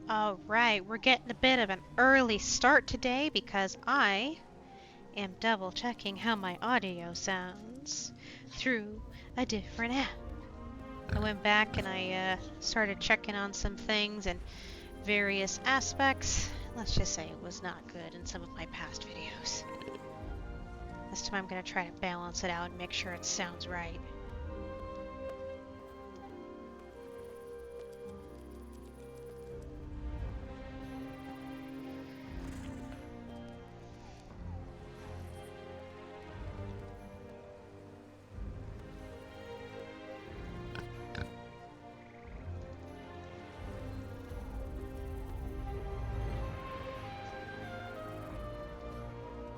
Alright, we're getting a bit of an early start today because I am double checking how my audio sounds through a different app. I went back and I started checking on some things and various aspects. Let's just say it was not good in some of my past videos. This time I'm going to try to balance it out and make sure it sounds right.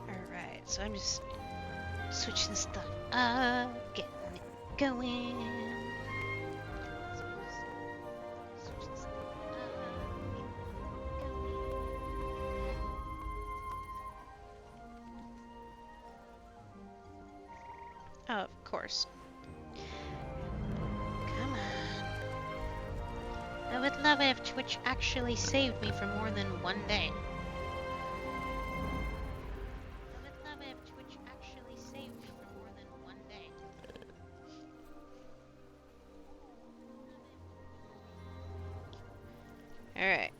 Alright, so I'm just switching stuff up, getting it going. Oh, of course. Come on. I would love it if Twitch actually saved me for more than one day. I would love it if Twitch actually saved me for more than one day. Alright.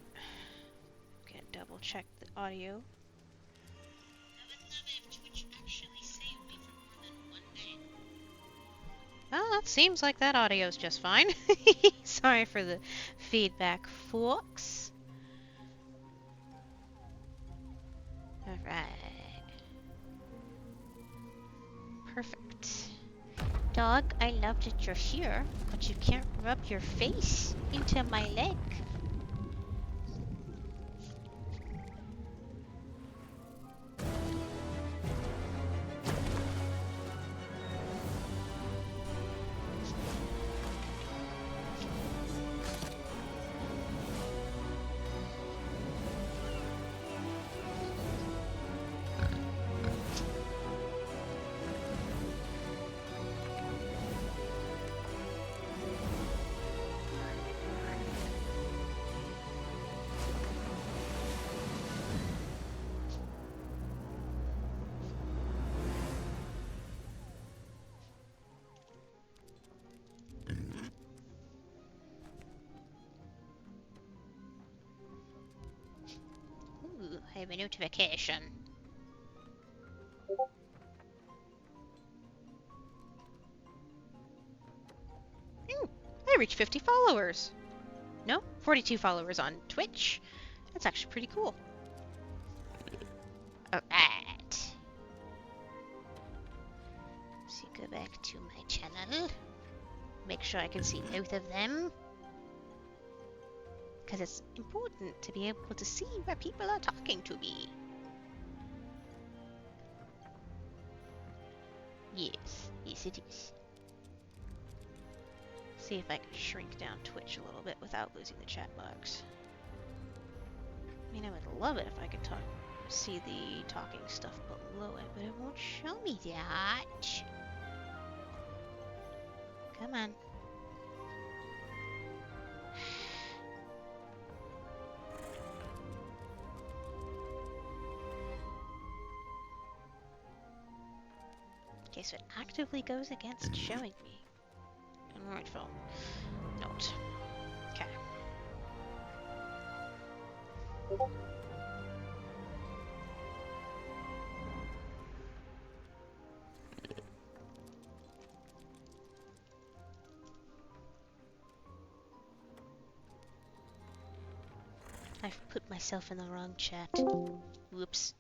Gonna double check the audio. I would love it if Twitch actually saved me for more than one day. Well, that seems like that audio's just fine. Sorry for the feedback, folks. Alright. Perfect. Dog, I love that you're here, but you can't rub your face into my leg. Ooh, I have a notification. I reached 50 followers. No, 42 followers on Twitch. That's actually pretty cool. Alright. So go back to my channel. Make sure I can see both of them. Because it's important to be able to see where people are talking to me. Yes it is. See if I can shrink down Twitch a little bit without losing the chat box. I mean, I would love it if I could see the talking stuff below it, but it won't show me that. Come on. Okay, so it actively goes against showing me. Alright, phone. Note. Okay. I've put myself in the wrong chat. Whoops.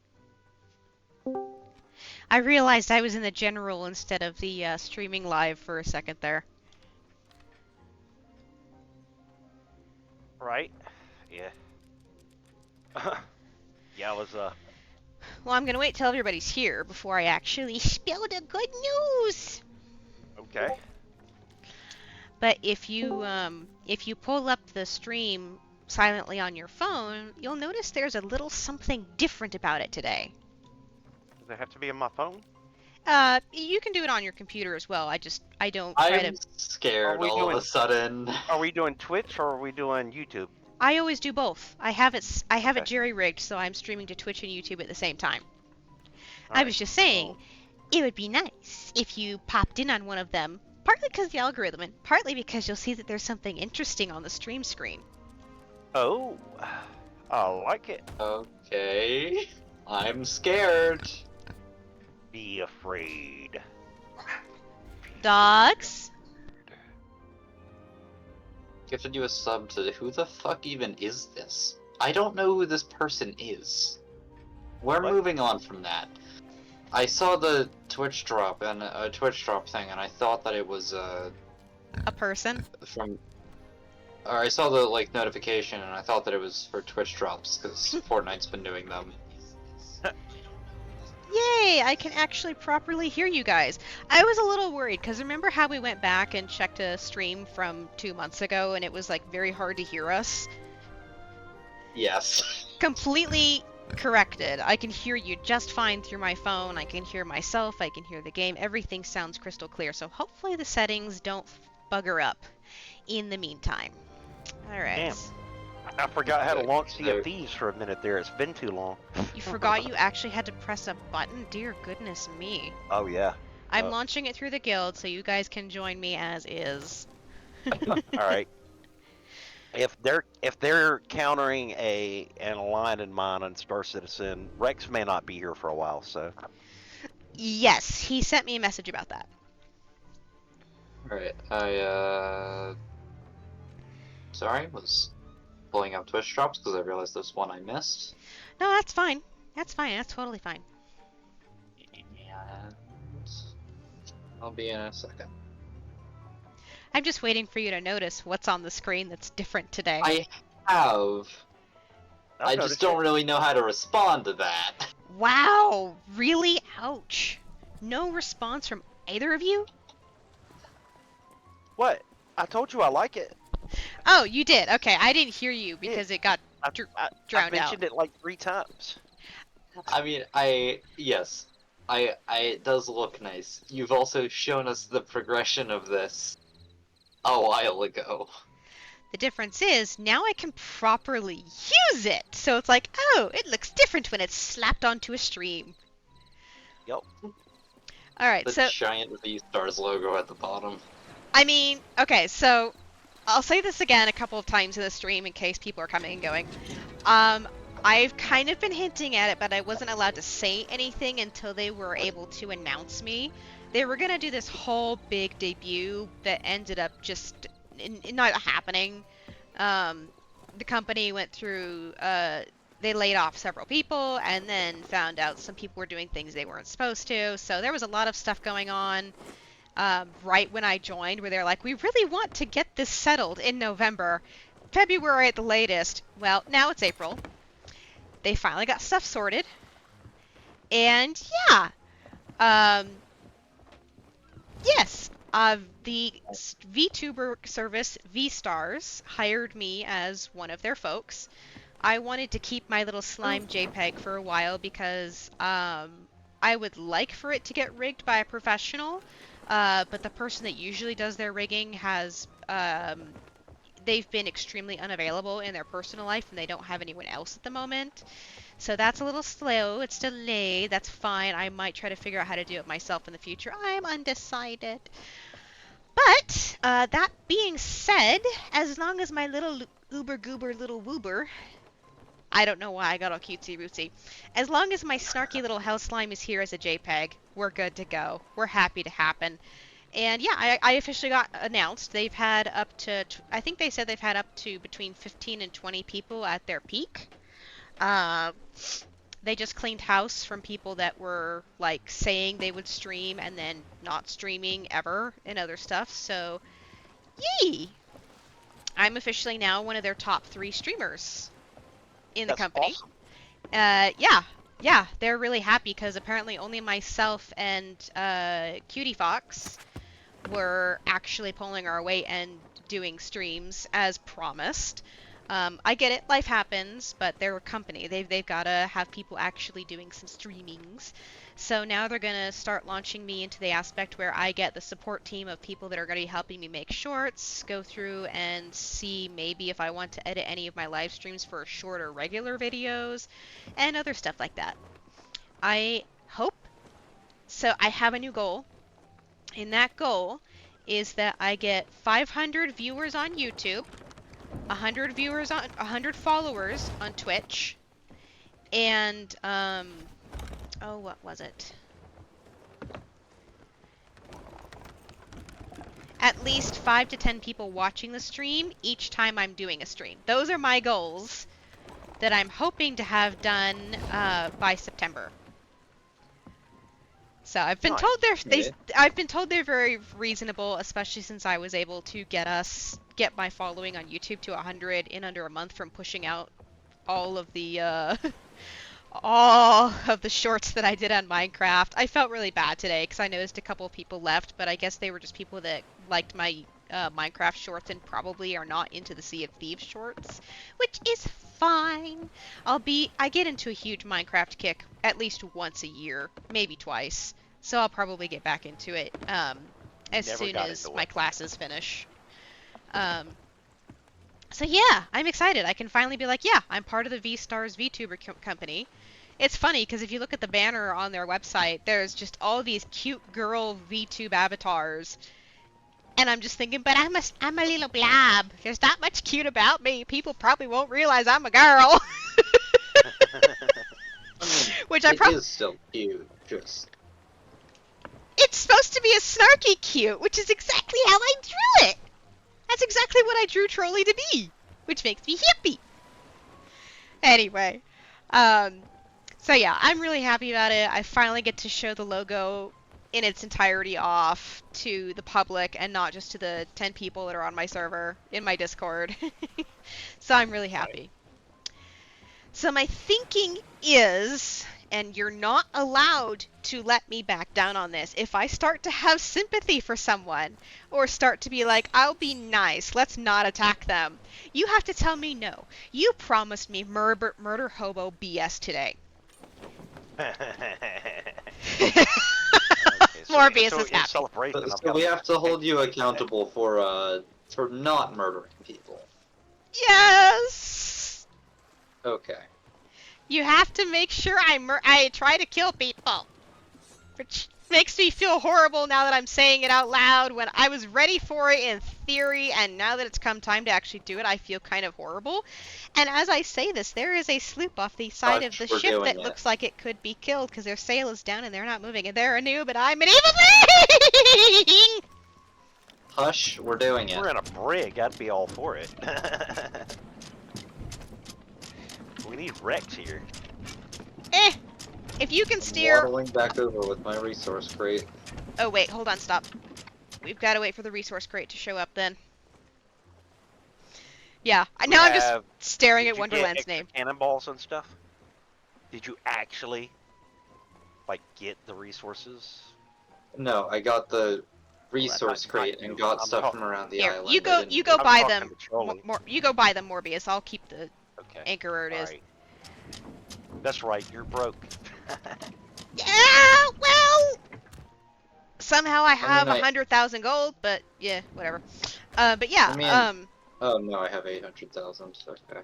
I realized I was in the general instead of the streaming live for a second there. Right? Yeah. Yeah, I was, Well, I'm gonna wait till everybody's here before I actually spill the good news! Okay. But if you pull up the stream silently on your phone, you'll notice there's a little something different about it today. Does it have to be on my phone? You can do it on your computer as well. I don't I try am to... scared all of a sudden. Are we doing Twitch or are we doing YouTube? I always do both. I have it Okay. jerry-rigged so I'm streaming to Twitch and YouTube at the same time. All I right. was just saying, Well, it would be nice if you popped in on one of them, partly because of the algorithm and partly because you'll see that there's something interesting on the stream screen. oh, I like it. Okay. I'm scared. Be afraid. Dogs? Gifted you a sub to who the fuck even is this? I don't know who this person is. We're What? moving on from that. I saw the Twitch drop and a Twitch drop thing, and I thought that it was A person? from. Or I saw the like notification, and I thought that it was for Twitch drops because Fortnite's been doing them. Yay! I can actually properly hear you guys. I was a little worried because remember how we went back and checked a stream from 2 months ago and it was like very hard to hear us? Yes. Completely corrected. I can hear you just fine through my phone. I can hear myself. I can hear the game. Everything sounds crystal clear. So hopefully the settings don't bugger up in the meantime. All right. Damn. I forgot how to Okay, launch Sea so- of Thieves for a minute there. It's been too long. You forgot you actually had to press a button? Dear goodness me. Oh yeah. I'm Oh. launching it through the guild so you guys can join me as is. All right. If they're countering an aligned in mine on Star Citizen, Rex may not be here for a while. So Yes, he sent me a message about that. Alright, sorry, was pulling up Twitch drops because I realized there's one I missed. No, that's fine. That's fine. That's totally fine. And I'll be in a second. I'm just waiting for you to notice what's on the screen that's different today. I have. I've I noticed just don't it. really know how to respond to that. Wow! Really? Ouch. No response from either of you? What? I told you I like it. Oh, you did. Okay, I didn't hear you because it got I drowned out. mentioned it like 3 times. I mean, yes, it does look nice. You've also shown us the progression of this a while ago. The difference is now I can properly use it. So it's like, oh, it looks different when it's slapped onto a stream. Yep. All right, The so giant V-Stars logo at the bottom. I mean, okay, so I'll say this again a couple of times in the stream in case people are coming and going. I've kind of been hinting at it, but I wasn't allowed to say anything until they were able to announce me. They were gonna do this whole big debut that ended up just not happening. The company went through, they laid off several people and then found out some people were doing things they weren't supposed to. So there was a lot of stuff going on. Right when I joined, where they're like, we really want to get this settled in November, February at the latest. Well, now it's April. They finally got stuff sorted. And yeah, yes, the VTuber service VStars hired me as one of their folks. I wanted to keep my little slime JPEG for a while because I would like for it to get rigged by a professional. But the person that usually does their rigging has, they've been extremely unavailable in their personal life and they don't have anyone else at the moment. So that's a little slow. It's delayed. That's fine. I might try to figure out how to do it myself in the future. I'm undecided. But, that being said, as long as my little uber goober little woober, I don't know why I got all cutesy rootsy. As long as my snarky little house slime is here as a JPEG, we're good to go. We're happy to happen. And yeah, I officially got announced. They've had up to, I think they said they've had up to between 15 and 20 people at their peak. They just cleaned house from people that were like saying they would stream and then not streaming ever and other stuff. So, yay! I'm officially now one of their top 3 streamers in the That's company. awesome. Yeah, they're really happy because apparently only myself and Cutie Fox were actually pulling our weight and doing streams as promised. I get it, life happens, but they're a company. They've got to have people actually doing some streamings. So now they're going to start launching me into the aspect where I get the support team of people that are going to be helping me make shorts, go through and see maybe if I want to edit any of my live streams for short or regular videos, and other stuff like that. I hope. So I have a new goal, and that goal is that I get 500 viewers on YouTube, 100 followers on Twitch, and oh, what was it? At least 5 to 10 people watching the stream each time I'm doing a stream. Those are my goals that I'm hoping to have done by September. So I've been Nice. told Yeah. I've been told they're very reasonable, especially since I was able to get my following on YouTube to 100 in under a month from pushing out all of the all of the shorts that I did on Minecraft. I felt really bad today because I noticed a couple of people left, but I guess they were just people that liked my Minecraft shorts and probably are not into the Sea of Thieves shorts, which is fine. I get into a huge Minecraft kick at least once a year, maybe twice, so I'll probably get back into it as Never soon got as into my it. classes finish. So yeah, I'm excited. I can finally be like, yeah, I'm part of the V-Stars VTuber company. It's funny because if you look at the banner on their website, there's just all these cute girl VTube avatars. And I'm just thinking, but I'm a little blob. There's not much cute about me. People probably won't realize I'm a girl. I mean, Which I it probably... is still cute, just... It's supposed to be a snarky cute, which is exactly how I drew it. That's exactly what I drew Trolley to be, which makes me happy. Anyway, so yeah, I'm really happy about it. I finally get to show the logo in its entirety off to the public and not just to the 10 people that are on my server in my Discord. So I'm really happy. So my thinking is, and you're not allowed to let me back down on this, if I start to have sympathy for someone or start to be like, I'll be nice, let's not attack them, you have to tell me no. You promised me murder hobo BS today. Morbius is in happy. celebration, I've So got we a- have to hold you accountable for not murdering people. Yes! Okay. You have to make sure I try to kill people. Which makes me feel horrible now that I'm saying it out loud when I was ready for it in theory, and now that it's come time to actually do it, I feel kind of horrible. And as I say this, there is a sloop off the side of the We're ship doing that it. looks like it could be killed because their sail is down and they're not moving, and they're a noob and I'm an evil being! Hush, we're doing it. We're in a brig. I'd be all for it. We need Rex here. Eh! If you can I'm steer... waddling back over with my resource crate. Oh wait, hold on, stop. We've got to wait for the resource crate to show up then. Yeah, now I'm just staring at Did you get Wonderland's extra name. cannonballs and stuff? Did you actually, like, get the resources? No, I got the resource not crate you. and got I'm stuff talking- from around the Here, island. you I didn't go I'm buy talking them. to Trolley. You go buy them, Morbius. I'll keep the Okay. anchor where it is. Alright. That's right, you're broke. Yeah, well, somehow I have mean, 100,000 gold, but yeah, whatever. But yeah, I mean- Oh no, I have 800,000. Okay.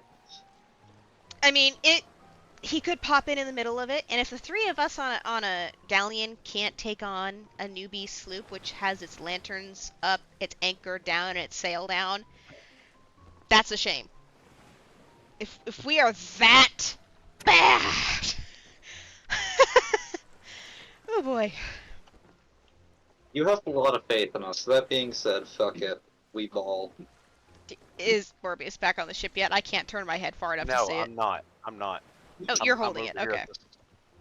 I mean, he could pop in the middle of it, and if the three of us on a galleon can't take on a newbie sloop, which has its lanterns up, its anchor down, and its sail down, that's a shame. If we are that bad. Oh boy. You have a lot of faith in us. That being said, fuck it. We ball. Is Morbius back on the ship yet? I can't turn my head far enough to No, see it. I'm not. I'm not. Oh, you're I'm holding it. over here Okay. at this-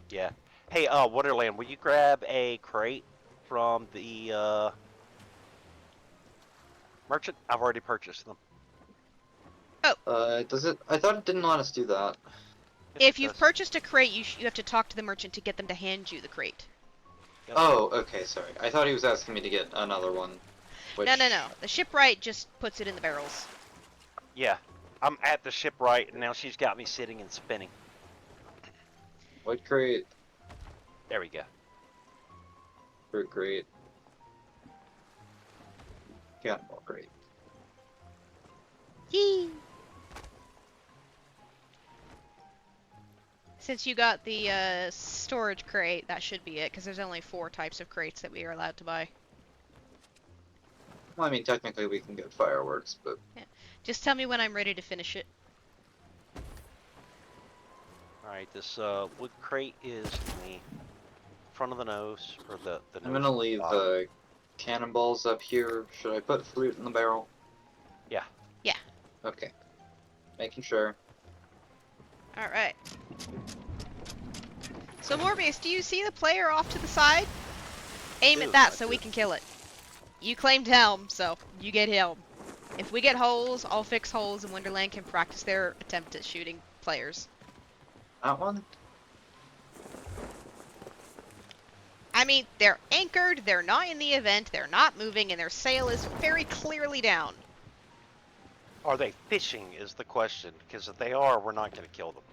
Yeah. Hey, Wonderland, will you grab a crate from the merchant? I've already purchased them. Does it? I thought it didn't let us do that. If you've Yes. purchased a crate, you have to talk to the merchant to get them to hand you the crate. Yep. Oh, okay, sorry. I thought he was asking me to get another one. Which... No. The shipwright just puts it in the barrels. Yeah. I'm at the shipwright, and now she's got me sitting and spinning. What crate? There we go. Fruit crate. Cannonball crate. Yee! Since you got the storage crate, that should be it, because there's only 4 types of crates that we are allowed to buy. Well, I mean, technically we can get fireworks, but... Just tell me when I'm ready to finish it. Alright, this wood crate is in the front of the nose, or the I'm nose gonna leave bottom. cannonballs up here. Should I put fruit in the barrel? Yeah. Yeah. Okay. Making sure. Alright. So Morbius, do you see the player off to the side? Aim at Dude, that I so we do. can kill it. You claimed helm, so you get helm. If we get holes, I'll fix holes and Wonderland can practice their attempt at shooting players. That one? I mean, they're anchored, they're not in the event, they're not moving, and their sail is very clearly down. Are they fishing is the question, because if they are, we're not going to kill them.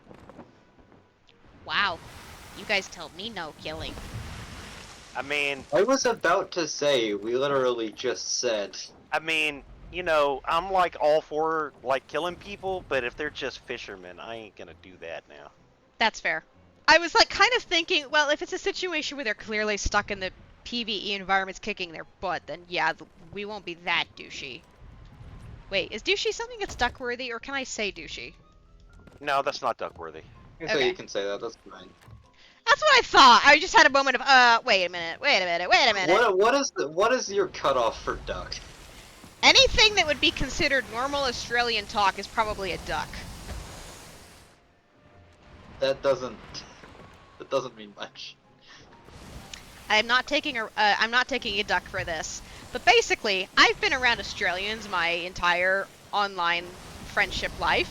Wow. You guys told me no killing. I mean, I was about to say, we literally just said. you know, I'm like all for like killing people, but if they're just fishermen, I ain't going to do that now. That's fair. I was like kind of thinking, well, if it's a situation where they're clearly stuck in the PvE environment's kicking their butt, then yeah, we won't be that douchey. Wait, is douchey something that's duck-worthy, or can I say douchey? No, that's not Duckworthy. So Okay. you can say that, that's fine. That's what I thought! I just had a moment of, wait a minute, wait a minute, wait a minute. What is your cutoff for duck? Anything that would be considered normal Australian talk is probably a duck. That doesn't mean much. I'm not taking a duck for this. But basically, I've been around Australians my entire online friendship life,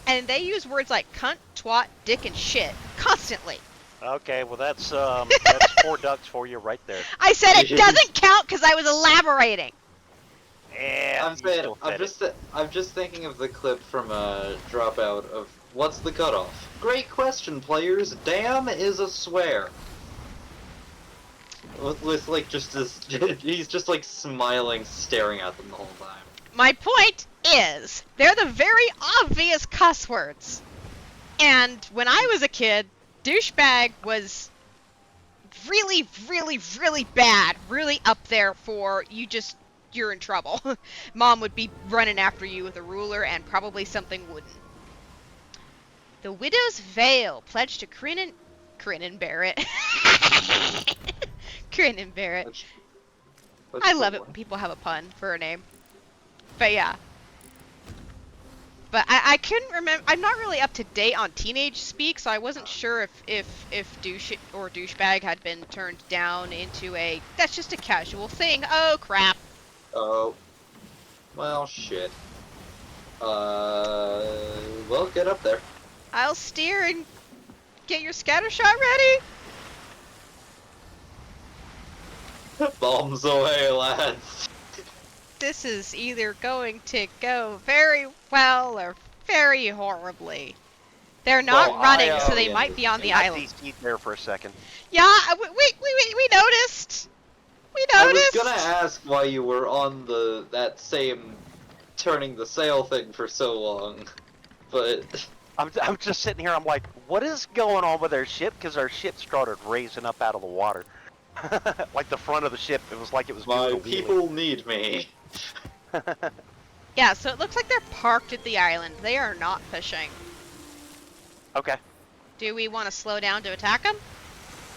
and they use words like cunt, twat, dick, and shit constantly. Okay, well that's 4 ducks for you right there. I said it doesn't count because I was elaborating. Yeah, I'm saying, it. I'm just thinking of the clip from Dropout of what's the cutoff? Great question, players. Damn is a swear. With like just this, he's just like smiling, staring at them the whole time. My point is, they're the very obvious cuss words. And when I was a kid, douchebag was really, really, really bad. Really up there for you're in trouble. Mom would be running after you with a ruler and probably something wooden. The Widow's Veil, pledged to Crinan Barrett. Crinan Barrett. I love it when people have a pun for a name. But yeah. But I couldn't remember. I'm not really up to date on teenage speak, so I wasn't sure if douche or douchebag had been turned down into a that's just a casual thing. Oh crap. Oh. Well, shit. Well, get up there. I'll steer and get your scatter shot ready. Bombs away, lads. This is either going to go very well or very horribly. They're not Well, running, I, so they yeah, might be on the I island. DC'd there for a second. Yeah, we noticed. We I was noticed. gonna ask why you were on that same turning the sail thing for so long, but I'm just sitting here. I'm like, what is going on with our ship? Because our ship started raising up out of the water, like the front of the ship. It was like it was my doing a wheelie. people need me. Yeah, so it looks like they're parked at the island. They are not fishing. Okay. Do we want to slow down to attack them?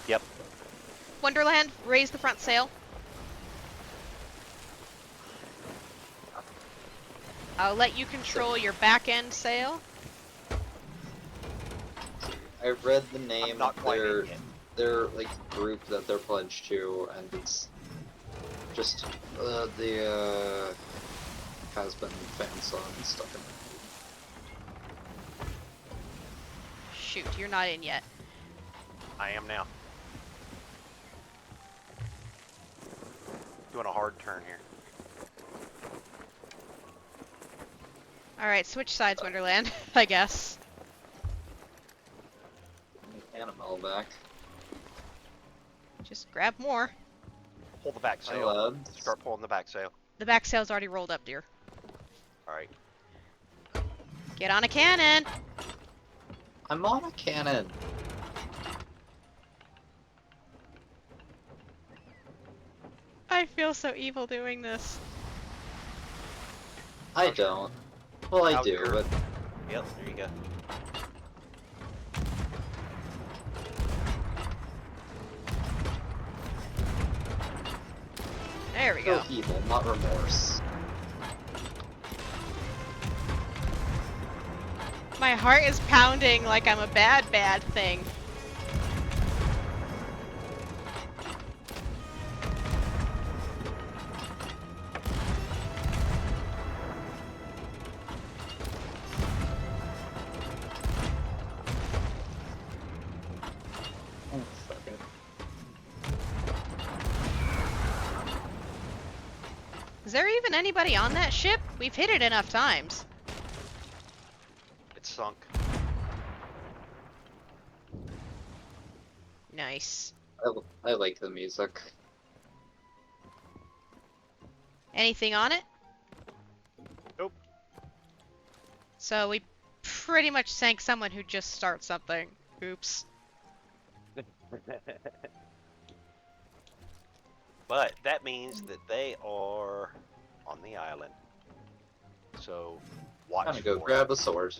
Yep. Wonderland, raise the front sail. I'll let you control your back end sail. I read the name I'm not of quite in yet. their like group that they're pledged to, and it's just the has-been fan song stuck in there. Shoot, you're not in yet. I am now. Doing a hard turn here. Alright, switch sides, Wonderland, I guess. Animal back. Just grab more. Pull the back My sail. lads. Start pulling the back sail. The back sail's already rolled up, dear. Alright. Get on a cannon! I'm on a cannon. I feel so evil doing this. I don't. Well, I Out do, here. but Yep, there you go. There we feel go. evil, not remorse. My heart is pounding like I'm a bad, bad thing. Oh, fuck it. Is there even anybody on that ship? We've hit it enough times. It's sunk. Nice. I like the music. Anything on it? Nope. So we pretty much sank someone who just started something. Oops. But that means that they are on the island. So watch I'm gonna go for grab it. a sword.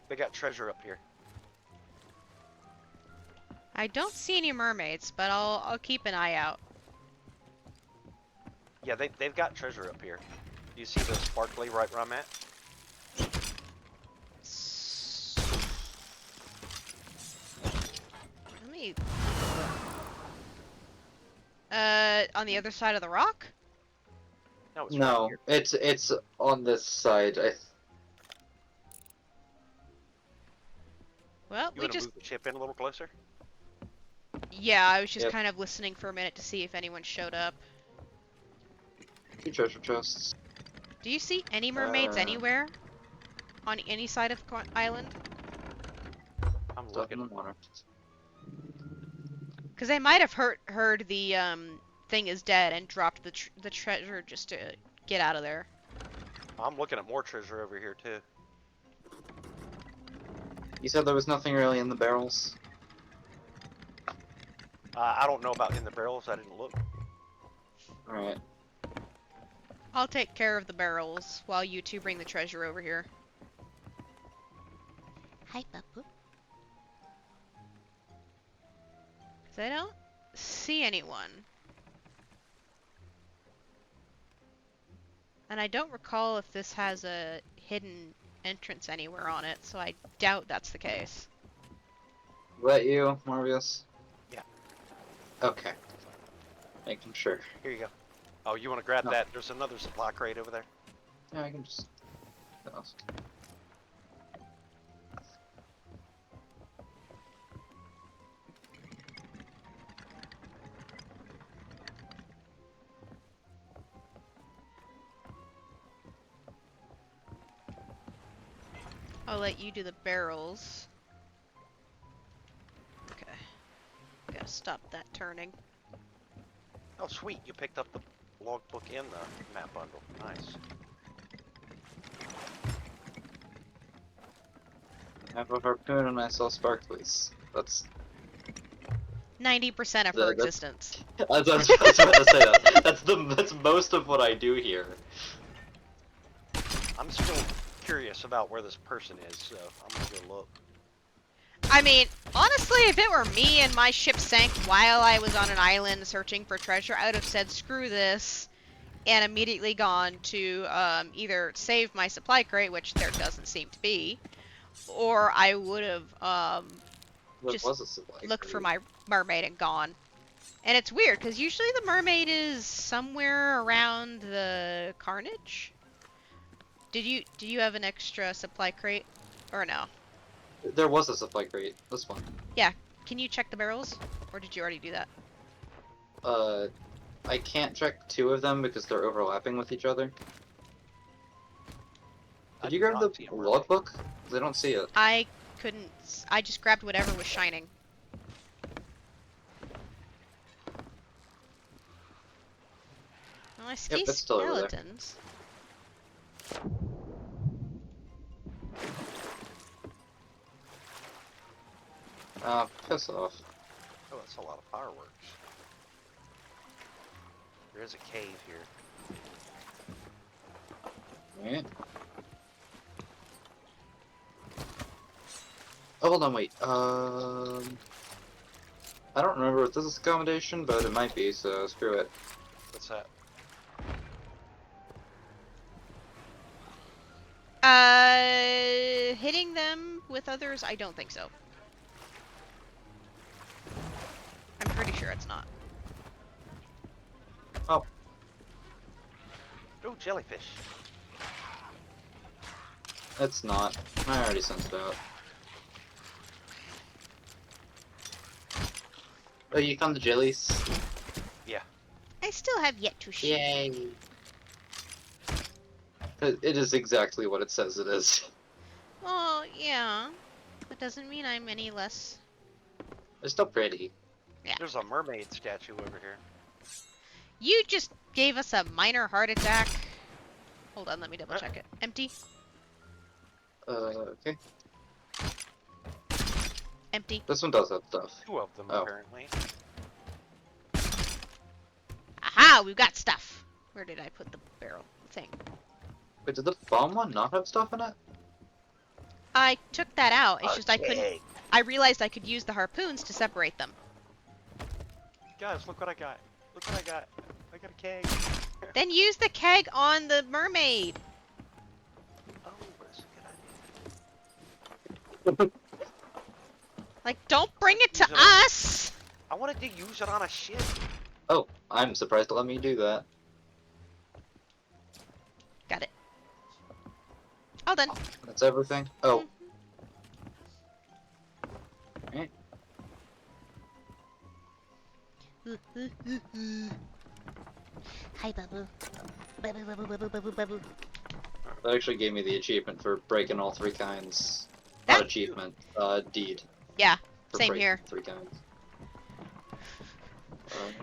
They got treasure up here. I don't see any mermaids, but I'll keep an eye out. Yeah, they've got treasure up here. Do you see the sparkly right where I'm at? Let me. On the other side of the rock? No, it's right No, here. it's on this side. Well, You we want to just. move the ship in a little closer? Yeah, I was just Yep. kind of listening for a minute to see if anyone showed up. Two treasure chests. Do you see any mermaids Uh. anywhere? On any side of the island? I'm Stuff in looking. the water. Because they might have heard the thing is dead and dropped the treasure just to get out of there. I'm looking at more treasure over here too. You said there was nothing really in the barrels. I don't know about in the barrels. I didn't look. Alright. I'll take care of the barrels while you two bring the treasure over here. Hi, Papu. Because I don't see anyone. And I don't recall if this has a hidden entrance anywhere on it, so I doubt that's the case. Is that you, Morbius? Yeah. Okay. Making sure. Here you go. Oh, you want to grab No. that? There's another supply crate over there. Yeah, I can just. No. I'll let you do the barrels. Okay. Gotta stop that turning. Oh, sweet. You picked up the logbook and the map bundle. Nice. I have a harpoon and I saw sparklies. That's 90% of her That's- existence. I was about to say that. That's most of what I do here. I'm still curious about where this person is, so I'm gonna go look. I mean, honestly, if it were me and my ship sank while I was on an island searching for treasure, I would have said, screw this, and immediately gone to either save my supply crate, which there doesn't seem to be, or I would have There Just was a supply looked for crate. my mermaid and gone. And it's weird, because usually the mermaid is somewhere around the carnage. Did you have an extra supply crate? Or no? There was a supply crate. This one. Yeah. Can you check the barrels? Or did you already do that? I can't check 2 of them because they're overlapping with each other. I Did you do grab the not see a mermaid. logbook? 'Cause I don't see it. I couldn't. I just grabbed whatever was shining. Well, I see Yep, it's still over there. skeletons. Ah, piss off. Oh, that's a lot of fireworks. There is a cave here. Right. Oh, hold on, wait. I don't remember if this is accommodation, but it might be, so screw it. What's that? Hitting them with others? I don't think so. I'm pretty sure it's not. Oh, Oh, jellyfish. it's not. I already sent it out. Oh, you found the jellies? Yeah. I still have yet to shoot. Yay! It is exactly what it says it is. Well, yeah. That doesn't mean I'm any less. It's still pretty. There's a mermaid statue over here. You just gave us a minor heart attack. Hold on, let me double check it. Empty? Okay. Empty. This one does have stuff. 2 of them, Oh. apparently. Aha! We've got stuff. Where did I put the barrel thing? Wait, did the bomb one not have stuff in it? I took that out. It's just I couldn't. Okay. I realized I could use the harpoons to separate them. Guys, look what I got. Look what I got. I got a keg. Then use the keg on the mermaid. Oh, that's a good idea. Like, don't bring it to Use it on- us. I wanted to use it on a ship. Oh, I'm surprised it let me do that. Got it. All done. That's everything? Oh. Right. Hi, Babu. Babu, babu, babu, babu, babu. That actually gave me the achievement for breaking all 3 kinds. That- Not achievement, deed. Yeah, For same breaking here. 3 kinds.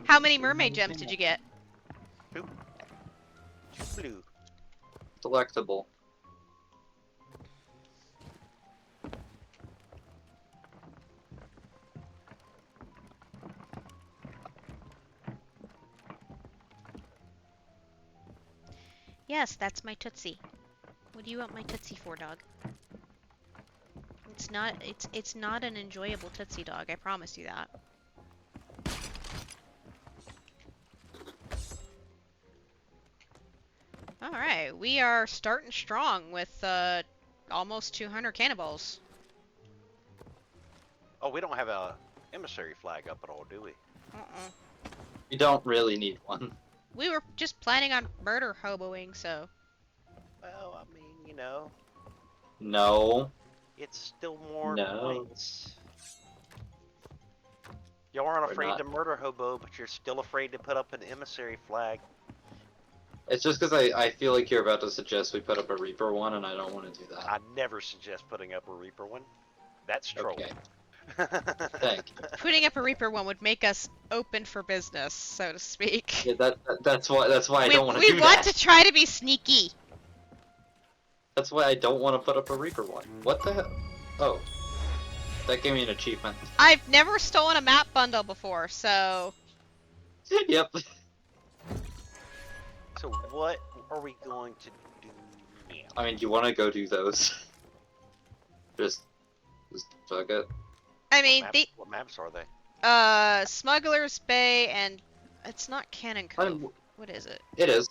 How many mermaid gems did you get? Blue. Delectable. Yes, that's my Tootsie. What do you want my Tootsie for, dog? It's not an enjoyable Tootsie dog, I promise you that. Alright, we are starting strong with almost 200 cannonballs. Oh, we don't have a emissary flag up at all, do we? Uh-uh. You don't really need one. We were just planning on murder hoboing, so... Well, I mean, you know, No. it's still more No. points. Y'all aren't We're afraid not. to murder hobo, but you're still afraid to put up an emissary flag. It's just because I feel like you're about to suggest we put up a Reaper one, and I don't want to do that. I never suggest putting up a Reaper one. That's trolling. Okay. Thank you. Putting up a Reaper one would make us open for business, so to speak. Yeah, that's why I we don't want to we do want that. to try to be sneaky. That's why I don't want to put up a Reaper one. What the hell? Oh. That gave me an achievement. I've never stolen a map bundle before, so... Yep. So what are we going to do now? I mean, do you want to go do those? Just fuck it. I mean, What maps are they? Smuggler's Bay and... It's not Cannon Cove. What is it? It is.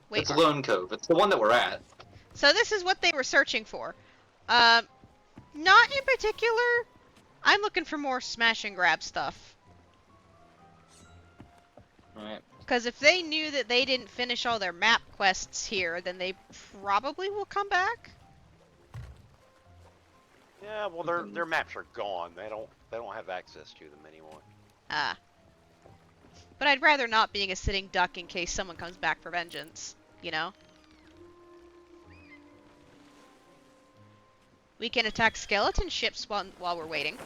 Wait, It's Lone Cove. It's the one that we're at. so this is what they were searching for. Not in particular. I'm looking for more smash and grab stuff. Alright. Because if they knew that they didn't finish all their map quests here, then they probably will come back. Yeah, well, their maps are gone. They don't have access to them anymore. Ah. But I'd rather not being a sitting duck in case someone comes back for vengeance, you know? We can attack skeleton ships while we're waiting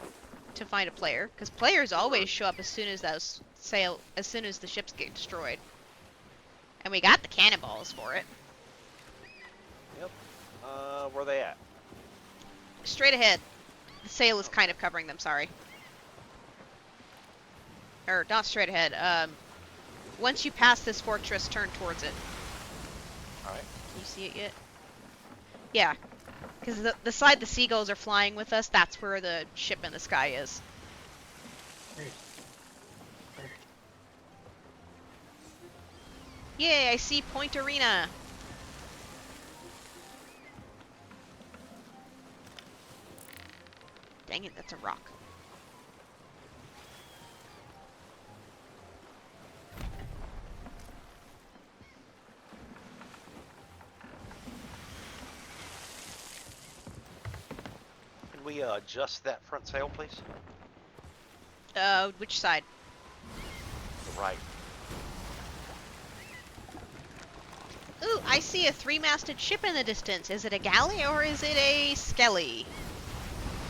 to find a player, because players always show up as soon as the ships get destroyed. And we got the cannonballs for it. Yep. Where they at? Straight ahead. The sail is kind of covering them, sorry. Or, not straight ahead. Once you pass this fortress, turn towards it. Alright. Can you see it yet? Yeah. Because the side the seagulls are flying with us, that's where the ship in the sky is. Yay, I see Point Arena! Dang it, that's a rock. Can we adjust that front sail, please? Which side? The right. Ooh, I see a three-masted ship in the distance. Is it a galley or is it a skelly?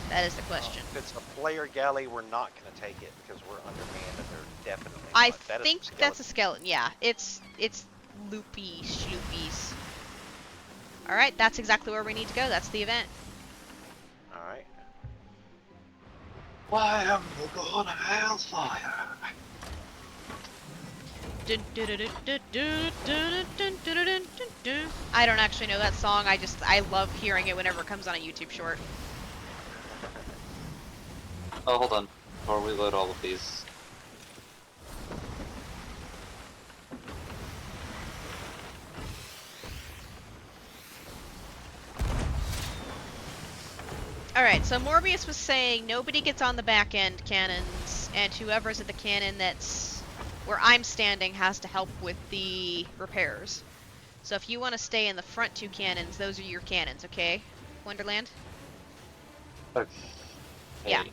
That is the question. If it's a player galley, we're not going to take it because we're undermanned and they're definitely I not. That is think a that's a skeleton. Yeah, it's loopy sloopies. All right, that's exactly where we need to go. That's the event. Alright. Why am the god of hellfire? I don't actually know that song. I love hearing it whenever it comes on a YouTube short. Oh, hold on. Before we load all of these. Alright, so Morbius was saying nobody gets on the back end cannons, and whoever's at the cannon that's where I'm standing has to help with the repairs. So if you want to stay in the front two cannons, those are your cannons, okay? Wonderland? Okay. Yeah.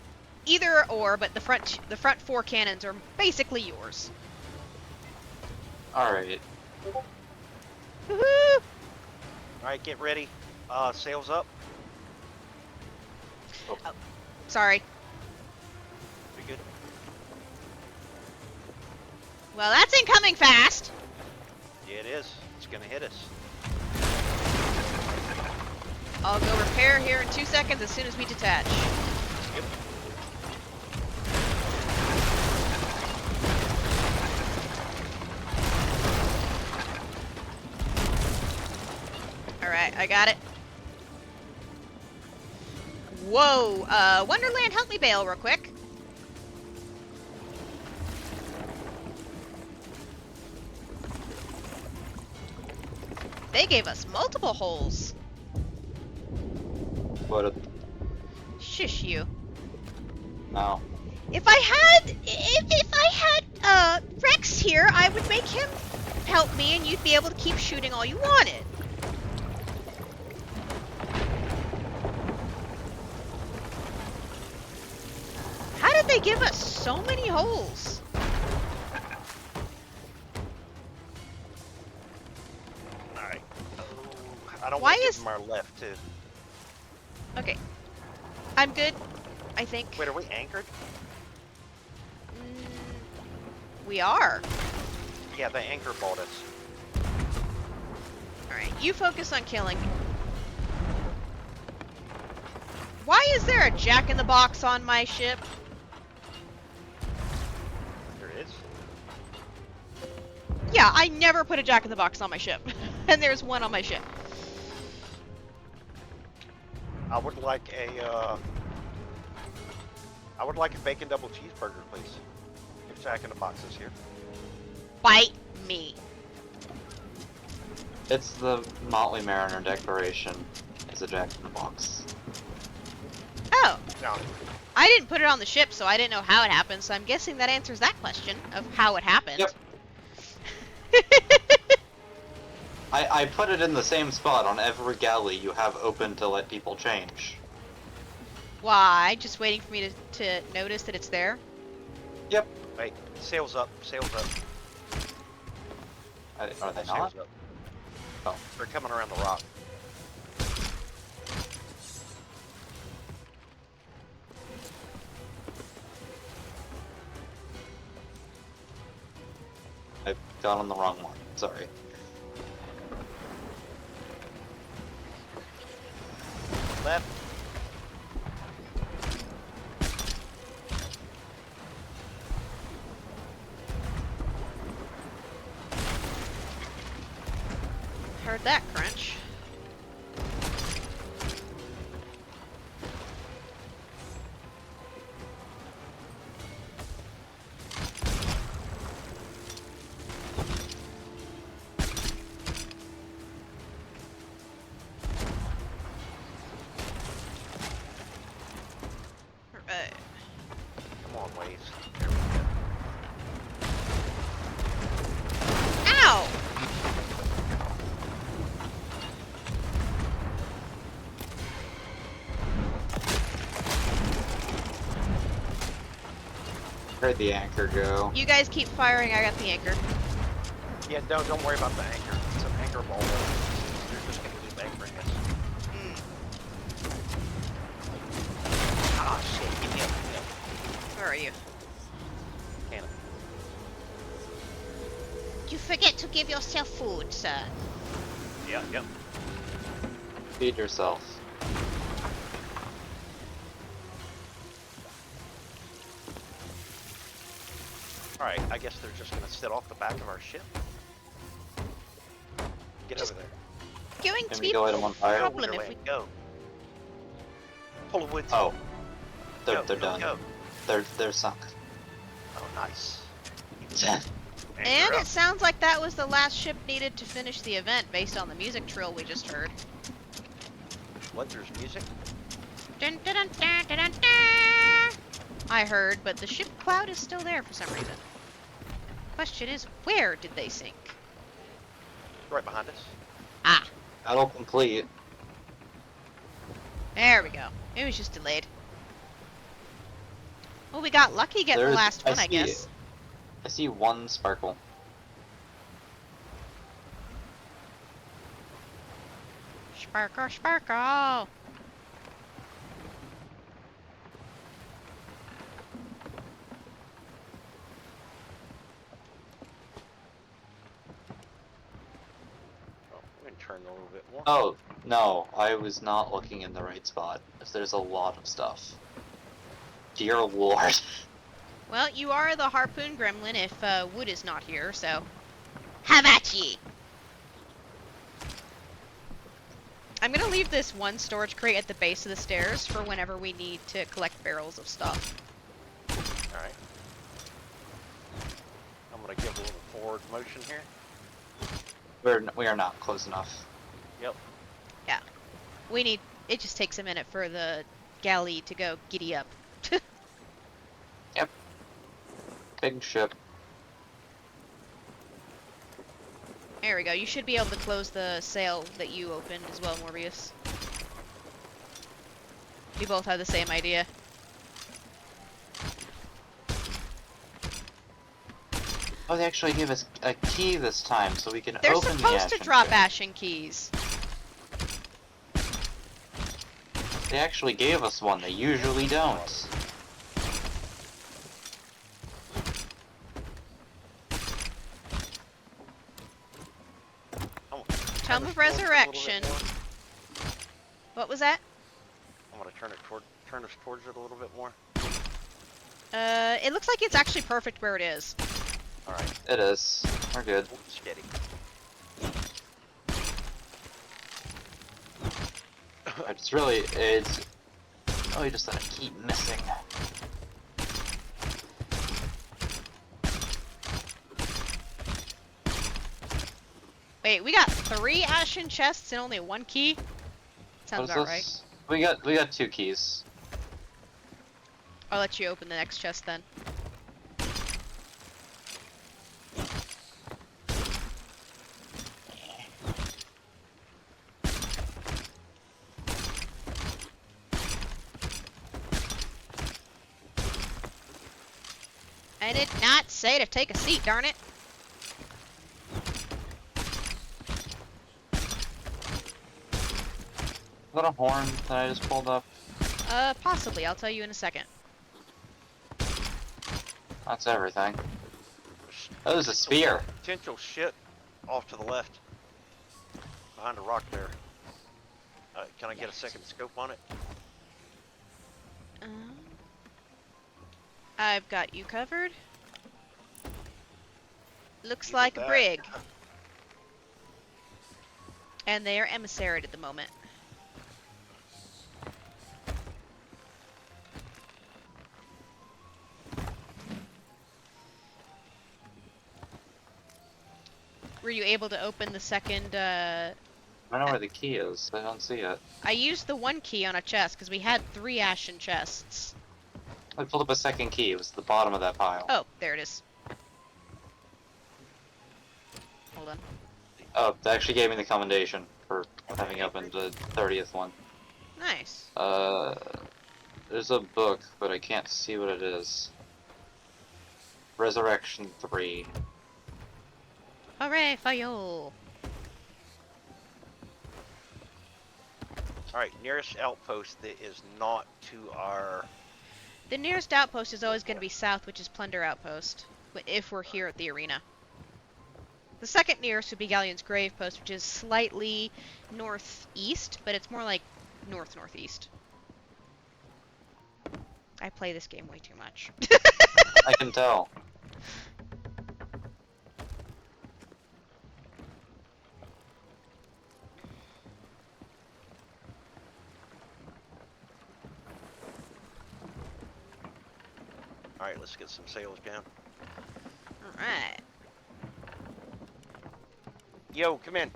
Either or, but the front four cannons are basically yours. Alright. Woohoo! Alright, get ready. Sails up. Oh, sorry. We good? Well, that's incoming fast! Yeah, it is. It's going to hit us. I'll go repair here in 2 seconds as soon as we detach. Yep. Alright, I got it. Whoa, Wonderland, help me bail real quick. They gave us multiple holes. What? Shush you. No. If I had Rex here, I would make him help me and you'd be able to keep shooting all you wanted. How did they give us so many holes? Alright. I don't Why want to is- give them our left, too. Okay. I'm good, I think. Wait, are we anchored? We are. Yeah, the anchor bought us. Alright, you focus on killing. Why is there a jack-in-the-box on my ship? There is. Yeah, I never put a jack-in-the-box on my ship. And there's one on my ship. I would like a bacon double cheeseburger, please. If Jack in the Box is here. Bite me. It's the Motley Mariner Declaration. It's a Jack-in-the-Box. Oh, No. I didn't put it on the ship, so I didn't know how it happened, so I'm guessing that answers that question of how it happened. Yep. I put it in the same spot on every galley you have open to let people change. Why? Just waiting for me to notice that it's there? Yep. Wait. Sails up. Sails up. Are they not? Sails up. Oh. They're coming around the rock. I got on the wrong one. Sorry. Left. Heard that crunch. Alright. Come on, Waze. There we go. Ow! Where'd the anchor go? You guys keep firing, I got the anchor. Yeah, don't worry about the anchor. It's an anchor ball. You're just gonna keep anchoring us. Ah, shit. Get me up. Get me up. Where are you? Cannon. You forget to give yourself food, sir. Yeah, yep. Feed yourself. Alright, I guess they're just gonna sit off the back of our ship. Get Just over there. Going Can to we be go light 'em on fire? problem if we... Go. Pull the woods. Oh. They're Go, done. Go. They're sunk. Oh, nice. And Anchor it up. sounds like that was the last ship needed to finish the event based on the music trill we just heard. What? There's music? Dun, dun, dun, dun, dun, dun, dun. I heard, but the ship cloud is still there for some reason. Question is, where did they sink? Right behind us. Ah, Battle complete. there we go. It was just delayed. Well, we got lucky getting the There's- last I one, I see- guess. I see one sparkle. Sparkle, sparkle. Oh, we can turn a little bit more. Oh, no, I was not looking in the right spot. There's a lot of stuff. Dear Lord. Well, you are the harpoon gremlin if Wood is not here, so... Have at ye! I'm gonna leave this one storage crate at the base of the stairs for whenever we need to collect barrels of stuff. Alright. I'm gonna give a little forward motion here. We are not close enough. Yep. We need... It just takes a minute for the galley to go giddy up. Big ship. There we go. You should be able to close the sail that you opened as well, Morbius. We both have the same idea. Oh, they actually gave us a key this time, so we can They're open the supposed to ashen drop chest. ashen keys. They actually gave us one. They usually don't. Tome Turn of us towards it a little bit Resurrection. more. What was that? I'm gonna turn us towards it a little bit more. It looks like it's actually perfect where it is. Alright. It is. We're good. Steady. It's really just that I keep missing. Wait, we got 3 ashen chests and only 1 key? Sounds What is about right. this? We got 2 keys. I'll let you open the next chest then. I did not say to take a seat, darn it. Is that a horn that I just pulled up? Possibly. I'll tell you in a second. That's everything. Oh, there's a spear. Potential shit off to the left. Behind a rock there. Can I get a second scope on it? I've got you covered. Looks Even like a that. brig. And they are emissaried at the moment. Were you able to open the second, I don't know where the key is. I don't see it. I used the one key on a chest, because we had 3 ashen chests. I pulled up a second key. It was at the bottom of that pile. Oh, there it is. Hold on. Oh, they actually gave me the commendation for having opened the 30th one. Nice. There's a book, but I can't see what it is. Resurrection 3. Hooray for you! Alright, nearest outpost that is not to our... The nearest outpost is always going to be south, which is Plunder Outpost, if we're here at the arena. The second nearest would be Galleon's Grave Post, which is slightly northeast, but it's more like north-northeast. I play this game way too much. I can tell. Alright, let's get some sails down. Alright. Yo, come in.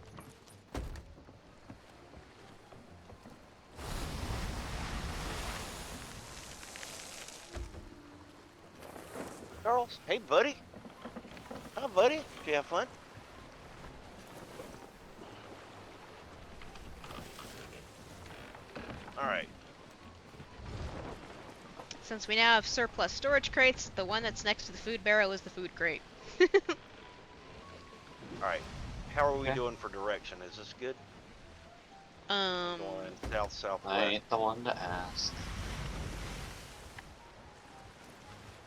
Charles, hey buddy. Hi buddy, did you have fun? Alright. Since we now have surplus storage crates, the one that's next to the food barrel is the food crate. Alright. How are we Okay. doing for direction? Is this good? Um, Going south, southwest. I ain't the one to ask.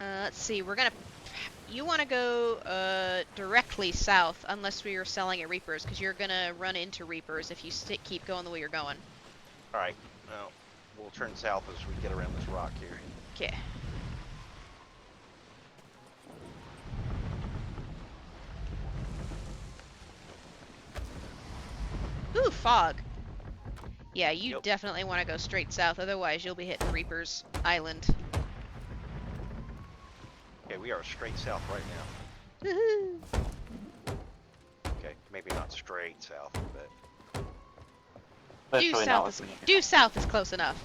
let's see, we're gonna... You want to go, directly south, unless we are selling at Reapers, because you're gonna run into Reapers if you keep going the way you're going. Alright, well, we'll turn south as we get around this rock here. Okay. Ooh, fog. Yeah, you Yep. definitely want to go straight south, otherwise you'll be hitting Reaper's Island. Okay, we are straight south right now. Woohoo! Okay, maybe not straight south, but... Especially now south with is, me. due south is close enough.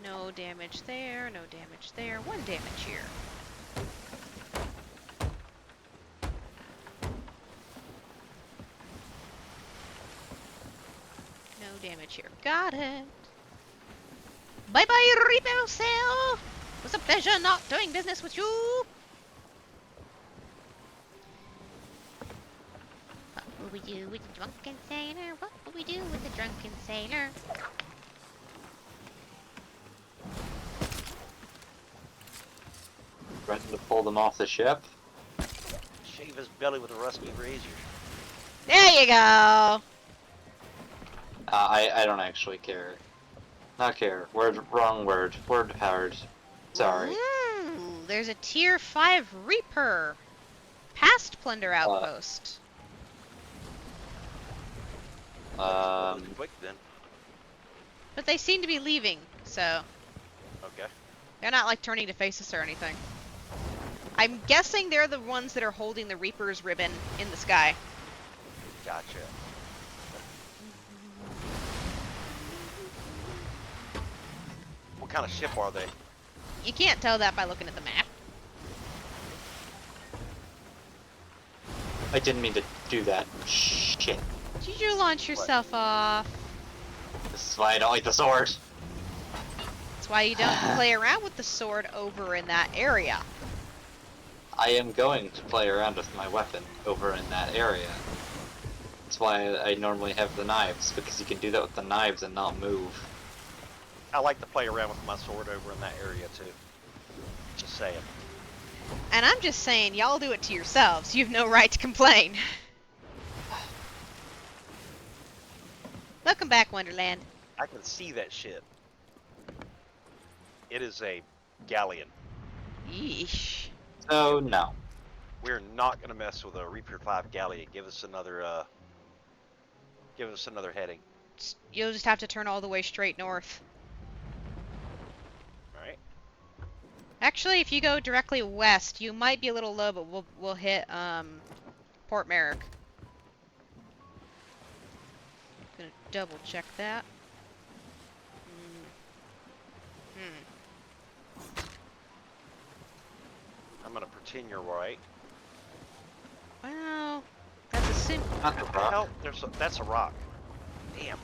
No damage there, no damage there. 1 damage here. No damage here. Got it. Bye bye, Reaper Sail! It was a pleasure not doing business with you! What will we do with the drunken sailor? What will we do with the drunken sailor? Threatened to pull them off the ship. Shave his belly with a rusty razor. There you go! I don't actually care. Not care. Word, wrong word. Word powered. Sorry. Ooh, there's a tier 5 Reaper. Past Plunder Outpost. Quick then. But they seem to be leaving, so Okay. they're not like turning to face us or anything. I'm guessing they're the ones that are holding the Reaper's ribbon in the sky. Gotcha. What kind of ship are they? You can't tell that by looking at the map. I didn't mean to do that. Shit. Did you launch yourself off? This is why I don't like the sword. That's why you don't play around with the sword over in that area. I am going to play around with my weapon over in that area. That's why I normally have the knives, because you can do that with the knives and not move. I like to play around with my sword over in that area too. Just saying. And I'm just saying, y'all do it to yourselves. You have no right to complain. Welcome back, Wonderland. I can see that ship. It is a galleon. Yeesh. So, no. We're not gonna mess with a Reaper 5 galleon. Give us another heading. You'll just have to turn all the way straight north. Alright. Actually, if you go directly west, you might be a little low, but we'll hit Port Merrick. Gonna double check that. I'm gonna pretend you're right. Well, that's a simple. Not the What the rock. hell? That's a rock. Damn.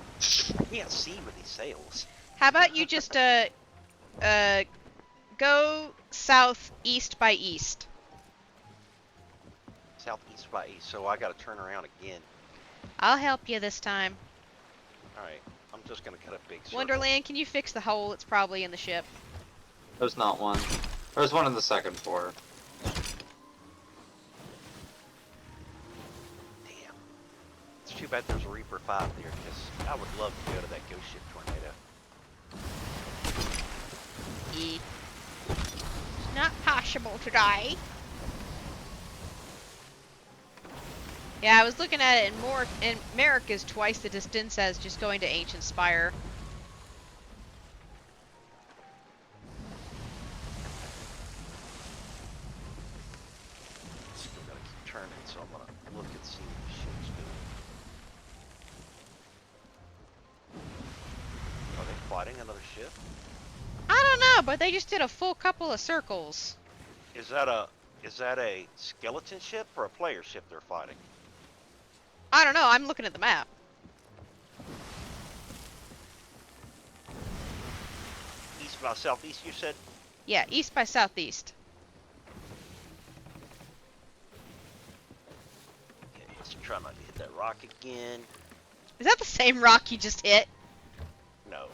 I can't see with these sails. How about you just go southeast by east? Southeast by east, so I gotta turn around again. I'll help you this time. Alright. I'm just gonna cut a big circle. Wonderland, can you fix the hole? It's probably in the ship. There's not one. There's one in the second floor. Damn. It's too bad there's a Reaper 5 there, because I would love to go to that ghost ship tornado. It's not possible today. Yeah, I was looking at it, and Merrick is twice the distance as just going to Ancient Spire. Still gotta keep turning, so I'm gonna look and see what the ship's doing. Are they fighting another ship? I don't know, but they just did a full couple of circles. Is that a skeleton ship or a player ship they're fighting? I don't know, I'm looking at the map. East by southeast, you said? Yeah, east by southeast. Okay, let's try not to hit that rock again. Is that the same rock you just hit? No.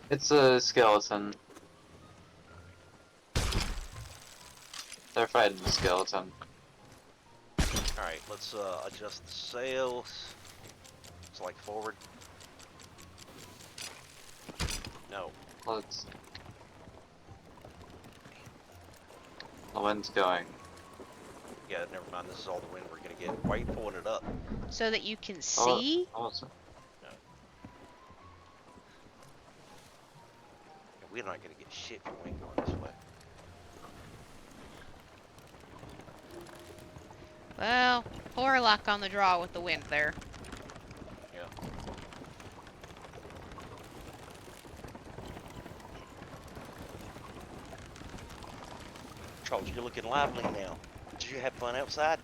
It's a skeleton. They're fighting the skeleton. Alright, let's adjust the sails. It's like forward. No. Let's... The wind's going. Yeah, never mind. This is all the wind we're gonna get. Why are you pulling it up? So that you can Oh, see? awesome. We're not gonna get shit from wind going this way. Well, poor luck on the draw with the wind there. Yeah. Charles, you're looking lively now. Did you have fun outside?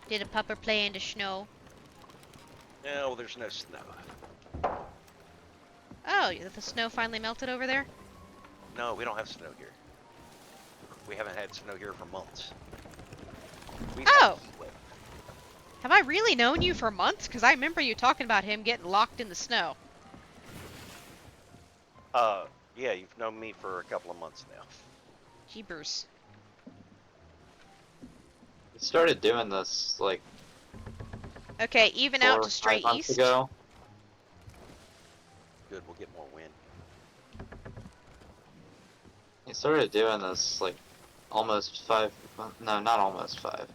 Did a pupper play in the snow? No, there's no snow. Oh, the snow finally melted over there? No, we don't have snow here. We haven't had snow here for months. We've had Oh! heat wave. Have I really known you for months? Because I remember you talking about him getting locked in the snow. Yeah, you've known me for a couple of months now. Jeepers. We started doing this, like, Okay, even 4 out or to 5 straight months east. ago. Good, we'll get more wind. We started doing this, like, almost 5... No, not almost 5.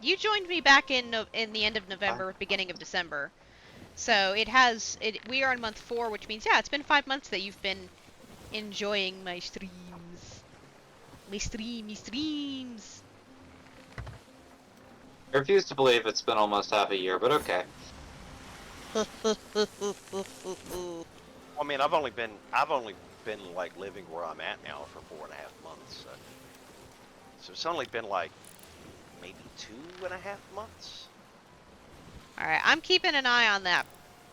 You joined me back in the end of November, beginning of December. So we are in month 4, which means, yeah, it's been 5 months that you've been enjoying my streams. My streams. I refuse to believe it's been almost half a year, but okay. I mean, I've only been like living where I'm at now for 4.5 months. So it's only been like maybe 2.5 months. Alright, I'm keeping an eye on that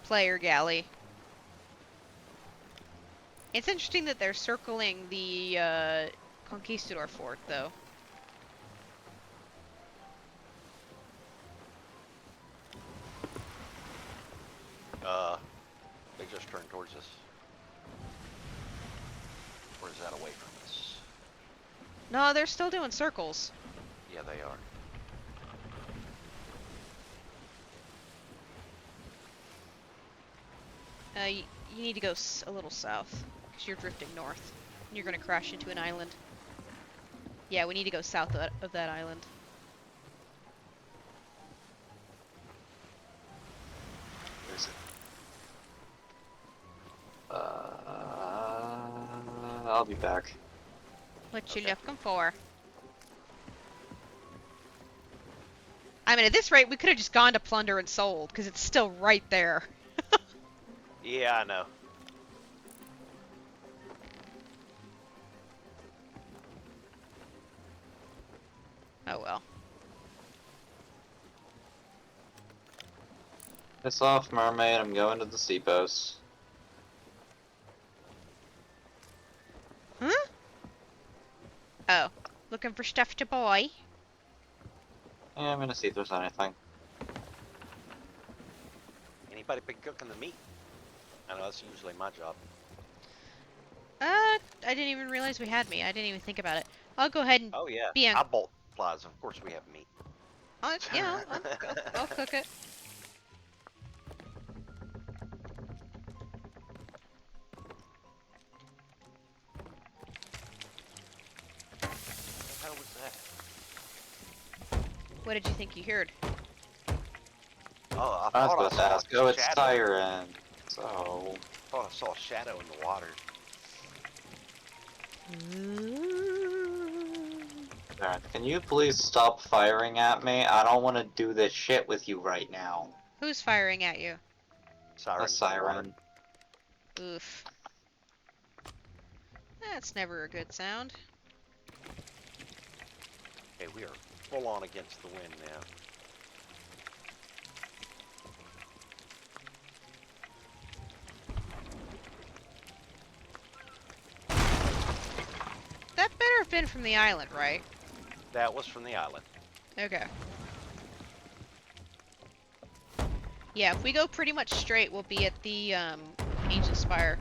player galley. It's interesting that they're circling the Conquistador fort, though. They just turned towards us. Or is that away from us? No, they're still doing circles. Yeah, they are. You need to go a little south, because you're drifting north. And you're going to crash into an island. Yeah, we need to go south of that island. Where is it? I'll be back. What you Okay. looking for? I mean, at this rate, we could have just gone to plunder and sold, because it's still right there. Yeah, I know. Oh well. Piss off, mermaid. I'm going to the seapost. Huh? Oh. Looking for stuff to buy? Yeah, I'm gonna see if there's anything. Anybody been cooking the meat? I know that's usually my job. I didn't even realize we had meat. I didn't even think about it. I'll go ahead and Oh yeah. be on. I bolt flies. Of course we have meat. Yeah, I'll cook it. What the hell was that? What did you think you heard? Oh, I was thought about to saw ask. a Oh, it's shadow. Tyrant. So. Thought I saw a shadow in the water. Tyrant, can you please stop firing at me? I don't want to do this shit with you right now. Who's firing at you? A Sirens in the water. siren. Oof. That's never a good sound. Okay, we are full on against the wind now. That better have been from the island, right? That was from the island. Okay. Yeah, if we go pretty much straight, we'll be at the Ancient Spire.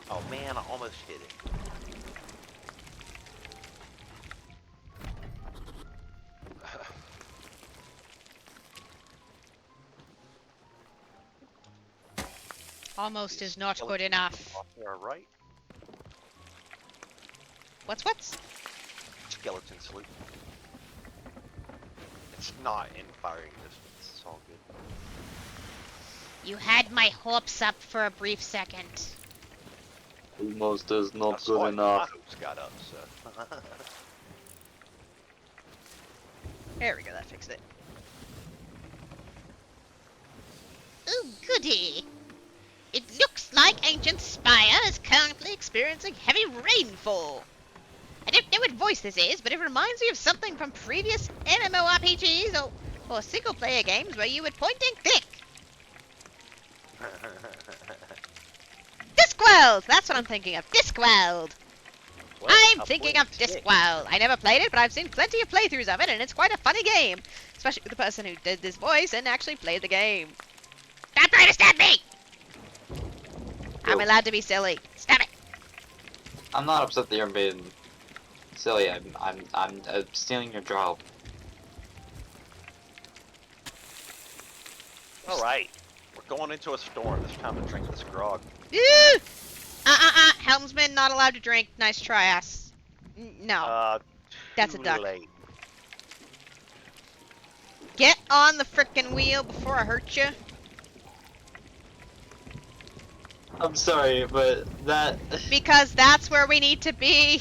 Oh man, I almost hit it. Almost is not good enough. Off to our right. What's? Skeleton salute. It's not in firing distance. It's all good. You had my hopes up for a brief second. Almost is I not saw good it, enough. My hopes got up, so. There we go, that fixed it. Oh, goody! It looks like Ancient Spire is currently experiencing heavy rainfall. I don't know what voice this is, but it reminds me of something from previous MMORPGs or single-player games where you would point and click. Discworld! That's what I'm thinking of. Discworld! Well, I'm I thinking played of it. Discworld. I never played it, but I've seen plenty of playthroughs of it, and it's quite a funny game. Especially with the person who did this voice and actually played the game. Stop trying to stab me! I'm Yo. allowed to be silly. Stop it! I'm not upset that you're being silly. I'm stealing your job. All right, we're going into a storm. It's time to drink this grog. Ew! Helmsman not allowed to drink. Nice try, ass. No, that's a Too duck. late. Get on the frickin' wheel before I hurt you. I'm sorry, but that Because that's where we need to be.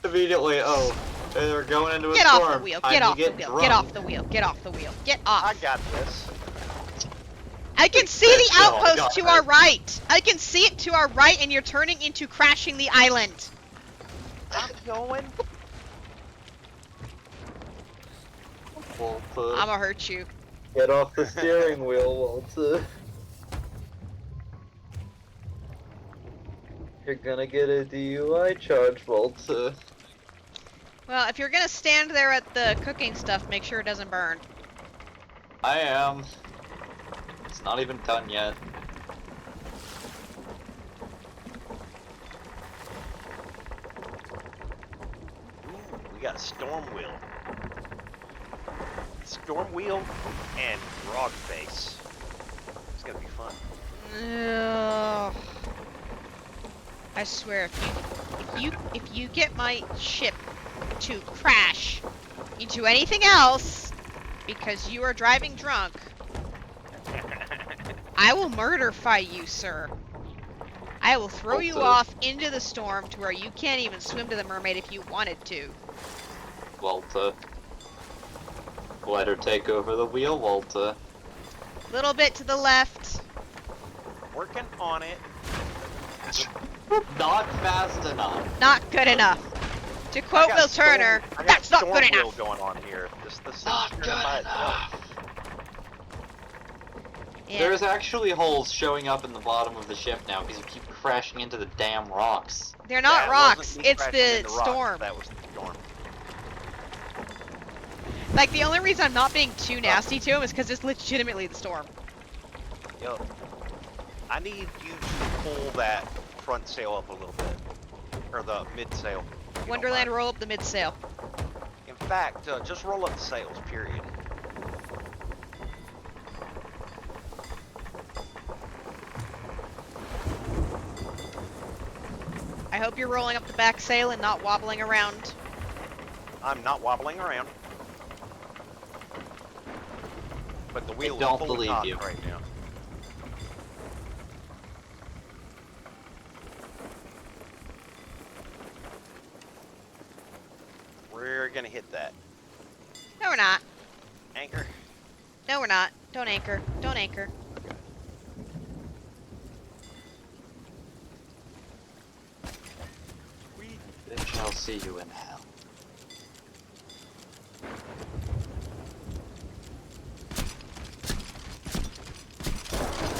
immediately. Oh, they're going into a Get storm. off the wheel. Time Get to off the get wheel. drunk. Get off the wheel. Get off the wheel. Get off. I got this. I can see There's the still a outpost to guy. our right. I can see it to our right, and you're turning into crashing the island. I'm going. Walter, I'ma hurt you. Get off the steering wheel, Walter. You're gonna get a DUI charge, Walter. Well, if you're gonna stand there at the cooking stuff, make sure it doesn't burn. I am. It's not even done yet. Ooh, we got a storm wheel. Storm wheel and grog face. It's gonna be fun. Ugh. I swear, if you get my ship to crash into anything else because you are driving drunk, I will murder-fy you, sir. I will throw you Walter. off into the storm to where you can't even swim to the mermaid if you wanted to. Walter. Let her take over the wheel, Walter. Little bit to the left. Working on it. Not fast enough. Not good enough. To I quote got Will storm- Turner, I got that's not storm good wheel enough. going on here. This Not thing's good turning by itself. enough. Yeah. There's actually holes showing up in the bottom of the ship now because you keep crashing into the damn rocks. They're not That rocks, wasn't me it's crashing the into rocks, storm. That was the storm. Like, the only reason I'm not being too nasty to him is because it's legitimately the storm. Yo, I need you to pull that front sail up a little bit, or the mid sail. if you don't Wonderland, mind. roll up the midsail. In fact, just roll up the sails. Period. I hope you're rolling up the back sail and not wobbling around. I'm not wobbling around. But the wheel don't is fully believe cocked you. right now. We're gonna hit that. No, we're not. Anchor. No, we're not. Don't anchor. Don't anchor. Then shall see you in hell.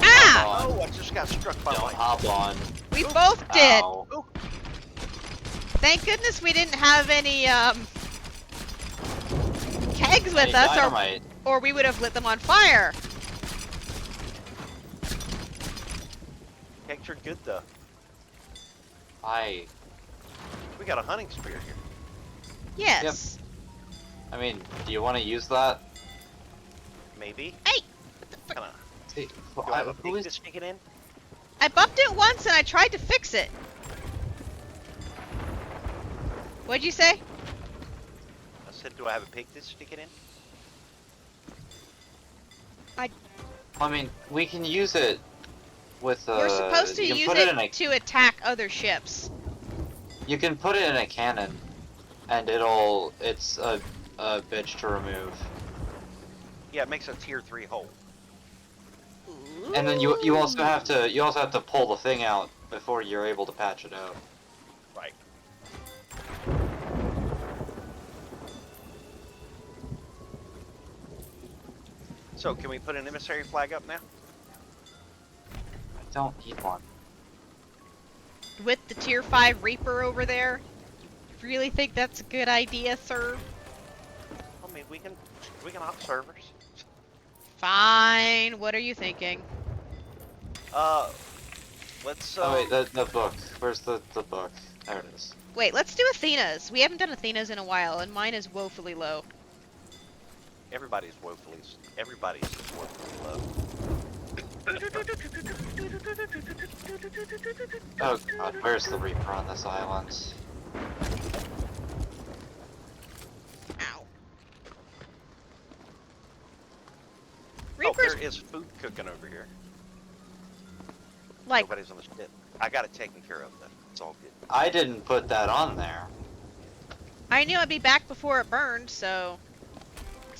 Ah! Oh, I just got struck by Don't lightning. hop on. We both did. Ow. Ooh. Thank goodness we didn't have any, kegs with Hey, us, dynamite. or we would have lit them on fire. Pictured good though. We got a hunting spear here. Yes. I mean, do you want to use that? Maybe. Hey! Kinda. See, Do I have a who pig is- to stick it in? I bumped it once and I tried to fix it. What'd you say? I said, do I have a pig to stick it in? I mean, we can use it with. We're supposed to you can use put it in a, to attack other ships. You can put it in a cannon, and it's a bitch to remove. Yeah, it makes a tier 3 hole. And then you also have to pull the thing out before you're able to patch it out. Right. So, can we put an emissary flag up now? I don't need one. With the tier 5 Reaper over there? You really think that's a good idea, sir? I mean, we can hop servers. Fine. What are you thinking? Let's, Oh wait, the book. Where's the book? There it is. Wait, let's do Athena's. We haven't done Athena's in a while, and mine is woefully low. everybody's woefully low. Oh god, where's the Reaper on this island? Ow. Oh, Reaper's there is food cooking over here. like, Nobody's on the ship. I got it taken care of, though. It's all good. I didn't put that on there. I knew I'd be back before it burned, so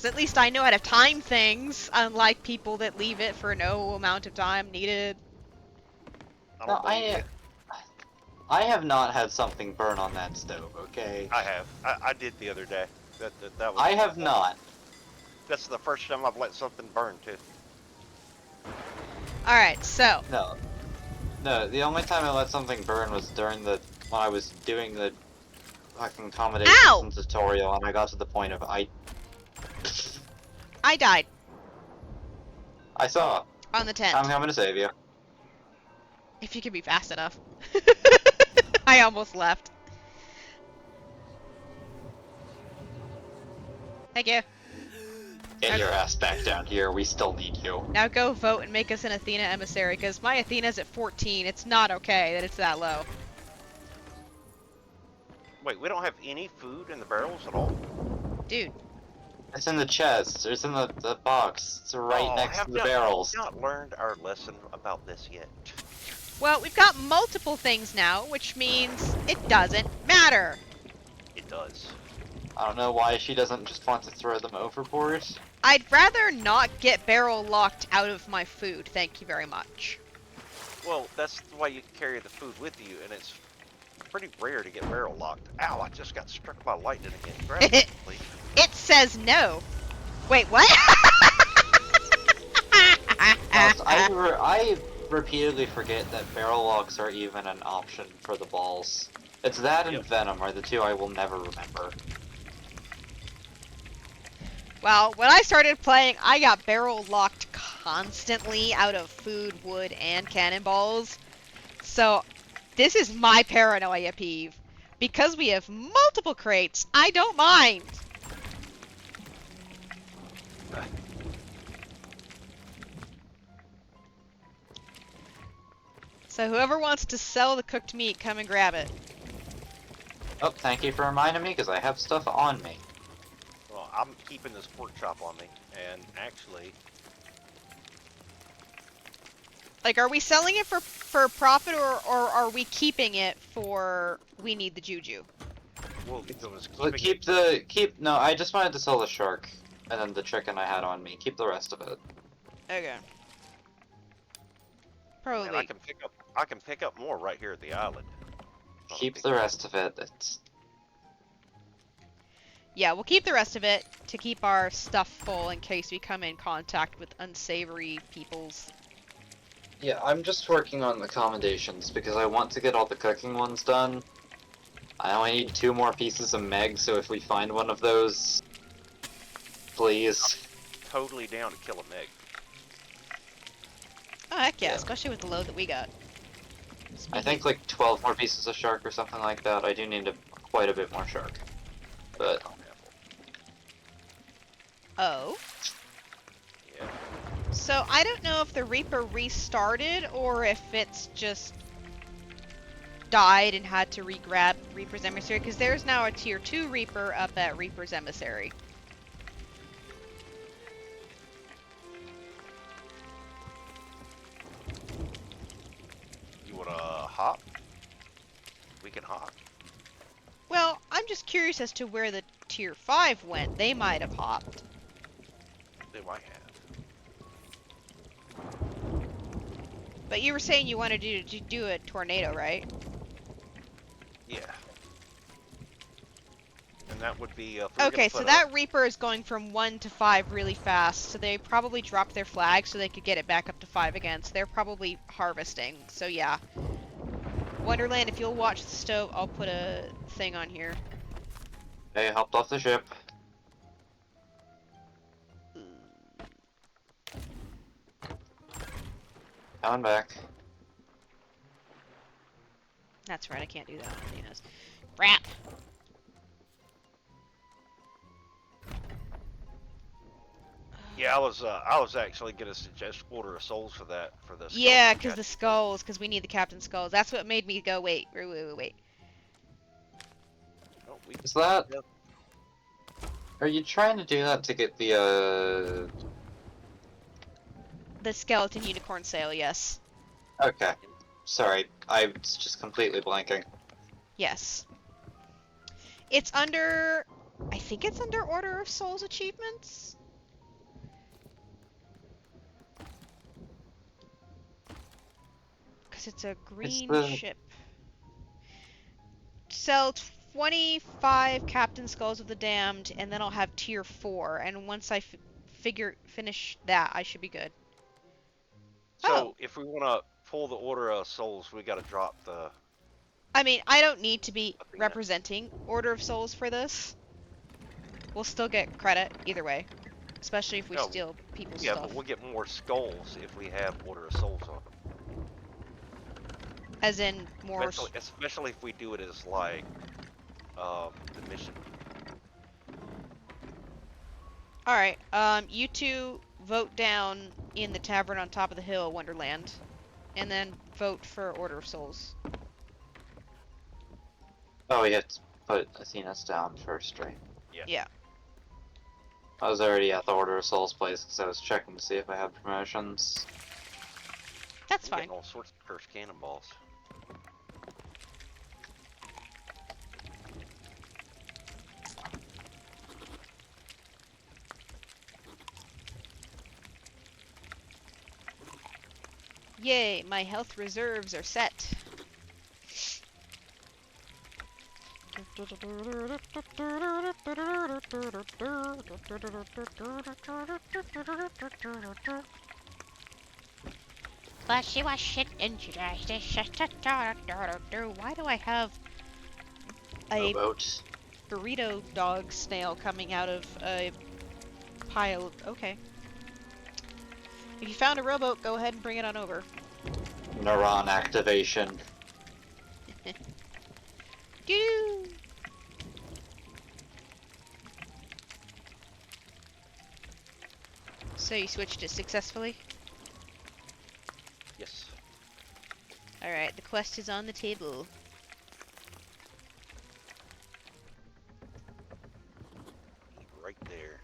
Because at least I know how to time things, unlike people that leave it for no amount of time needed. I No, don't believe you. I have not had something burn on that stove, okay? I have. I did the other day. That was. I have not. That's the first time I've let something burn too. Alright, so. No. No, the only time I let something burn was during when I was doing the fucking accommodations Ow! and tutorial, and I got to the point of I died I saw. on the tent. I'm coming to save you. If you could be fast enough. I almost left. Thank you. Get your ass back down here. We still need you. Now go vote and make us an Athena emissary, because my Athena's at 14. It's not okay that it's that low. Wait, we don't have any food in the barrels at all? Dude. It's in the chest. It's in the box. It's right next to the barrels. Have not learned our lesson about this yet. Well, we've got multiple things now, which means it doesn't matter. It does. I don't know why she doesn't just want to throw them overboard. I'd rather not get barrel locked out of my food, thank you very much. Well, that's why you carry the food with you, and it's pretty rare to get barrel locked. Ow, I just got struck by lightning again. Grab it, please. It says no. Wait, what? I repeatedly forget that barrel locks are even an option for the balls. It's that and Venom are the two I will never remember. Well, when I started playing, I got barrel locked constantly out of food, wood, and cannonballs. So, this is my paranoia peeve. Because we have multiple crates, I don't mind. So whoever wants to sell the cooked meat, come and grab it. Oh, thank you for reminding me, because I have stuff on me. Well, I'm keeping this pork chop on me, and actually, Like, are we selling it for profit, or are we keeping it for we need the juju? well, No, I just wanted to sell the shark, and then the chicken I had on me. Keep the rest of it. Okay. Probably. and I can pick up more right here at the island. Keep the rest of it. Yeah, we'll keep the rest of it to keep our stuff full in case we come in contact with unsavory peoples. Yeah, I'm just working on accommodations because I want to get all the cooking ones done. I only need 2 more pieces of Meg, so if we find one of those, please. Totally down to kill a Meg. Oh, heck yeah, Yeah. especially with the load that we got. I think like 12 more pieces of shark or something like that. I do need quite a bit more shark. But Oh. Yeah. So I don't know if the Reaper restarted or if it's just died and had to re-grab Reaper's Emissary, because there's now a tier 2 Reaper up at Reaper's Emissary. You wanna hop? We can hop. Well, I'm just curious as to where the tier 5 went. They might have hopped. They might have. But you were saying you wanted to do a tornado, right? Yeah. And that would be. Okay, so that Reaper is going from 1 to 5 really fast, so they probably dropped their flag so they could get it back up to 5 again, so they're probably harvesting, so yeah. Wonderland, if you'll watch the stove, I'll put a thing on here. they hopped off the ship. Coming back. That's right, I can't do that on Athena's. Crap! Yeah, I was actually gonna suggest Quarter of Souls for that for this. Yeah, because the skulls, because we need the captain's skulls. That's what made me go, wait. Oh, Is that... Are you trying to do that to get the, The skeleton unicorn sale, yes. Okay. Sorry, I was just completely blanking. Yes. It's under... I think it's under Order of Souls achievements. Because it's a green ship. Sell 25 Captain Skulls of the Damned, and then I'll have tier 4. And once I finish that, I should be good. So if we want to pull the Order of Souls, we got to drop the. I mean, I don't need to be Athena. representing Order of Souls for this. We'll still get credit either way, especially if we steal people's Yeah, stuff. but we'll get more skulls if we have Order of Souls on them. As in more. Especially if we do it as like the mission. All right. You two vote down in the tavern on top of the hill, Wonderland, and then vote for Order of Souls. Oh, we have to put Athena's down first, right? Yeah. I was already at the Order of Souls place because I was checking to see if I had promotions. That's I'm fine. getting all sorts of cursed cannonballs. Yay, my health reserves are set. Why do I have a boat. burrito dog snail coming out of a pile? Okay. If you found a rowboat, go ahead and bring it on over. Neuron activation. Doo! So you switched it successfully? Yes. Alright, the quest is on the table. Right there.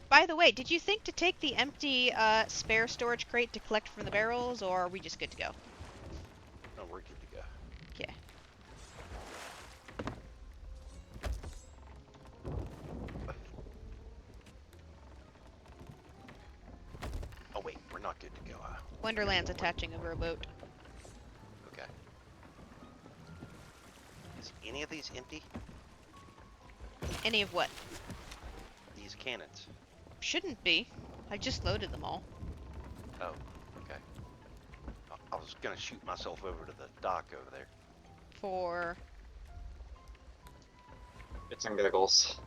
By the way, did you think to take the empty spare storage crate to collect from the barrels, or are we just good to go? No, we're good to go. Okay. Oh wait, we're not good to go. Wonderland's attaching a rowboat. Okay. Is any of these empty? Any of what? These cannons. Shouldn't be. I just loaded them all. Oh, okay. I was gonna shoot myself over to the dock over there. For... It's and giggles.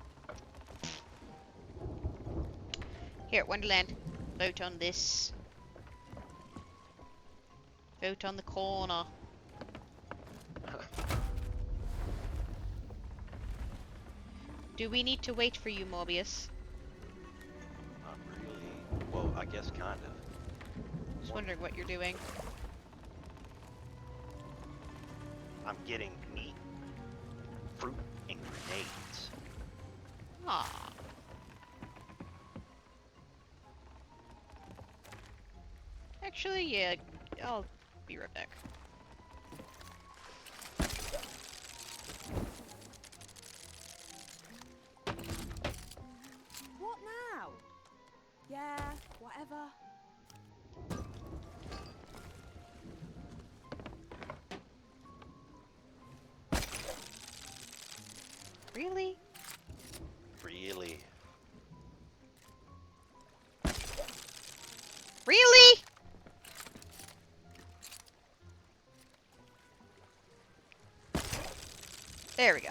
Here, Wonderland. Vote on this. Vote on the corner. Do we need to wait for you, Morbius? Not really. Well, I guess kind of. Just wondering what you're doing. I'm getting meat, fruit, and grenades. Ah. Actually, yeah, I'll be right back. What now? Yeah, whatever. Really? Really? Really? There we go.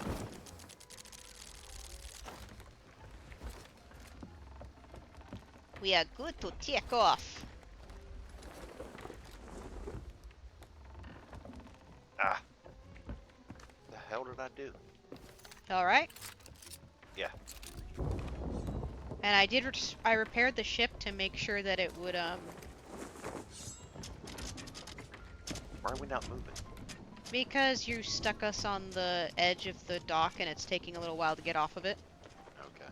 We are good to take off. Ah. The hell did I do? Alright. Yeah. And I repaired the ship to make sure that it would, Why are we not moving? because you stuck us on the edge of the dock and it's taking a little while to get off of it. Okay.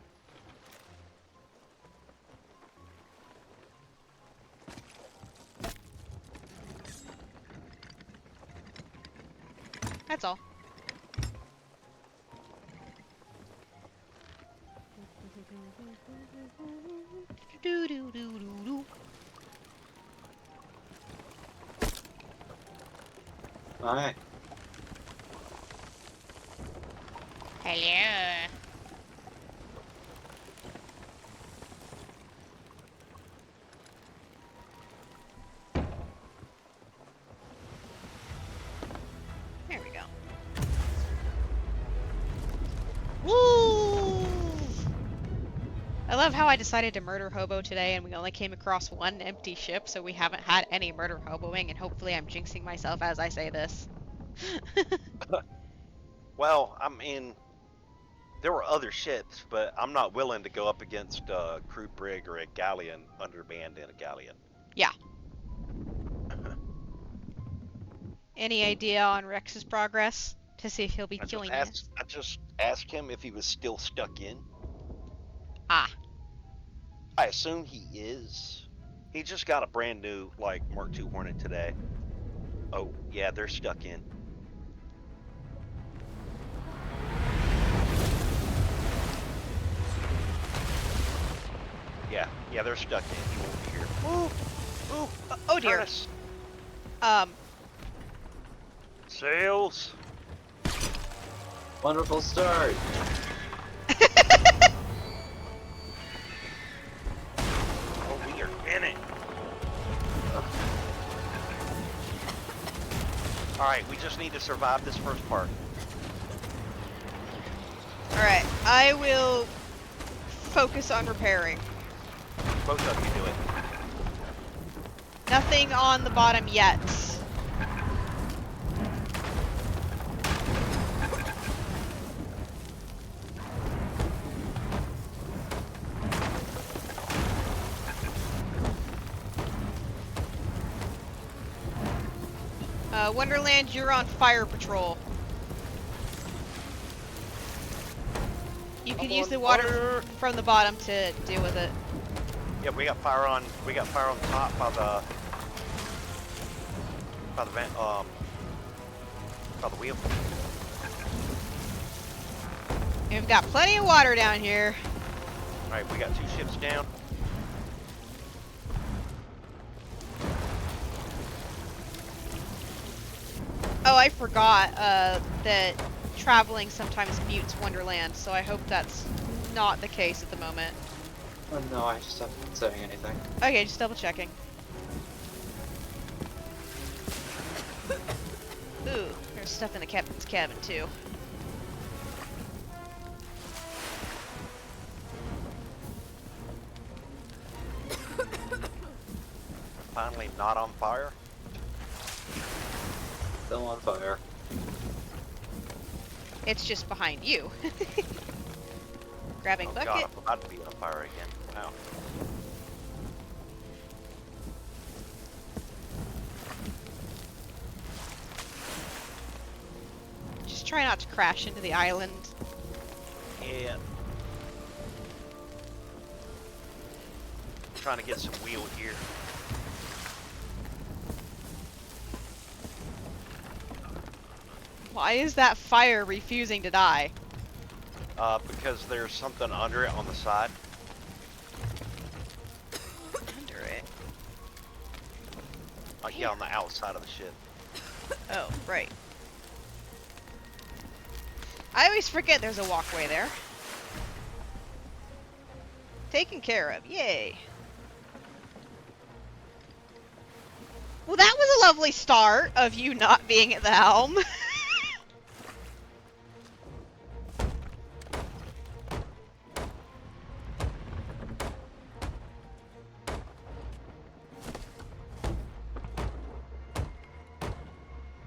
That's all. Alright. Hello. There we go. Woo! I love how I decided to murder hobo today and we only came across one empty ship, so we haven't had any murder hoboing, and hopefully I'm jinxing myself as I say this. Well, I mean, there were other ships, but I'm not willing to go up against a crude brig or a galleon undermanned in a galleon. Yeah. Any idea on Rex's progress? To see if he'll be killing it? I just asked him if he was still stuck in. Ah. I assume he is. He just got a brand new, like, Mark II Hornet today. Oh, yeah, they're stuck in. Yeah, they're stuck in. He won't be here. Ooh, ooh, Oh dear. Curtis. Um. Sails. Wonderful start. Oh, we are in it. Alright, we just need to survive this first part. Alright, I will focus on repairing. Both of you do it. Nothing on the bottom yet. Wonderland, you're on fire patrol. You can use the water from the bottom to deal with it. Yeah, we got fire on. We got fire on top by the vent. By the wheel. And we've got plenty of water down here. All right, we got 2 ships down. Oh, I forgot that traveling sometimes mutes Wonderland, so I hope that's not the case at the moment. Oh no, I just haven't been saying anything. Okay, just double checking. Ooh, there's stuff in the captain's cabin too. Finally, not on fire. Still on fire. It's just behind you. Grabbing Oh bucket. God, I'm about to be on fire again. Wow. Just try not to crash into the island. Yeah. Trying to get some wheel here. Why is that fire refusing to die? Because there's something under it on the side. Under it. Like, yeah, on the outside of the ship. Oh, right. I always forget there's a walkway there. Taken care of. Yay. Well, that was a lovely start of you not being at the helm.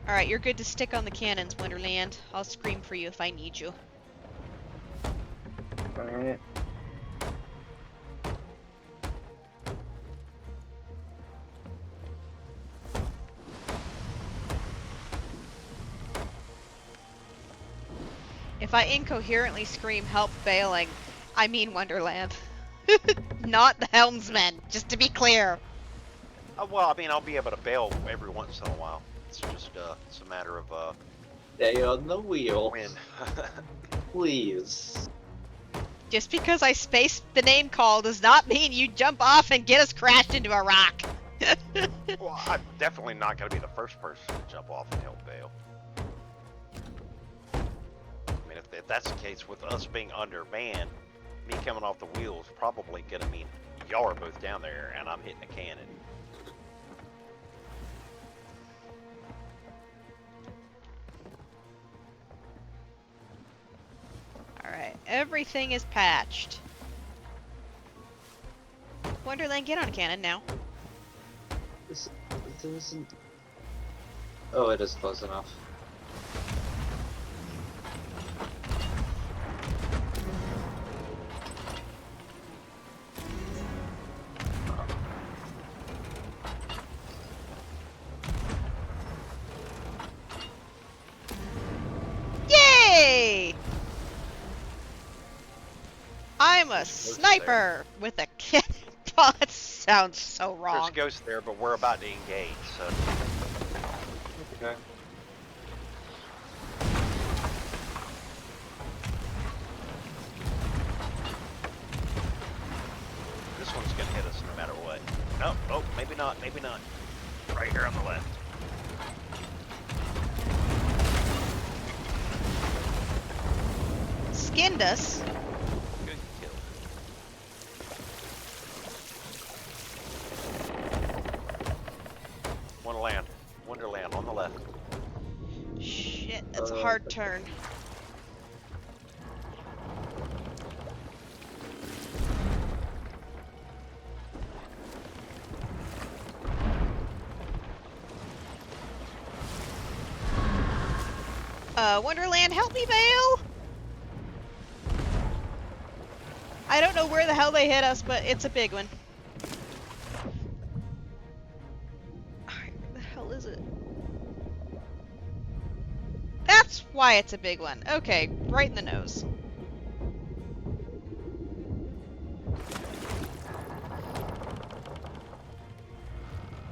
Alright, you're good to stick on the cannons, Wonderland. I'll scream for you if I need you. Alright. If I incoherently scream help bailing, I mean Wonderland. Not the helmsman, just to be clear. Well, I mean, I'll be able to bail every once in a while. It's just, it's a matter of, Stay on the wheel, when. please. Just because I spaced the name call does not mean you jump off and get us crashed into a rock. Well, I'm definitely not going to be the first person to jump off and help bail. I mean, if that's the case with us being undermanned, me coming off the wheel is probably going to mean y'all are both down there and I'm hitting a cannon. Alright, everything is patched. Wonderland, get on a cannon now. This isn't... Oh, it is close enough. Yay! I'm a sniper with a cannon. Oh, that sounds so There's wrong. a ghost there, but we're about to engage, so... Okay. This one's going to hit us no matter what. No, oh, maybe not, maybe not. Right here on the left. Skinned us. Good kill. Wonderland on the left. Shit, that's a hard turn. Wonderland, help me, Vale! I don't know where the hell they hit us, but it's a big one. Alright, where the hell is it? That's why it's a big one. Okay, right in the nose.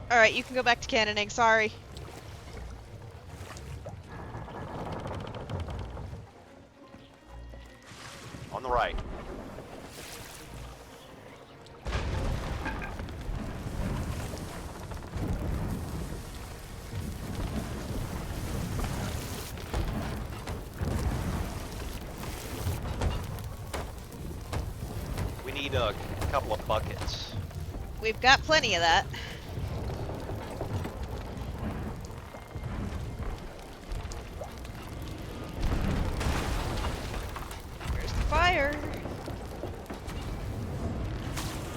Alright, you can go back to cannoning, sorry. On the right. We need a couple of buckets. We've got plenty of that. Where's the fire?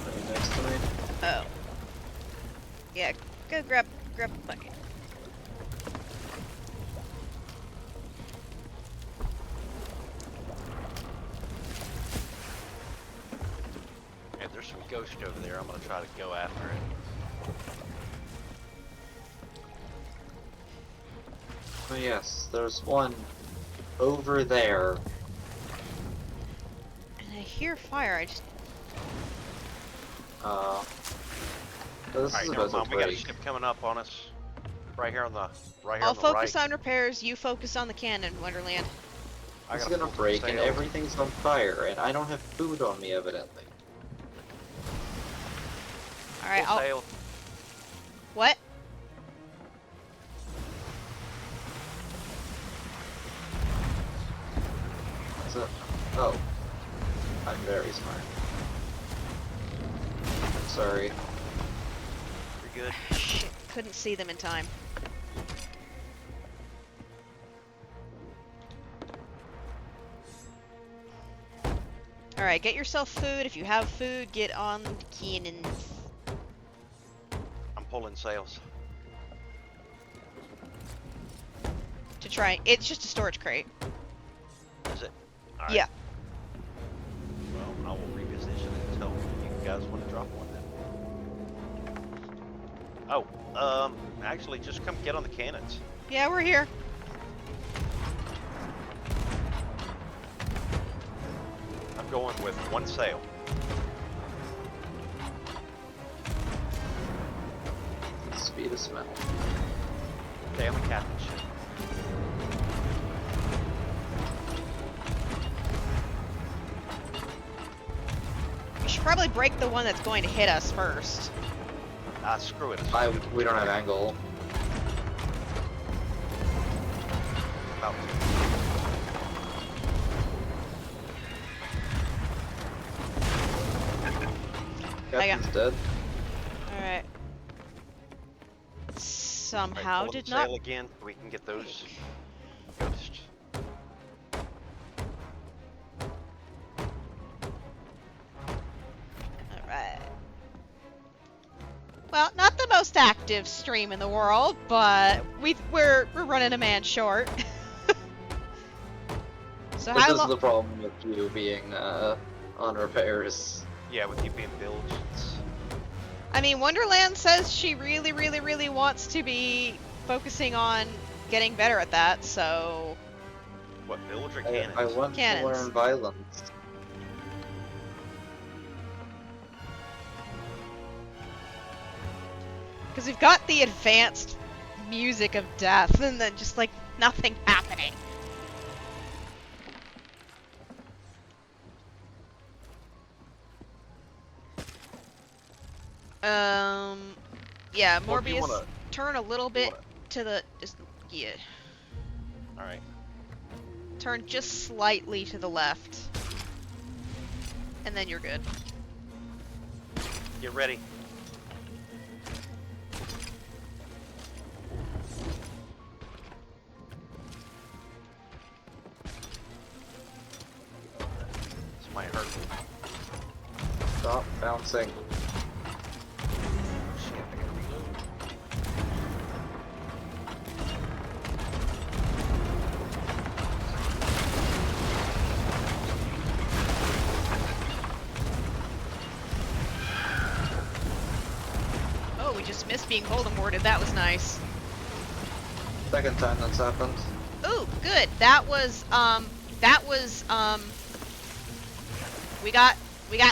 Right next to me. Oh. Yeah, go grab a bucket. If there's some ghost over there, I'm gonna try to go after it. Oh yes, there's one over there. And I hear fire, I just... This Alright, is never about mind. to We got a break. ship coming up on us. Right here on the I'll on the focus right. on repairs, you focus on the cannon, Wonderland. I It's gotta gonna pull some break and sails. everything's on fire, and I don't have food on me, evidently. Alright, Full I'll... sail. What? So, oh. I'm very smart. I'm sorry. You're good. Shit, couldn't see them in time. Alright, get yourself food. If you have food, get on the cannons. I'm pulling sails. To try... It's just a storage crate. Is it? All right. Yeah. Well, I will reposition it until you guys want to drop one then. Oh, actually, just come get on the cannons. Yeah, we're here. I'm going with one sail. Speed of smell. Okay, I'm a captain ship. We should probably break the one that's going to hit us first. Ah, screw it. We don't have angle. About Captain's dead. Alright. Somehow pull did the not. sail again. We can get those ghosts. Alright. Well, not the most active stream in the world, but we're running a man short. So This how is long? the problem with you being on repairs. Yeah, with you being village, it's... I mean, Wonderland says she really, really, really wants to be focusing on getting better at that, so... What, village or I cannons? want to Cannons. learn violence. Because we've got the advanced music of death, and then just, like, nothing happening. Yeah, Well, if you Morbius, wanna- turn a little bit to the... Just, yeah. Alright. Turn just slightly to the left. And then you're good. Get ready. This might hurt. Stop bouncing. Shit, I gotta reload. Oh, we just missed being Voldemorted. That was nice. Second time that's happened. Ooh, good. That was, we got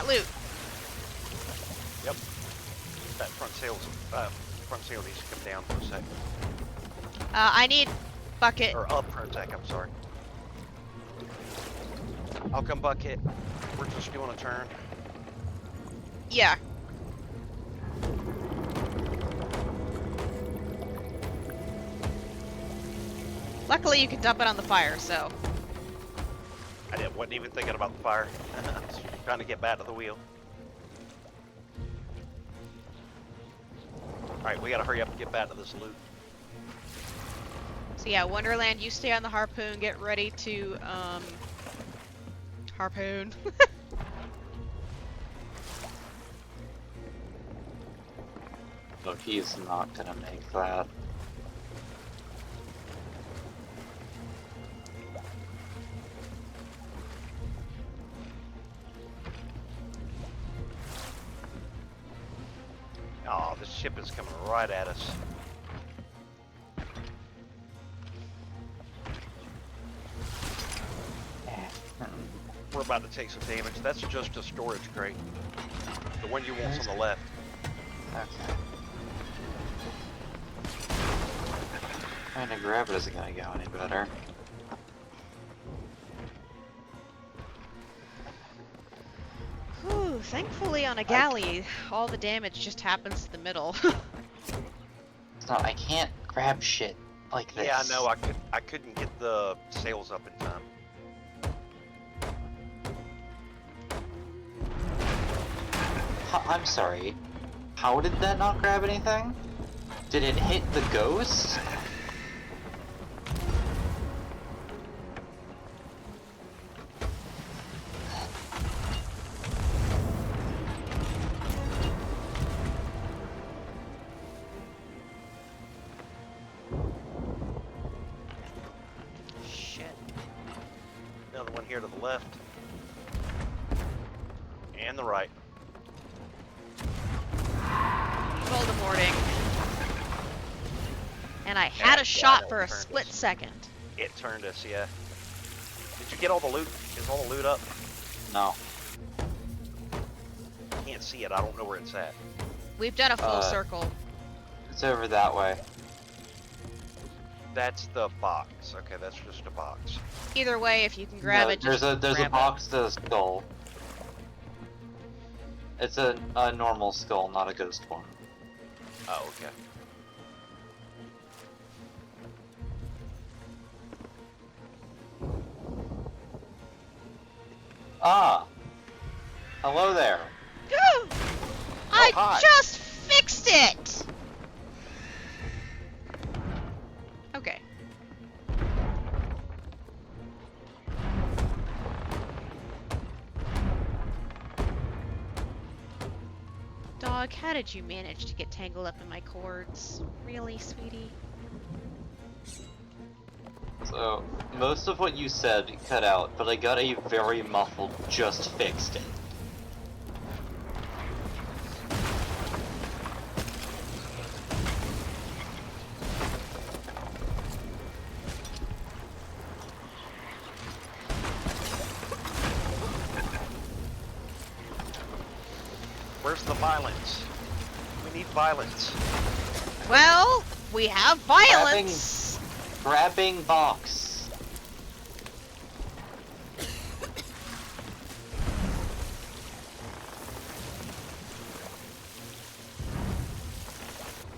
loot. Yep. That front sail needs to come down for a sec. I need bucket. Or up for a sec, I'm sorry. I'll come bucket. We're just doing a turn. Yeah. Luckily, you can dump it on the fire, so. Wasn't even thinking about the fire. I was trying to get back to the wheel. Alright, we gotta hurry up and get back to this loot. So yeah, Wonderland, you stay on the harpoon. Get ready to, harpoon. Look, he's not gonna make that. Oh, this ship is coming right at us. We're about to take some damage. That's just a storage crate. The one you want's on the left. Okay. Trying to grab it isn't gonna go any better. Whew, thankfully on a galley, all the damage just happens to the middle. It's not, I can't grab shit like this. Yeah, I know. I couldn't get the sails up in time. I'm sorry. How did that not grab anything? Did it hit the ghost? Shit. Another one here to the left. And the right. Voldemorting. And I had Yeah, a shot that for a turned split us. second. It turned us, yeah. Did you get all the loot? Is all the loot up? No. Can't see it. I don't know where it's at. We've done a full circle. It's over that way. That's the box. Okay, that's just a box. Either way, if you can grab No, it, just there's a grab it. box to the skull. It's a normal skull, not a ghost one. Oh, okay. Ah! Hello there. I hi. just fixed it! Okay. Dog, how did you manage to get tangled up in my cords? Really, sweetie? So, most of what you said cut out, but I got a very muffled just fixed it. Where's the violence? We need violence. Well, we have violence! Grabbing box.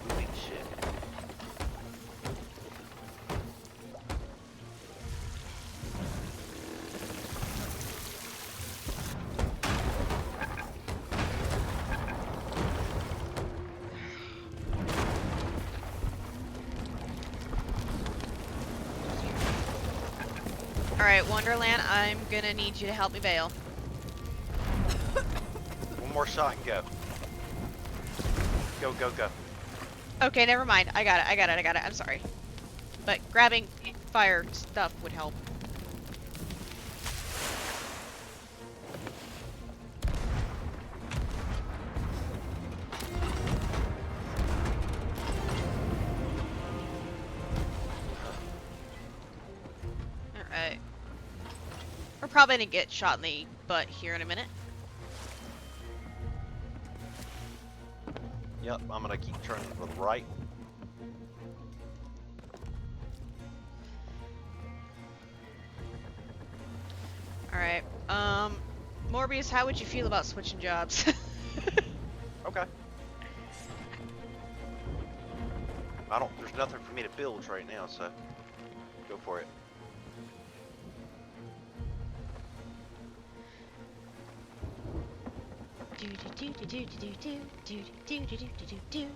Holy shit. Alright, Wonderland, I'm gonna need you to help me bail. One more shot and go. Go, go, go. Okay, never mind. I got it. I'm sorry. But grabbing fire stuff would help. Alright. We're probably gonna get shot in the butt here in a minute. Yep, I'm gonna keep turning to the right. Alright. Morbius, how would you feel about switching jobs? Okay. There's nothing for me to build right now, so go for it. Do do do do do do do do do do do do do.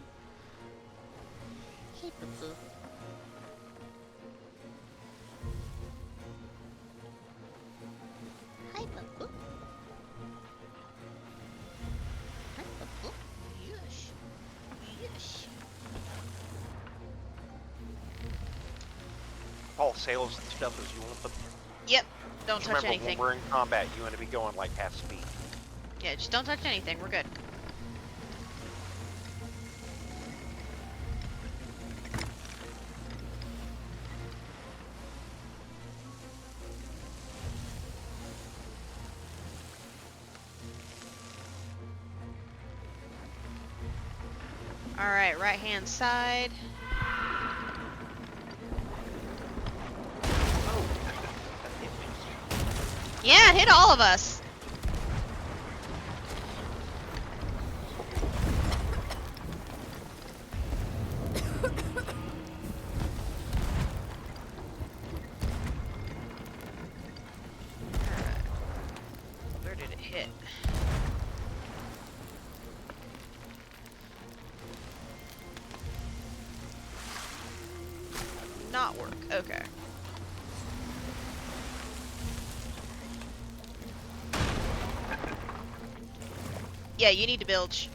Hey, boo boo. Hi, boo boo. Hi, boo boo. Yes. Yes. All sails and stuff as you want them. Yep. Don't Just touch remember, anything. when we're in combat, you want to be going like half speed. Yeah, just don't touch anything. We're good. Alright, right hand side. Oh, that hit me. Yeah, it hit all of us. Alright. Where did it hit? Not work. Okay. Yeah, you need to bilge.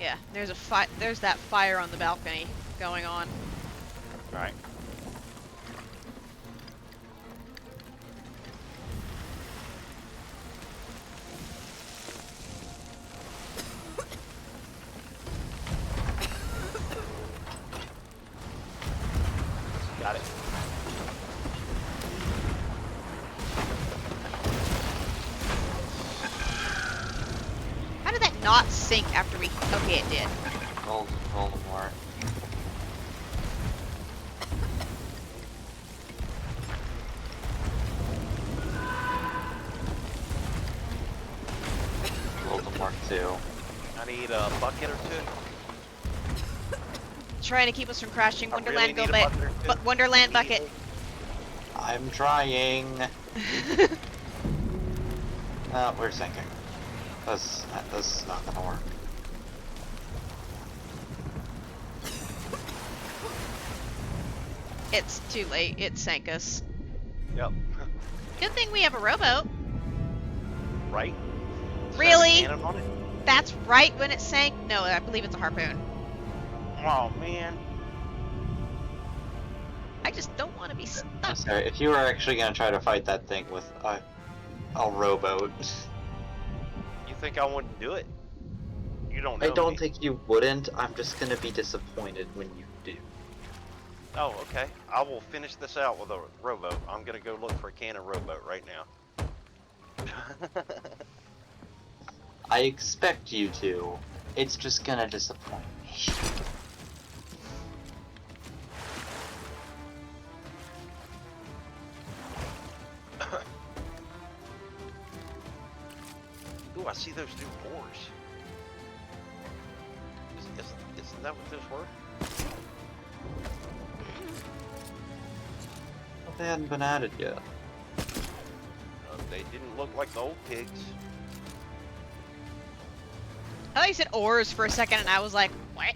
Yeah, there's that fire on the balcony going on. All right. Got it. How did that not sink after we... Okay, it did. Voldemort. Mark II. I need a bucket or two. Trying to keep us from crashing. I Wonderland, really need go a back. bucket or two. Wonderland bucket. I'm trying. We're sinking. This is not gonna work. It's too late. It sank us. Yep. Good thing we have a rowboat. Right? Does it have a Really? cannon on it? That's right when it sank. No, I believe it's a harpoon. Oh man. I just don't want to be stuck. Sorry, if you were actually gonna try to fight that thing with a rowboat, You think I wouldn't do it? You don't know I don't me. think you wouldn't. I'm just gonna be disappointed when you do. Oh, okay. I will finish this out with a rowboat. I'm gonna go look for a cannon rowboat right now. I expect you to. It's just gonna disappoint me. Ooh, I see those new oars. Isn't that what those were? Well, they hadn't been added yet. They didn't look like the old pigs. I thought you said oars for a second, and I was like, what?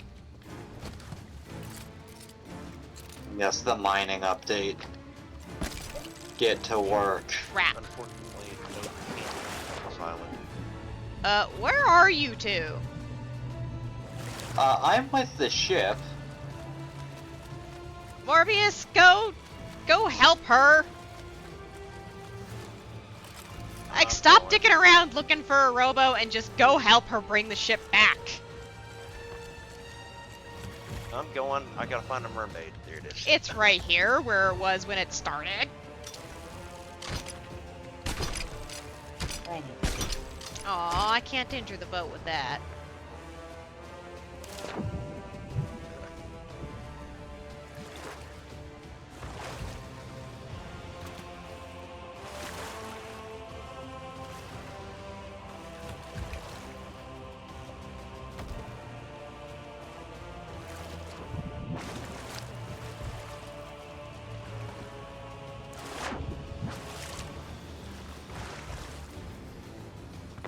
Yes, the mining update. Get to work. Crap. Unfortunately, no cannon on this island. Where are you two? I'm with the ship. Morbius, go help her. Like, I'm stop going. dicking around looking for a rowboat and just go help her bring the ship back. I'm going. I gotta find a mermaid. There it is. It's right here where it was when it started. Aw, I can't enter the boat with that.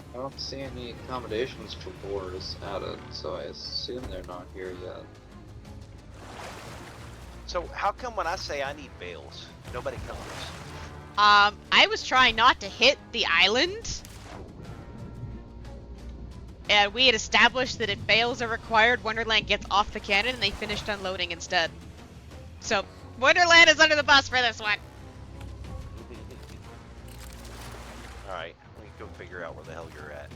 I don't see any accommodations for boars added, so I assume they're not here yet. So how come when I say I need bales, nobody comes? I was trying not to hit the island. And we had established that if bales are required, Wonderland gets off the cannon and they finished unloading instead. So, Wonderland is under the bus for this one. Alright, let me go figure out where the hell you're at.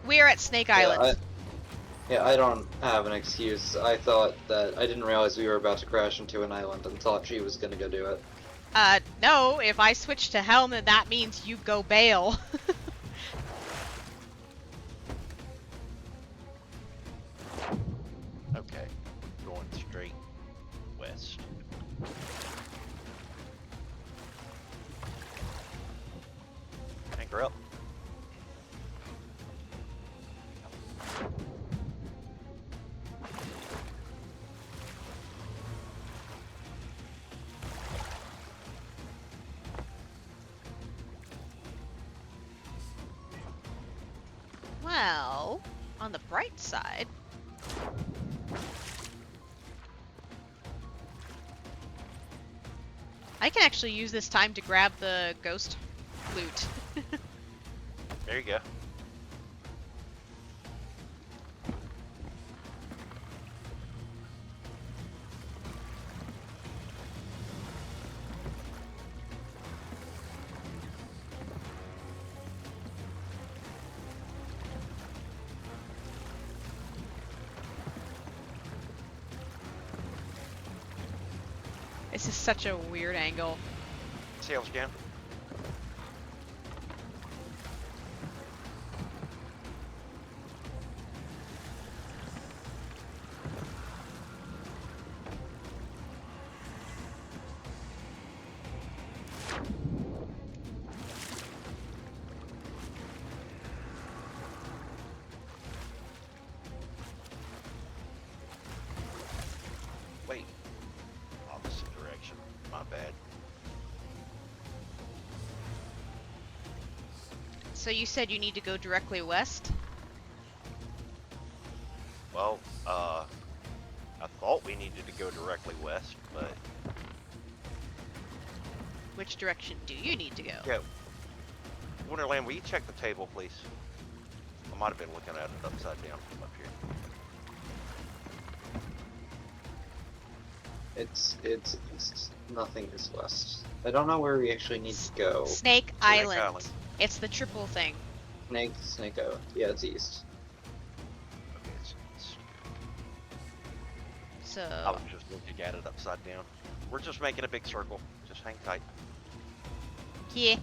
We are at Snake Island. I don't have an excuse. I thought that I didn't realize we were about to crash into an island and thought she was gonna go do it. No, if I switch to helm, then that means you go bail. Okay, going straight west. Anchor up. Well, on the bright side, I can actually use this time to grab the ghost loot. There you go. This is such a weird angle. Sails down. So you said you need to go directly west? Well, I thought we needed to go directly west, but Which direction do you need to go? yeah. Wonderland, will you check the table, please? I might have been looking at it upside down from up here. It's nothing is west. I don't know where we actually need to go. Snake Island. Island. It's the triple thing. Snake Island. Yeah, it's east. Okay, it's, I So was just looking at it upside down. We're just making a big circle. Just hang tight. yeah.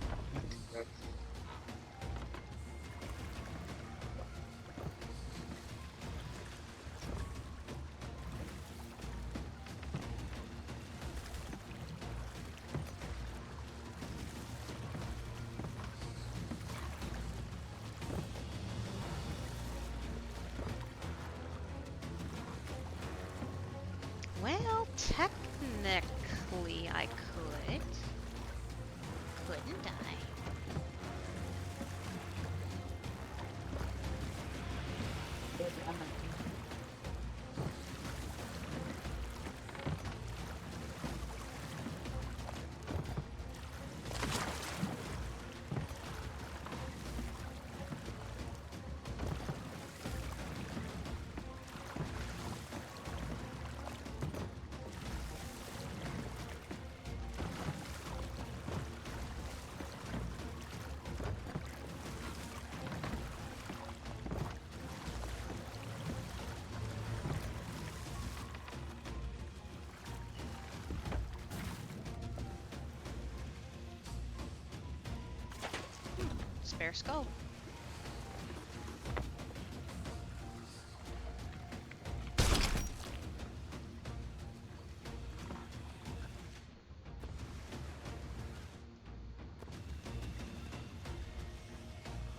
Well, technically I could. Couldn't I? Spare skull.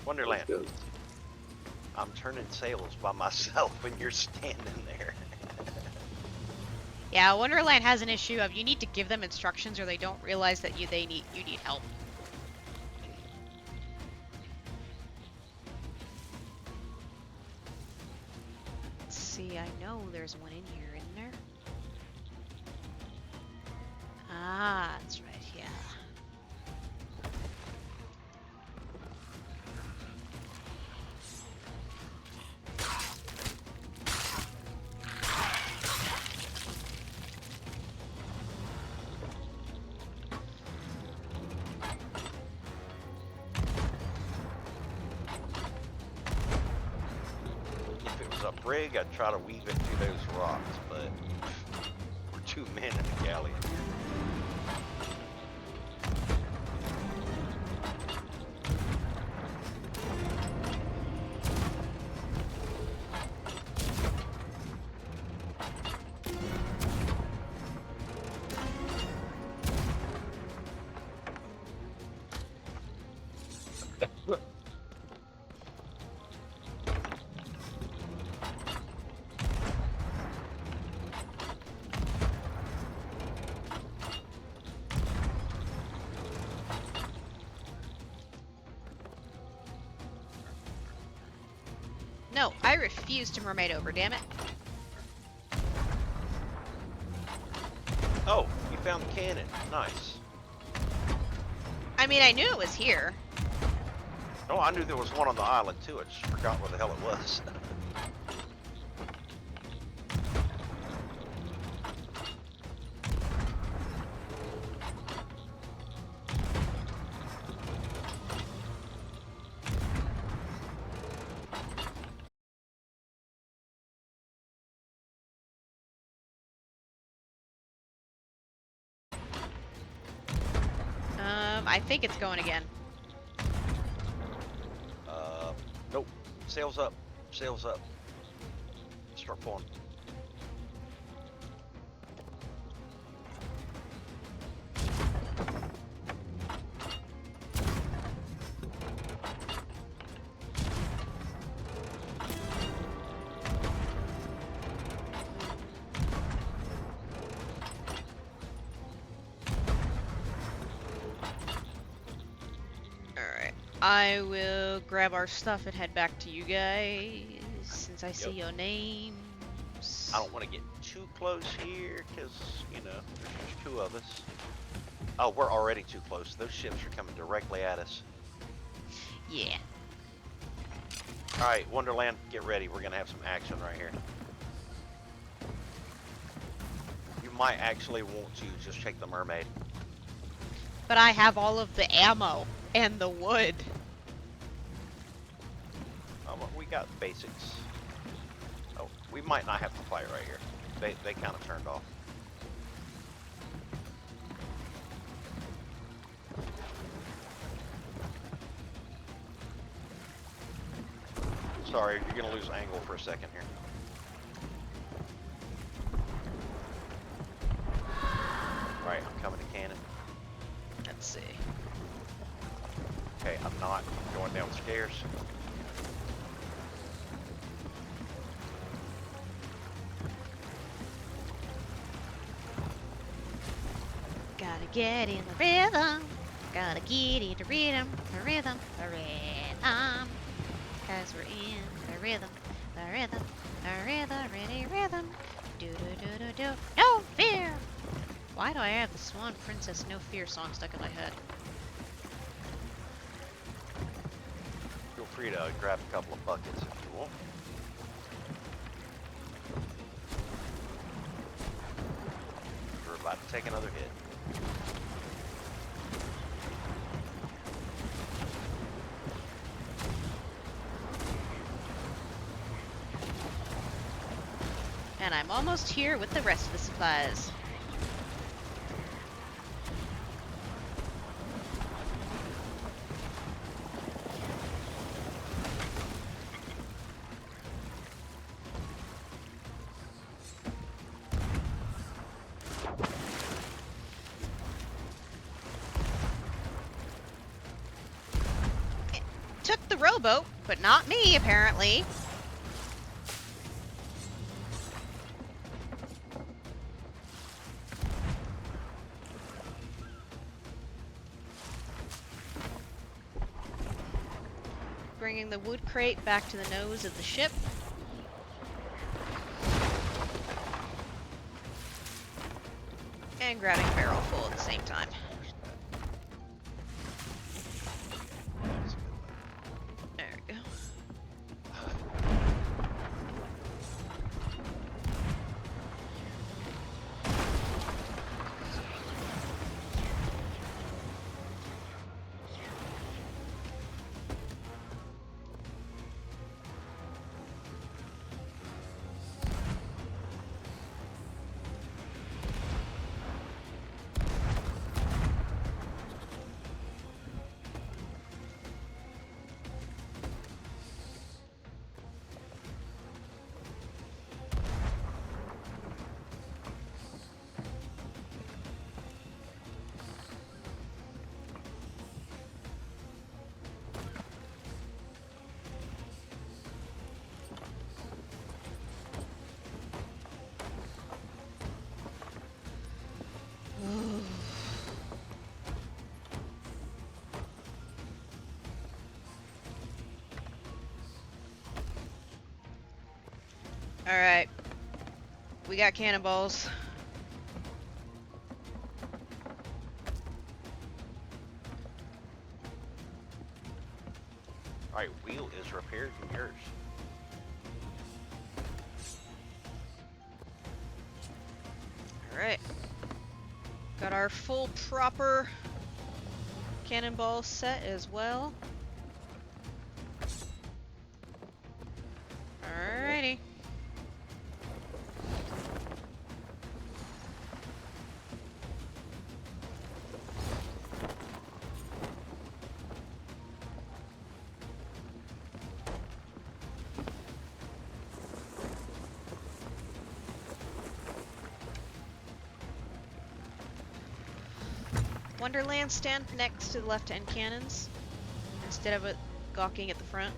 Wonderland, Good. I'm turning sails by myself when you're standing there. Yeah, Wonderland has an issue of you need to give them instructions or they don't realize that you need help. Let's see, I know there's one in here, isn't there? Ah, that's right, yeah. If it was a brig, I'd try to weave it through those rocks, but we're two men in a galleon. No, I refuse to mermaid over, damn it. Oh, you found the cannon. Nice. I mean, I knew it was here. Oh, I knew there was one on the island too. I just forgot where the hell it was. I think it's going again. Nope. Sails up. Sails up. Start pulling. Alright. I will grab our stuff and head back to you guys since I see Yep. your names. I don't want to get too close here because, you know, there's 2 of us. Oh, we're already too close. Those ships are coming directly at us. Yeah. Alright, Wonderland, get ready. We're going to have some action right here. You might actually want to just take the mermaid. But I have all of the ammo and the wood. We got basics. Oh, we might not have to fight right here. They kind of turned off. Sorry, you're gonna lose angle for a second here. Alright, I'm coming to cannon. Let's see. Okay, I'm not going downstairs. Gotta get in the rhythm. Gotta get in the rhythm. The rhythm. The rhythm. Cause we're in the rhythm. The rhythm. The rhythm. Ready rhythm. Do do do do do. No fear! Why do I have the Swan Princess No Fear song stuck in my head? Feel free to grab a couple of buckets if you want. We're about to take another hit. And I'm almost here with the rest of the supplies. It took the rowboat, but not me, apparently. Bringing the wood crate back to the nose of the ship. And grabbing a barrel full at the same time. There we go. Alright. We got cannonballs. Alright, wheel is repaired and yours. Alright. Got our full proper cannonball set as well. Alrighty. Wonderland, stand next to the left-hand cannons instead of it gawking at the front.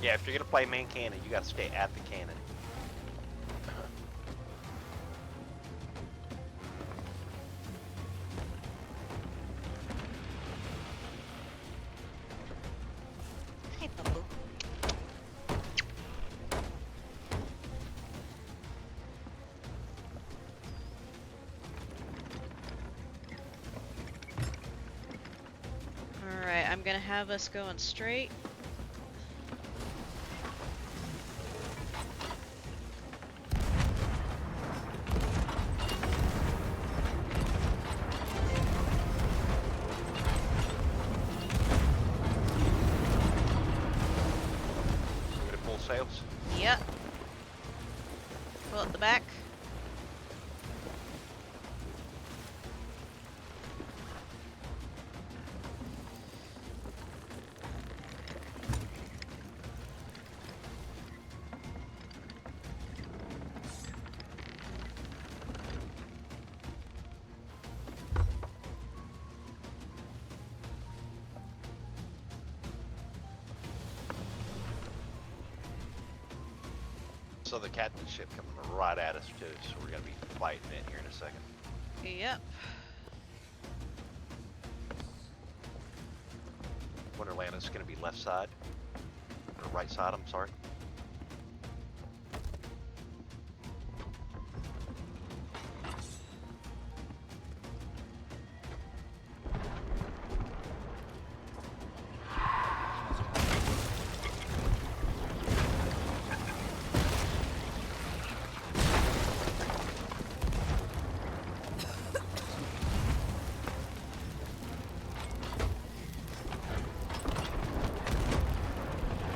Yeah, if you're gonna play main cannon, you gotta stay at the cannon. Hey, Bubble. Alright, I'm gonna have us going straight. Gonna full sails. Yep. Pull up the back. So the captain ship coming right at us too, so we're gonna be fighting it here in a second. Yep. Wonderland is gonna be left side. Or right side, I'm sorry.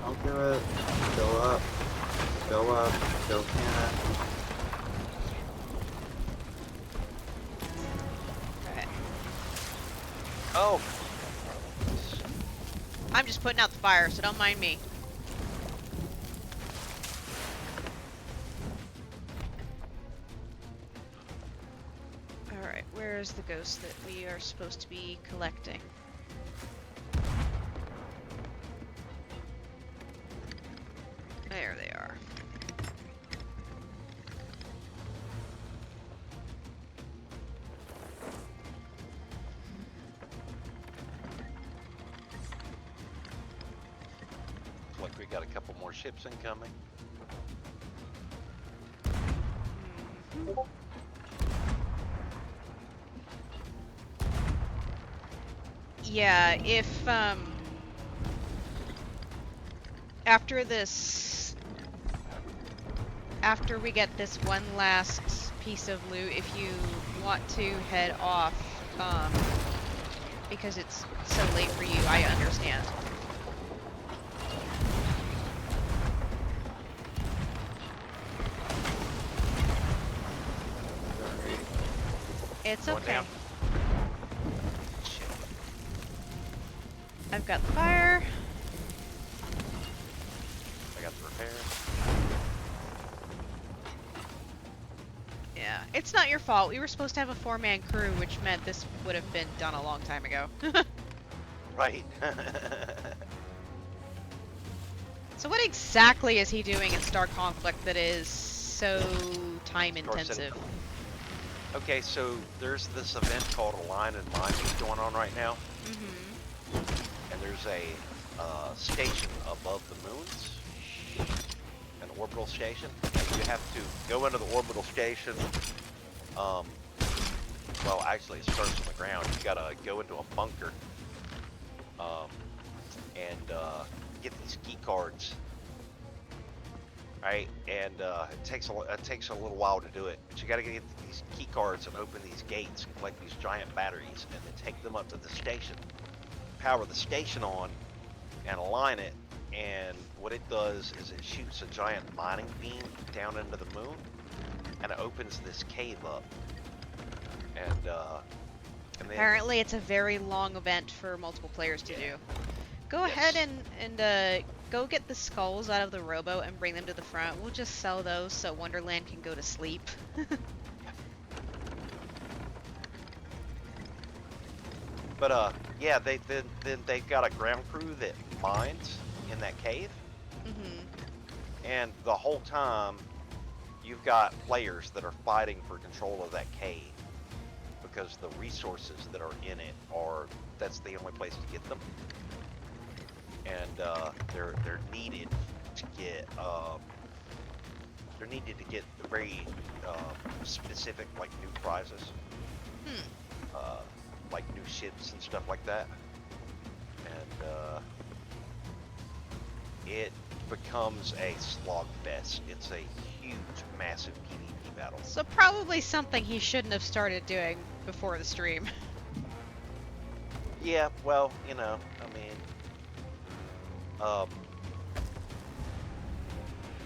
I'll do it. Go up. Go up. Go cannon. Alright. Oh! I'm just putting out the fire, so don't mind me. Alright, where's the ghost that we are supposed to be collecting? There they are. Like we got a couple more ships incoming. Yeah, if after this, after we get this one last piece of loot, if you want to head off, because it's so late for you, I understand. It's Going okay. down. Shit. I've got the fire. I got the repair. Yeah, it's not your fault. We were supposed to have a 4-man crew, which meant this would have been done a long time ago. Right. So what exactly is he doing in Star Conflict that is so time Star City. intensive? Okay, so there's this event called Align and Mine that's going on right now. Mm-hmm. And there's a station above the moons, an orbital station, and you have to go into the orbital station. Well, actually, it starts on the ground. You gotta go into a bunker and get these key cards, right? And it takes a little while to do it, but you gotta get these key cards and open these gates, collect these giant batteries, and then take them up to the station, power the station on, and align it. And what it does is it shoots a giant mining beam down into the moon, and it opens this cave up. And then, Apparently it's a very long event for multiple players to do. Go ahead and go get the skulls out of the rowboat and bring them to the front. We'll just sell those so Wonderland can go to sleep. but yeah, they've got a ground crew that mines in that cave, Mm-hmm. and the whole time you've got players that are fighting for control of that cave because the resources that are in it that's the only place to get them. And and they're needed to get they're needed to get very specific, like new prizes, like new ships and stuff like that, and it becomes a slogfest. It's a huge, massive PvP battle. So probably something he shouldn't have started doing before the stream. Yeah, well, you know, I mean,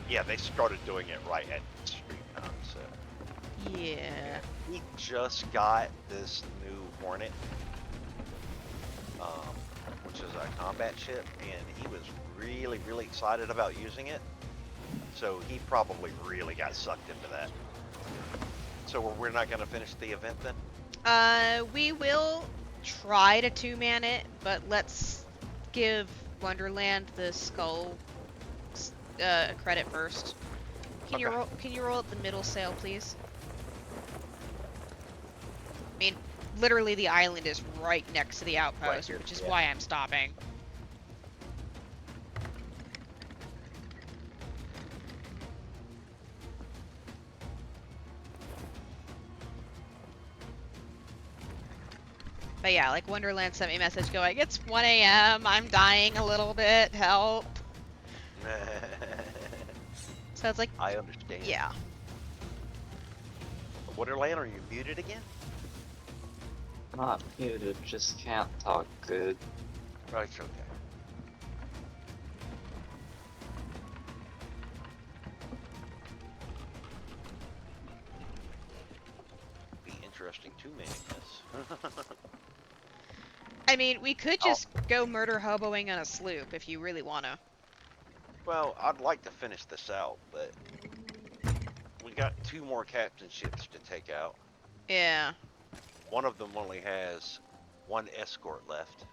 yeah, they started doing it right at stream time, so. Yeah. He just got this new Hornet, which is a combat ship, and he was really, really excited about using it. So he probably really got sucked into that. So we're not going to finish the event then? We will try to two-man it, but let's give Wonderland the skull credit first. Can Okay. you roll up the middle sail, please? I mean, literally the island is right next to the outpost, Right here, which is yeah. why I'm stopping. But yeah, like Wonderland sent me a message going, it's 1 a.m., I'm dying a little bit, help. So it's like, I understand. yeah. Wonderland, are you muted again? Not muted, just can't talk good. Right, okay. Be interesting to me, yes. I mean, we could just go murder hoboing on a sloop if you really wanna. Well, I'd like to finish this out, but we got 2 more captain ships to take out. Yeah. One of them only has 1 escort left.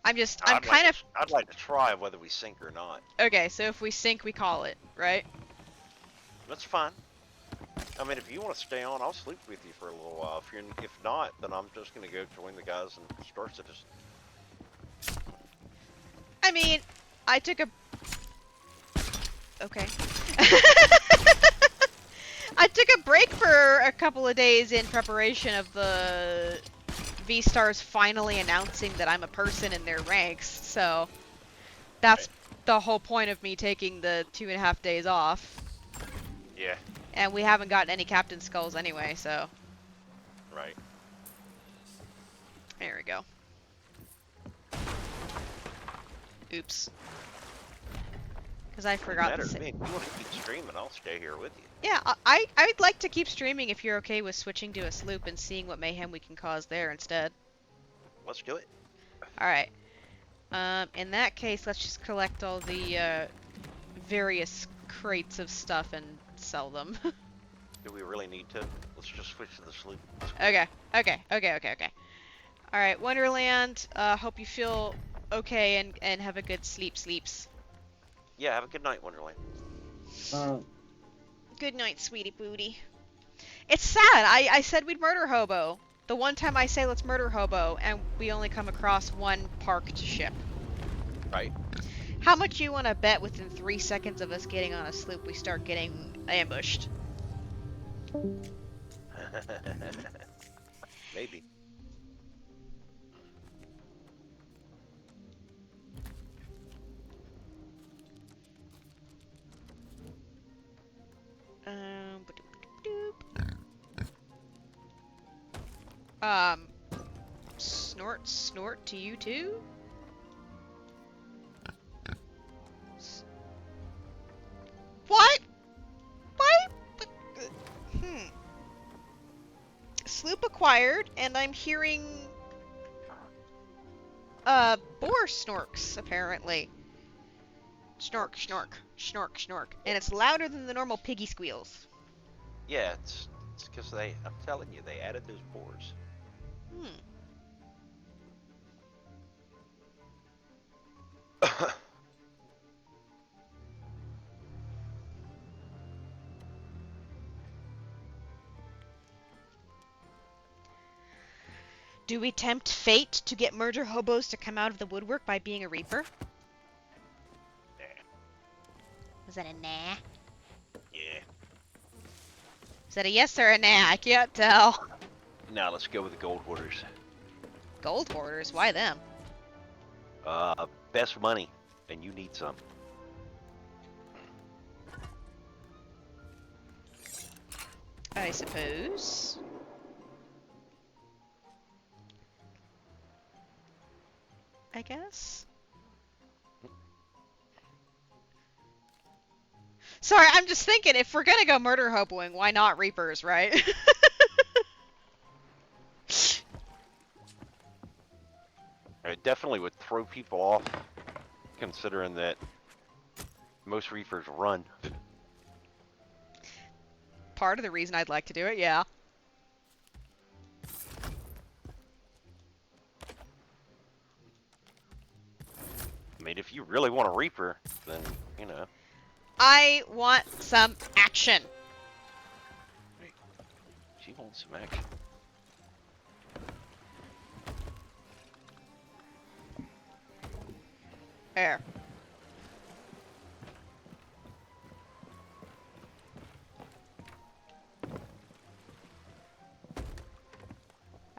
I'd like to try whether we sink or not. Okay, so if we sink, we call it, right? That's fine. I mean, if you want to stay on, I'll sleep with you for a little while. If not, then I'm just gonna go join the guys in Star Citizen. I mean, I took a... Okay. I took a break for a couple of days in preparation of the V-Stars finally announcing that I'm a person in their ranks, so that's the whole point of me taking the 2.5 days off. Yeah. And we haven't gotten any Captain Skulls anyway, so... Right. There we go. Oops. Because I forgot to say... If you want to keep streaming, I'll stay here with you. Yeah, I'd like to keep streaming if you're okay with switching to a sloop and seeing what mayhem we can cause there instead. Let's do it. Alright. In that case, let's just collect all the, various crates of stuff and sell them. Do we really need to? Let's just switch to the sloop. Okay. Alright, Wonderland, hope you feel okay and have a good sleeps. Yeah, have a good night, Wonderland. Good night, sweetie booty. It's sad, I said we'd murder hobo. The one time I say let's murder hobo, and we only come across 1 parked ship. Right. How much you want to bet within 3 seconds of us getting on a sloop we start getting ambushed? Maybe. Snort to you too? What? Sloop acquired, and I'm hearing, boar snorks, apparently. Snork. And it's louder than the normal piggy squeals. Yeah, it's because I'm telling you, they added those boars. Do we tempt fate to get murder hobos to come out of the woodwork by being a reaper? Nah. Was that a nah? Yeah. Is that a yes or a nah? I can't tell. Now let's go with the gold hoarders. Gold hoarders? Why them? Best money, and you need some. I suppose. I guess. Sorry, I'm just thinking, if we're gonna go murder hoboing, why not reapers, right? It definitely would throw people off, considering that most reapers run. Part of the reason I'd like to do it, yeah. I mean, if you really want a reaper, then, you know. I want some action. She wants some action. There.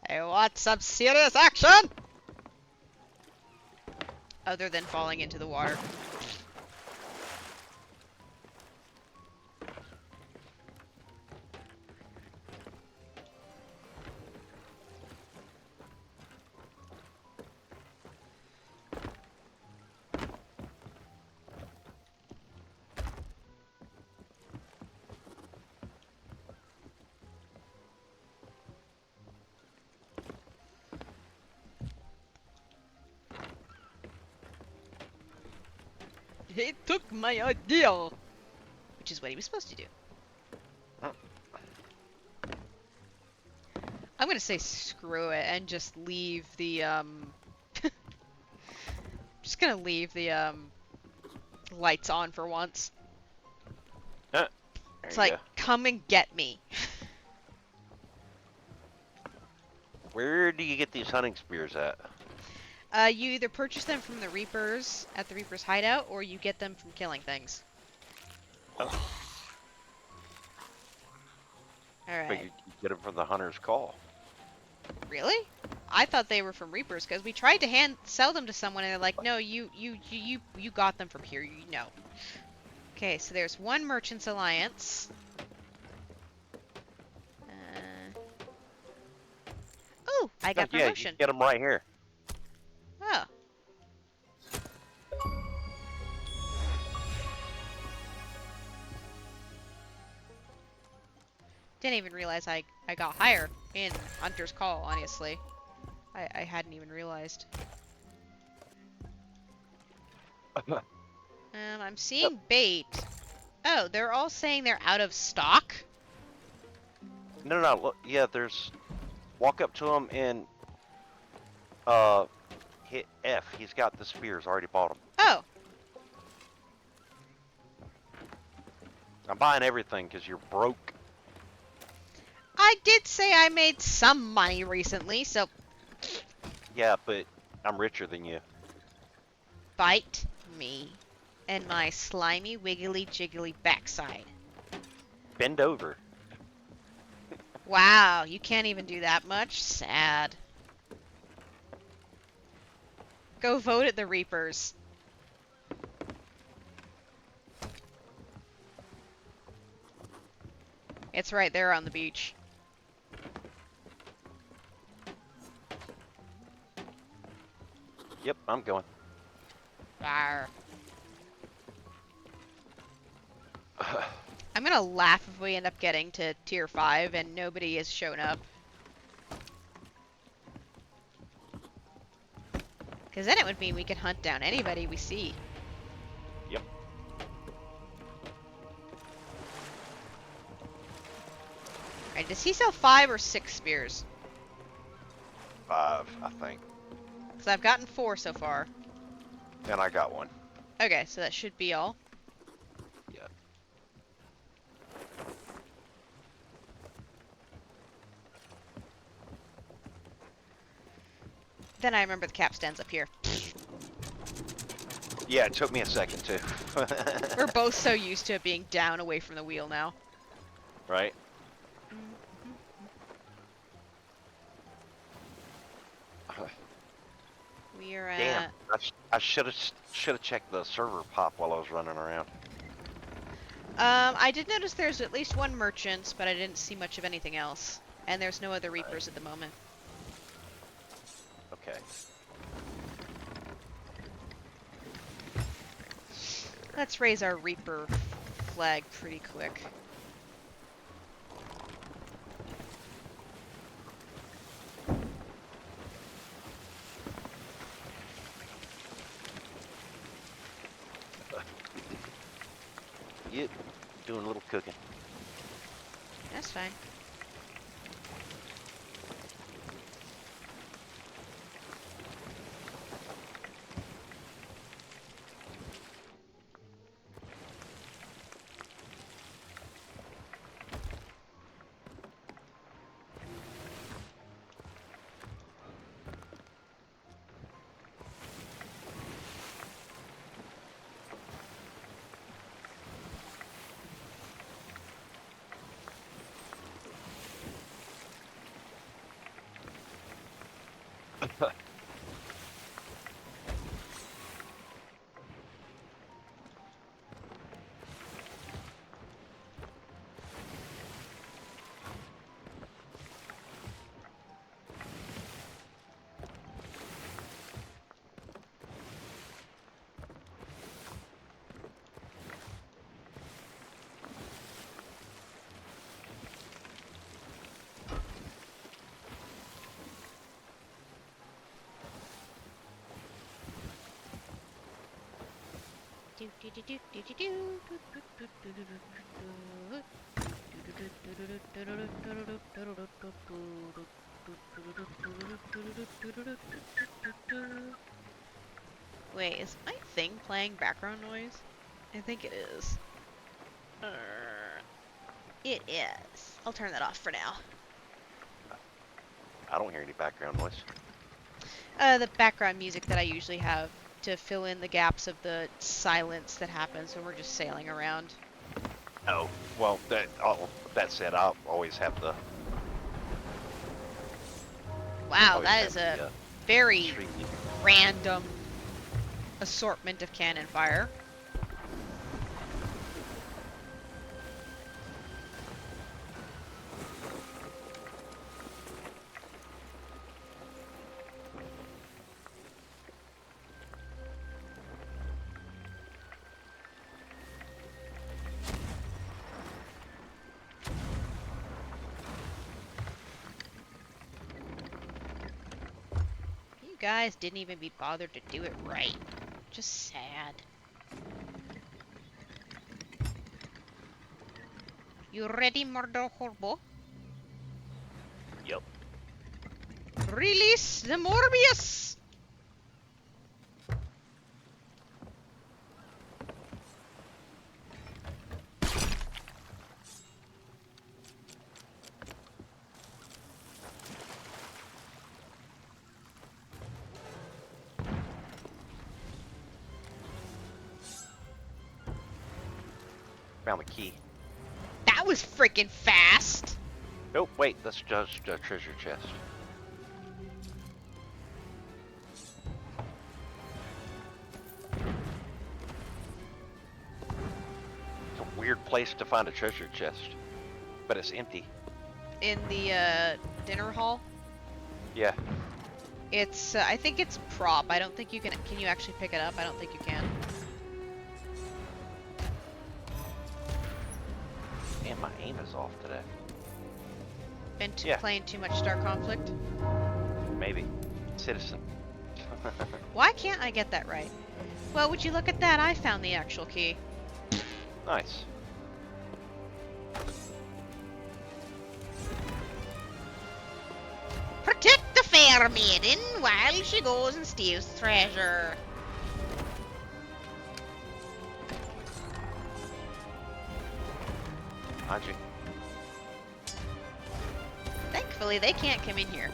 I want some serious action! Other than falling into the water. He took my idea! Which is what he was supposed to do. I'm gonna say screw it and just leave the, just gonna leave the, lights on for once. It's like, come and get me. Where do you get these hunting spears at? You either purchase them from the Reapers at the Reapers hideout, or you get them from killing things. Oh. Alright. Figured you get them from the hunter's call. Really? I thought they were from Reapers, because we tried to sell them to someone, and they're like, no, you got them from here, you know. Okay, so there's one Merchants Alliance. Oh, I got promotion. Yeah, you get them right here. Oh. Didn't even realize I got higher in Hunter's Call, honestly. I hadn't even realized. I'm seeing bait. Oh, they're all saying they're out of stock? No, look, yeah, there's... Walk up to him and... hit F. He's got the spears, already bought them. Oh. I'm buying everything, because you're broke. I did say I made some money recently, so... Yeah, but I'm richer than you. Bite me and my slimy, wiggly, jiggly backside. Bend over. Wow, you can't even do that much? Sad. Go vote at the Reapers. It's right there on the beach. Yep, I'm going. Arr. I'm gonna laugh if we end up getting to tier 5 and nobody has shown up. Because then it would mean we could hunt down anybody we see. Yep. Alright, does he sell 5 or 6 spears? 5, I think. Because I've gotten 4 so far. And I got one. Okay, so that should be all. Yeah. Then I remember the capstan's up here. Yeah, it took me a second too. We're both so used to it being down away from the wheel now. Right? We are Damn. at... I should have checked the server pop while I was running around. I did notice there's at least one merchant, but I didn't see much of anything else. And there's no other reapers at the moment. Okay. Let's raise our reaper flag pretty quick. You doing a little cooking. That's fine. Wait, is my thing playing background noise? I think it is. It is. I'll turn that off for now. I don't hear any background noise. The background music that I usually have to fill in the gaps of the silence that happens when we're just sailing around. Oh, well, that said, I'll always have the... Wow, always that have is the, a very streaming. random assortment of cannon fire. You guys didn't even be bothered to do it right. Just sad. You ready, Murder Horbo? Yep. Release the Morbius! Found the key. That was freaking fast! Oh, wait, that's just a treasure chest. It's a weird place to find a treasure chest, but it's empty. In the dinner hall. Yeah. It's I think it's prop. I don't think you can you actually pick it up? I don't think you can. Man, my aim is off today. Been Yeah. playing too much Star Conflict. Maybe. Citizen. Why can't I get that right? Well, would you look at that? I found the actual key. Nice. Protect the fair maiden while she goes and steals the treasure. Magic. Thankfully, they can't come in here.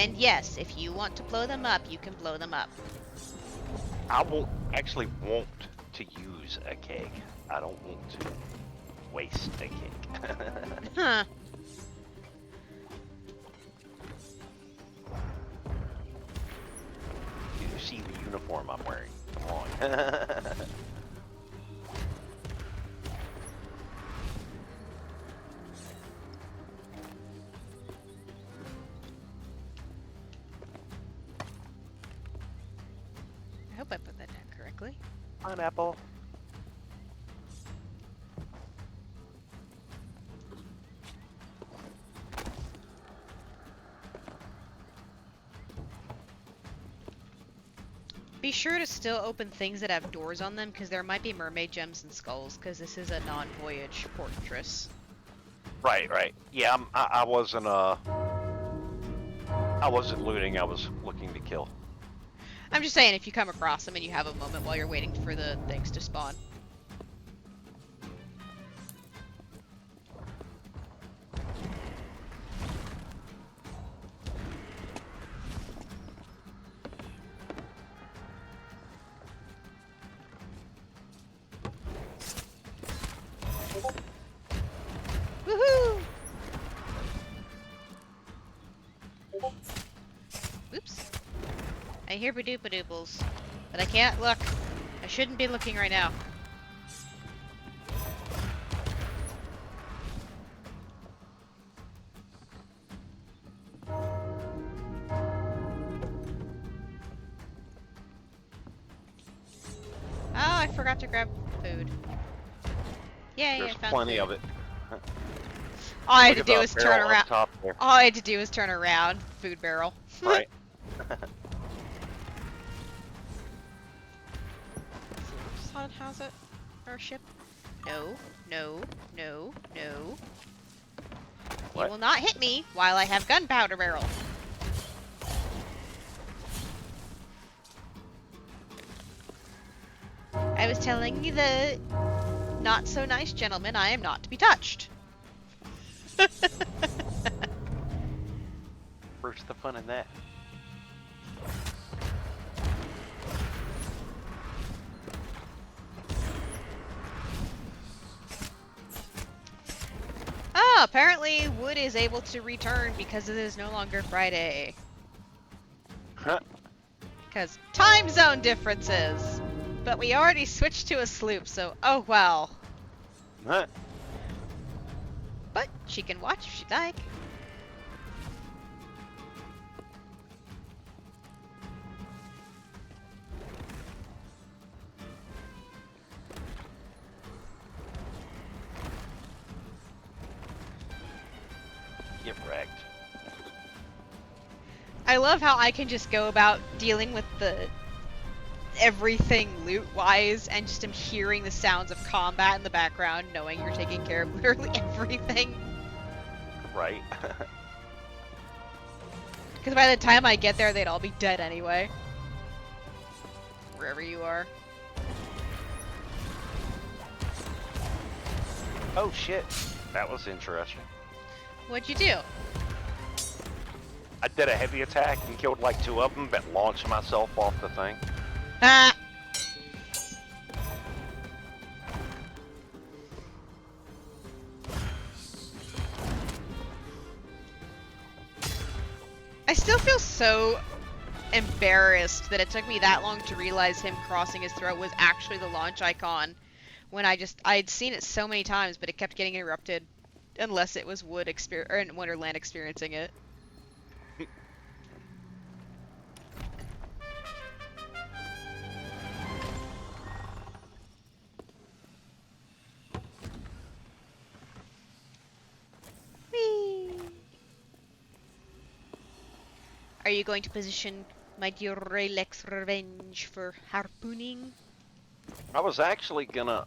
And yes, if you want to blow them up, you can blow them up. I won't actually want to use a keg. I don't want to waste a keg. Huh. You see the uniform I'm wearing. Come on. I hope I put that down correctly. Pineapple. Be sure to still open things that have doors on them, because there might be mermaid gems and skulls, because this is a non-voyage fortress. Right. Yeah, I wasn't looting. I was looking to kill. I'm just saying, if you come across them and you have a moment while you're waiting for the things to spawn. Woohoo! Oops. I hear badoopadooples, but I can't look. I shouldn't be looking right now. Oh, I forgot to grab food. Yay, There's I found plenty food. of it. All I had Look to at do the was turn barrel up around. top there. All I had to do was turn around. Food barrel. Right. Solid has it? Our ship? No, no, no, no. What? You will not hit me while I have gunpowder barrel. I was telling you the not so nice gentleman I am not to be touched. Where's the fun in that? Oh, apparently Wood is able to return because it is no longer Friday. Huh? Because time zone differences. But we already switched to a sloop, so oh well. Huh? But she can watch if she'd like. Get wrecked. I love how I can just go about dealing with the everything loot-wise and just am hearing the sounds of combat in the background, knowing you're taking care of literally everything. Right. Because by the time I get there, they'd all be dead anyway. Wherever you are. Oh shit. That was interesting. What'd you do? I did a heavy attack and killed like 2 of them, but launched myself off the thing. Ah! I still feel so embarrassed that it took me that long to realize him crossing his throat was actually the launch icon when I'd seen it so many times, but it kept getting interrupted unless it was Wood or Wonderland experiencing it. Whee! Are you going to position my dear Raylex Revenge for harpooning? I was actually gonna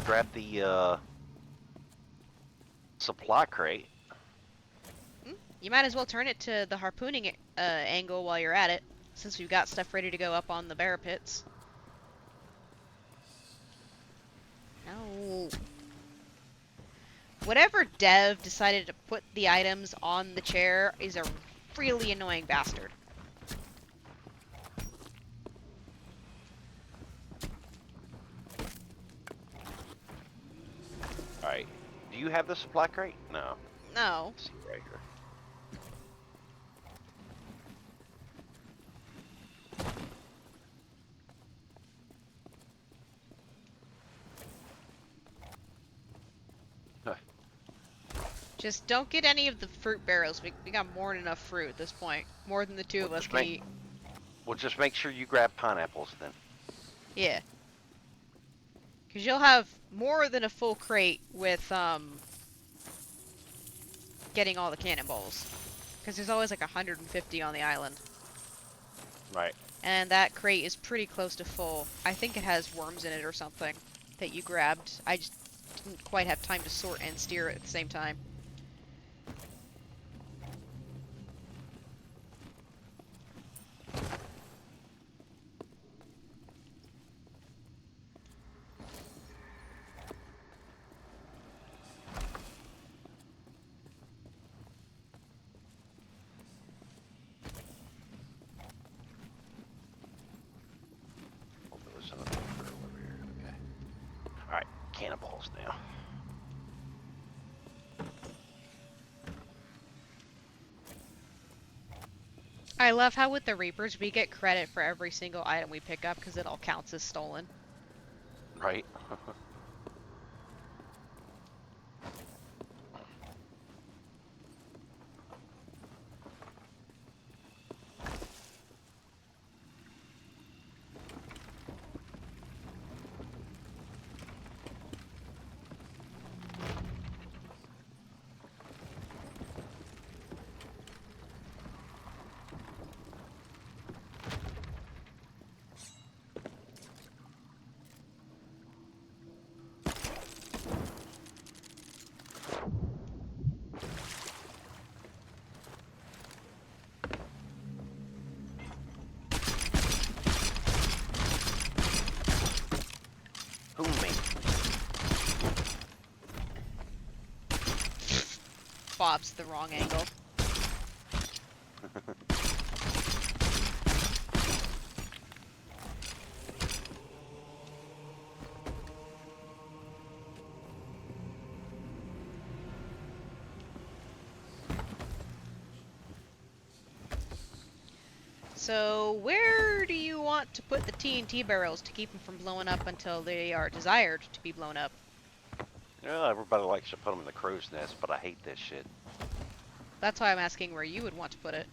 grab the supply crate. You might as well turn it to the harpooning angle while you're at it, since we've got stuff ready to go up on the bear pits. No. whatever dev decided to put the items on the chair is a really annoying bastard. Alright. Do you have the supply crate? No. No. Let's see right here. Just don't get any of the fruit barrels. We got more than enough fruit at this point. More than the two of us can eat. Well, just make sure you grab pineapples then. Yeah. Because you'll have more than a full crate with, getting all the cannonballs. Because there's always like 150 on the island. Right. And that crate is pretty close to full. I think it has worms in it or something that you grabbed. I just didn't quite have time to sort and steer at the same time. Alright, cannonballs now. I love how with the Reapers we get credit for every single item we pick up because it all counts as stolen. Right. Who me? Bob's the wrong angle. So, where do you want to put the TNT barrels to keep them from blowing up until they are desired to be blown up? Yeah, everybody likes to put them in the crow's nest, but I hate this shit. That's why I'm asking where you would want to put it.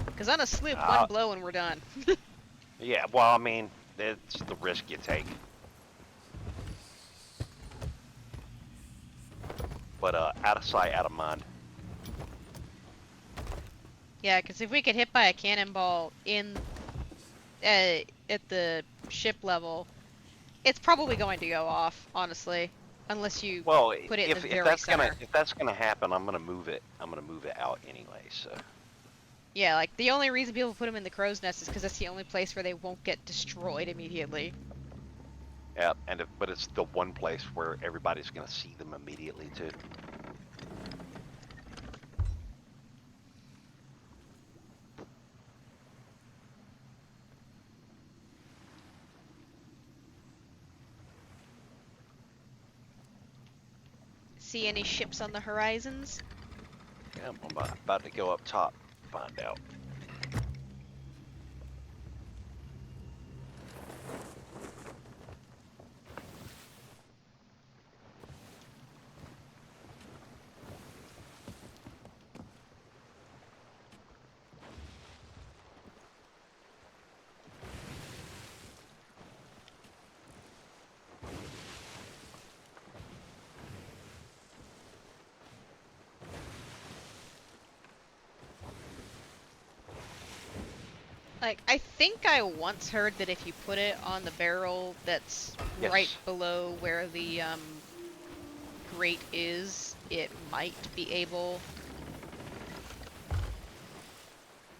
Because on a slip, Uh, one blow and we're done. Yeah, well, I mean, it's the risk you take. But out of sight, out of mind. Yeah, because if we get hit by a cannonball at the ship level, it's probably going to go off, honestly. Unless you Well, put it in the if very that's center. if that's gonna happen, I'm gonna move it. I'm gonna move it out anyway. So. Yeah, like, the only reason people put them in the crow's nest is because that's the only place where they won't get destroyed immediately. Yeah, but it's the one place where everybody's gonna see them immediately too. See any ships on the horizons? Yeah, I'm about to go up top, find out. Like, I think I once heard that if you put it on the barrel that's Yes. right below where the grate is, it might be able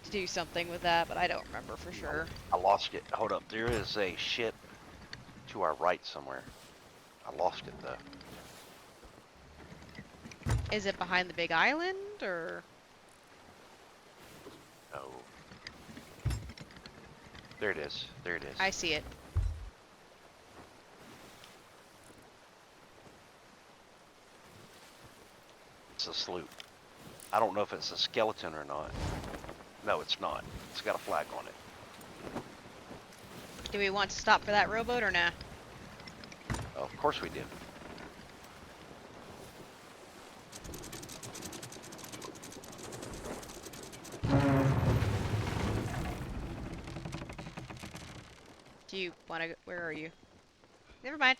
to do something with that, but I don't remember for sure. I lost it. Hold up, there is a ship to our right somewhere. I lost it though. Is it behind the big island, or? No. There it is. There it is. I see it. It's a sloop. I don't know if it's a skeleton or not. No, it's not. It's got a flag on it. Do we want to stop for that rowboat or nah? Oh, of course we did. Do you want to? Where are you? Never mind.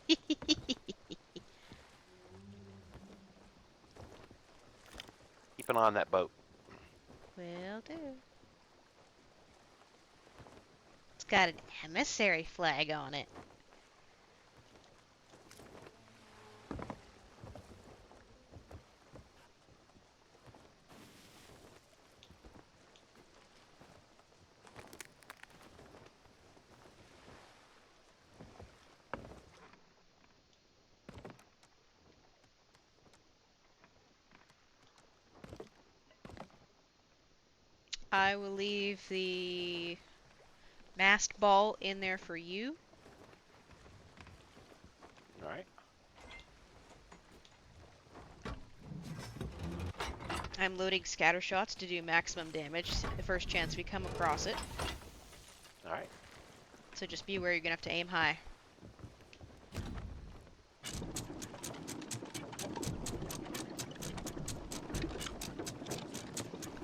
Keep an eye on that boat. Will do. It's got an emissary flag on it. I will leave the mast ball in there for you. All right. I'm loading scatter shots to do maximum damage the first chance we come across it. All right. So just be aware you're gonna have to aim high.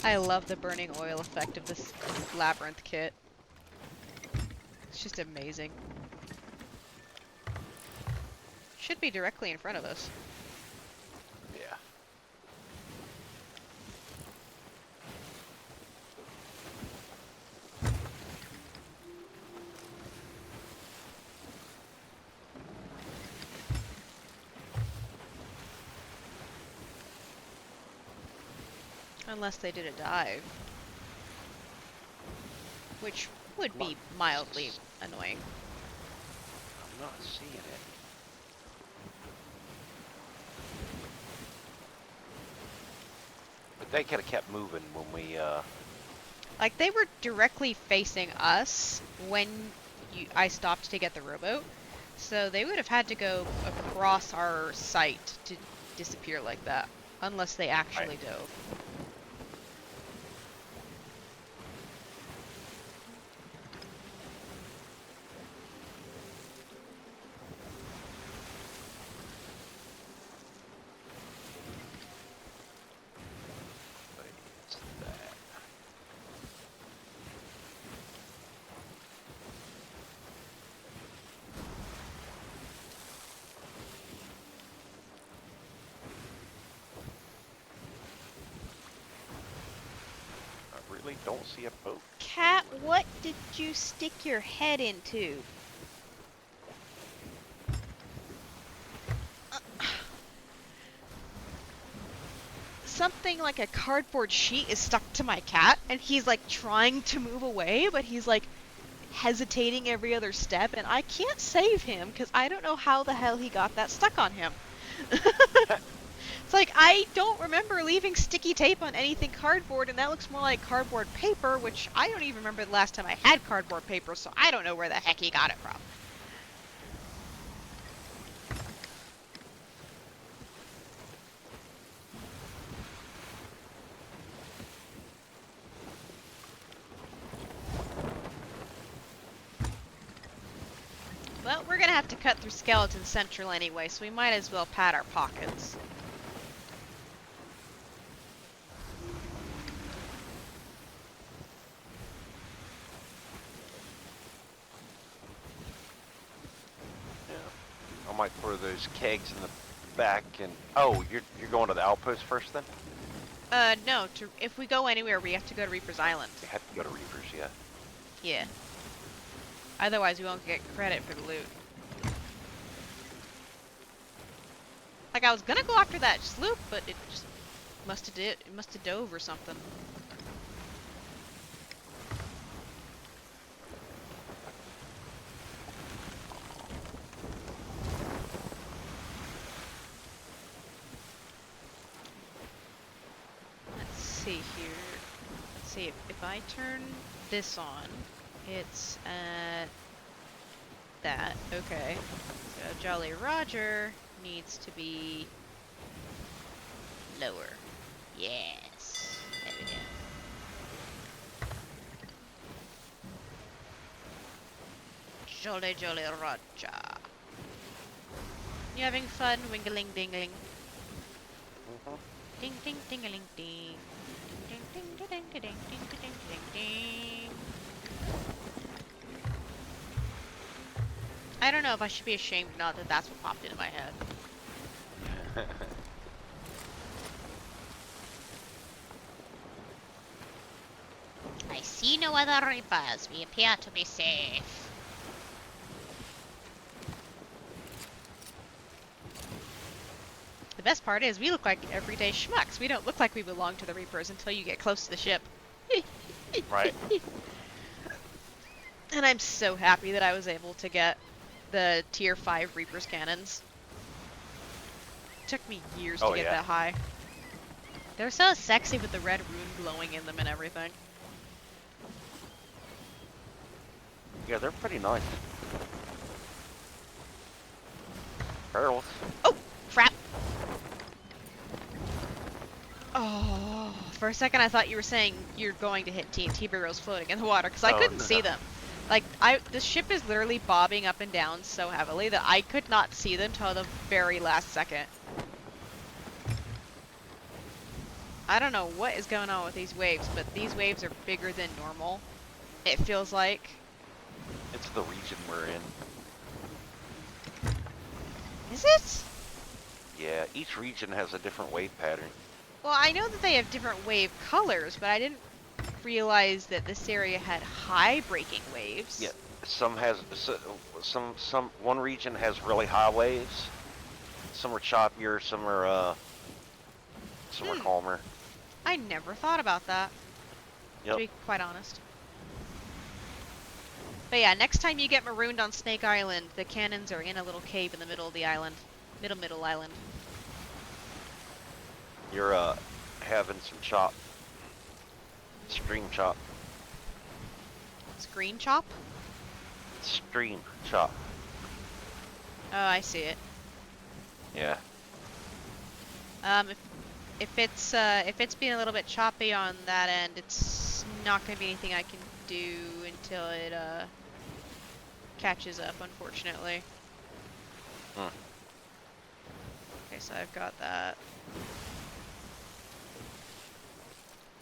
I love the burning oil effect of this labyrinth kit. It's just amazing. Should be directly in front of us. Yeah. Unless they did a dive. Which would be mildly annoying. I'm not seeing it. But they could have kept moving when we, Like, they were directly facing us when I stopped to get the rowboat. So they would have had to go across our sight to disappear like that. Unless they actually dove. it's that. I really don't see a boat. Cat, what did you stick your head into? Something like a cardboard sheet is stuck to my cat, and he's like trying to move away, but he's like hesitating every other step, and I can't save him because I don't know how the hell he got that stuck on him. It's like, I don't remember leaving sticky tape on anything cardboard, and that looks more like cardboard paper, which I don't even remember the last time I had cardboard paper, so I don't know where the heck he got it from. Well, we're gonna have to cut through Skeleton Central anyway, so we might as well pad our pockets. I might throw those kegs in the back and... Oh, you're going to the outpost first then? No, if we go anywhere, we have to go to Reaper's Island. We have to go to Reapers, yeah. Yeah. Otherwise, we won't get credit for the loot. Like, I was gonna go after that sloop, but it just must have dove or something. see here. Let's see, if I turn this on, it's at that. Okay. So Jolly Roger needs to be lower. Yes. There we go. Jolly Jolly Roger. You having fun, wingling dingling? Mhm. Ding ding dingaling ding. Ding ding ding ding ding ding ding ding ding ding. I don't know if I should be ashamed or not that that's what popped into my head. I see no other reapers. We appear to be safe. The best part is we look like everyday schmucks. We don't look like we belong to the Reapers until you get close to the ship. Right. And I'm so happy that I was able to get the tier 5 Reapers cannons. It took me years to Oh, get yeah. that high. They're so sexy with the red rune glowing in them and everything. Yeah, they're pretty nice. Barrels. Oh, crap. Oh, for a second I thought you were saying you're going to hit TNT barrels floating in the water, because I Oh, couldn't no. see them. Like, the ship is literally bobbing up and down so heavily that I could not see them till the very last second. I don't know what is going on with these waves, but these waves are bigger than normal. It feels like. It's the region we're in. Is it? Yeah, each region has a different wave pattern. Well, I know that they have different wave colors, but I didn't realize that this area had high breaking waves. Yeah, one region has really high waves. Some are choppier, some are calmer. I never thought about that, Yep. to be quite honest. But yeah, next time you get marooned on Snake Island, the cannons are in a little cave in the middle of the island. Middle island. You're having some chop. Stream chop. Screen chop? Stream chop. Oh, I see it. Yeah. If it's being a little bit choppy on that end, it's not gonna be anything I can do until it catches up, unfortunately. Hmm. Okay, so I've got that.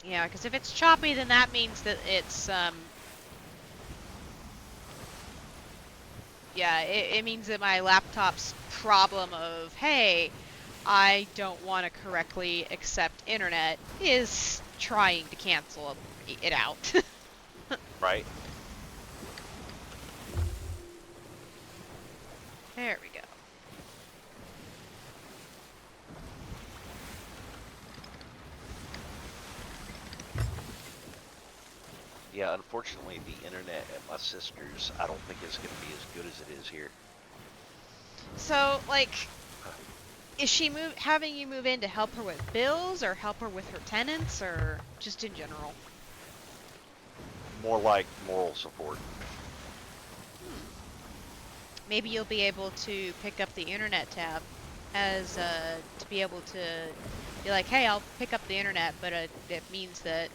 Yeah, because if it's choppy, then that means that it's yeah, it means that my laptop's problem of, hey, I don't want to correctly accept internet is trying to cancel it out. Right. There we go. Yeah, unfortunately, the internet at my sister's, I don't think is going to be as good as it is here. So, like, is she having you move in to help her with bills, or help her with her tenants, or just in general? More like moral support. Maybe you'll be able to pick up the internet tab as to be able to be like, hey, I'll pick up the internet, but it means that,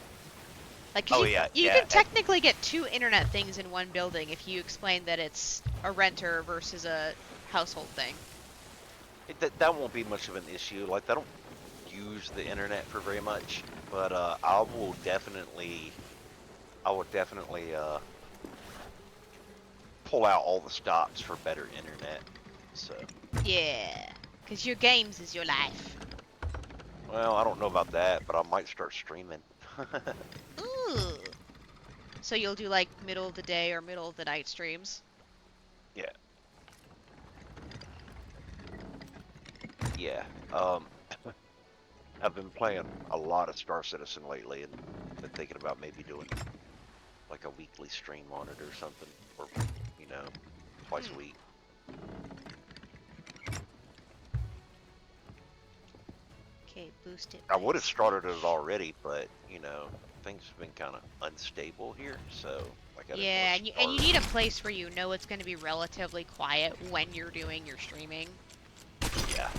like, 'cause you can technically get 2 internet things in one building if you explain that it's a renter versus a household thing. That won't be much of an issue. Like, I don't use the internet for very much, but I will definitely pull out all the stops for better internet. So. Yeah, because your games is your life. Well, I don't know about that, but I might start streaming. Ooh. So you'll do like middle of the day or middle of the night streams? Yeah. Yeah. I've been playing a lot of Star Citizen lately, and been thinking about maybe doing like a weekly stream on it or something, or twice a week. Okay, Okay, boost it. I by would have speed. started it already, but you know, things have been kind of unstable here, so like I didn't want Yeah, to and you start. need a place where you know it's going to be relatively quiet when you're doing your streaming. Yeah.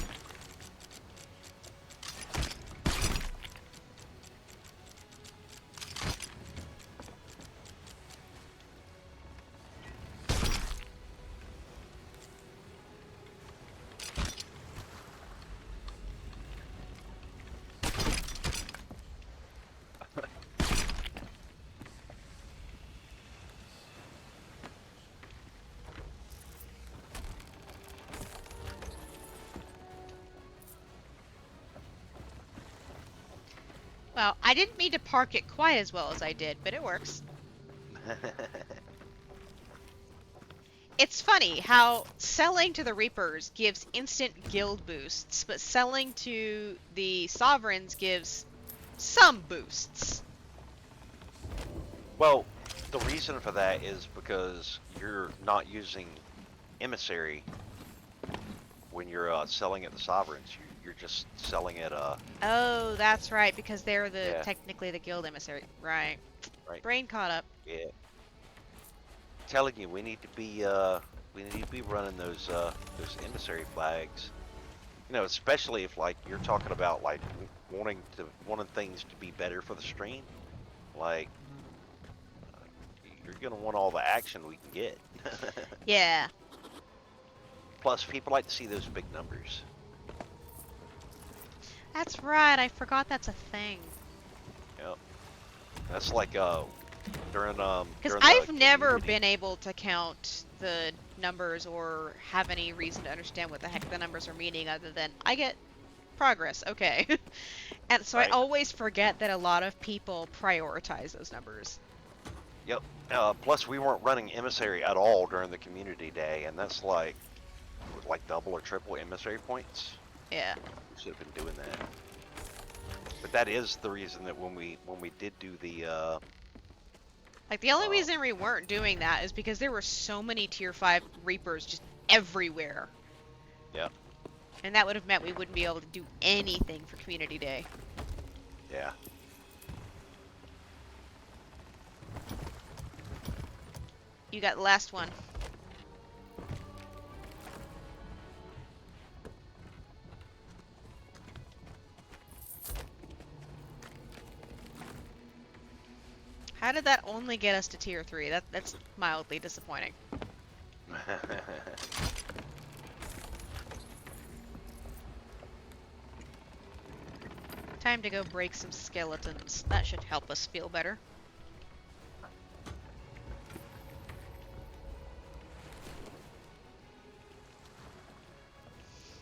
Well, I didn't mean to park it quite as well as I did, but it works. It's funny how selling to the Reapers gives instant guild boosts, but selling to the Sovereigns gives some boosts. Well, the reason for that is because you're not using emissary when you're selling at the sovereigns. You're just selling at Oh, that's right, because they're yeah, technically the guild emissary. Right. right, Brain caught up. yeah. Telling you, we need to be running those emissary flags. You know, especially if like you're talking about like wanting things to be better for the stream. Like you're gonna want all the action we can get. Yeah. Plus, people like to see those big numbers. That's right, I forgot that's a thing. Yep. That's like Because during the I've never community. been able to count the numbers or have any reason to understand what the heck the numbers are meaning other than I get progress, okay. And so I Right. always forget that a lot of people prioritize those numbers. Yep. Plus, we weren't running emissary at all during the community day, and that's like double or triple emissary points. Yeah. We should have been doing that. But that is the reason that when we did do the Like, the only uh, reason we weren't doing that is because there were so many Tier 5 Reapers just everywhere. yeah, And that would have meant we wouldn't be able to do anything for Community Day. yeah. You got the last one. How did that only get us to Tier 3? That's mildly disappointing. Time to go break some skeletons. That should help us feel better.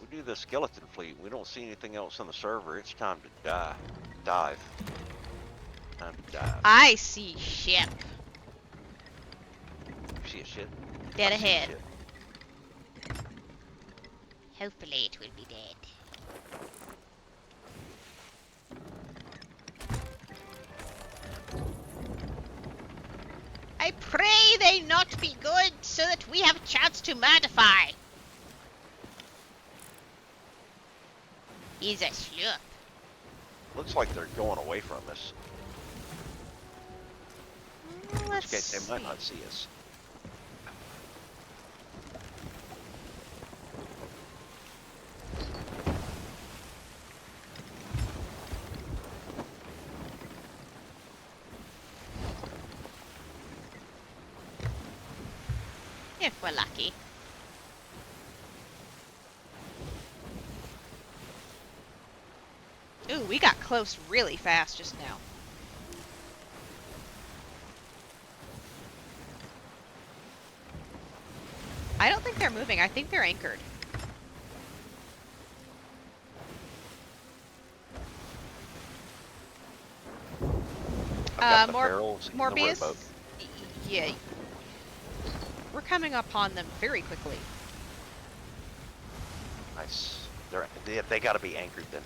We do the skeleton fleet. We don't see anything else on the server. It's time to dive. Time to dive. I see ship. You see a ship? Dead I see a ahead. ship. Hopefully it will be dead. I pray they not be good, so that we have a chance to modify. He's a sloop. Looks like they're going away from us. In which Let's case they might see. not see us. If we're lucky. Ooh, we got close really fast just now. I don't think they're moving. I think they're anchored. I've got the barrels in the Morbius? rowboat. Yeah. We're coming upon them very quickly. Nice. They got to be anchored then.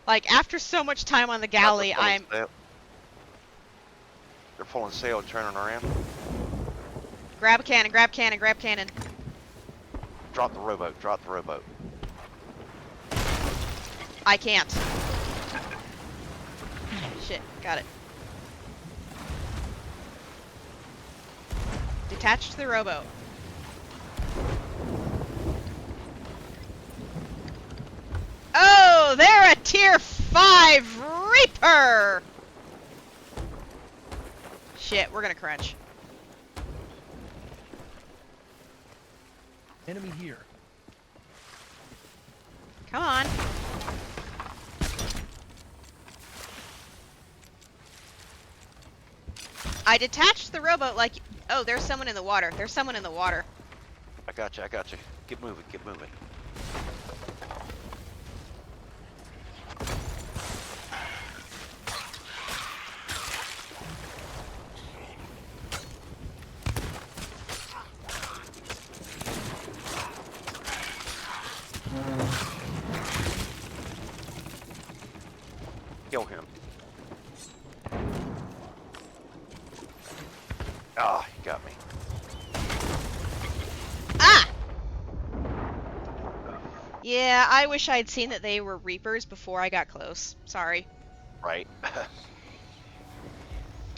Like, after so much time on the Not as galley, well as I'm... that. They're pulling sail and turning around. Grab a cannon, grab cannon, grab cannon. Drop the rowboat, drop the rowboat. I can't. Shit, got it. Detach the rowboat. Oh, they're a tier 5 Reaper! Shit, we're gonna crunch. Enemy here. Come on. I detached the rowboat like... Oh, there's someone in the water. There's someone in the water. I got you, I got you. Get moving, get moving. Kill him. Ah, he got me. Ah! Yeah, I wish I'd seen that they were Reapers before I got close. Sorry. Right.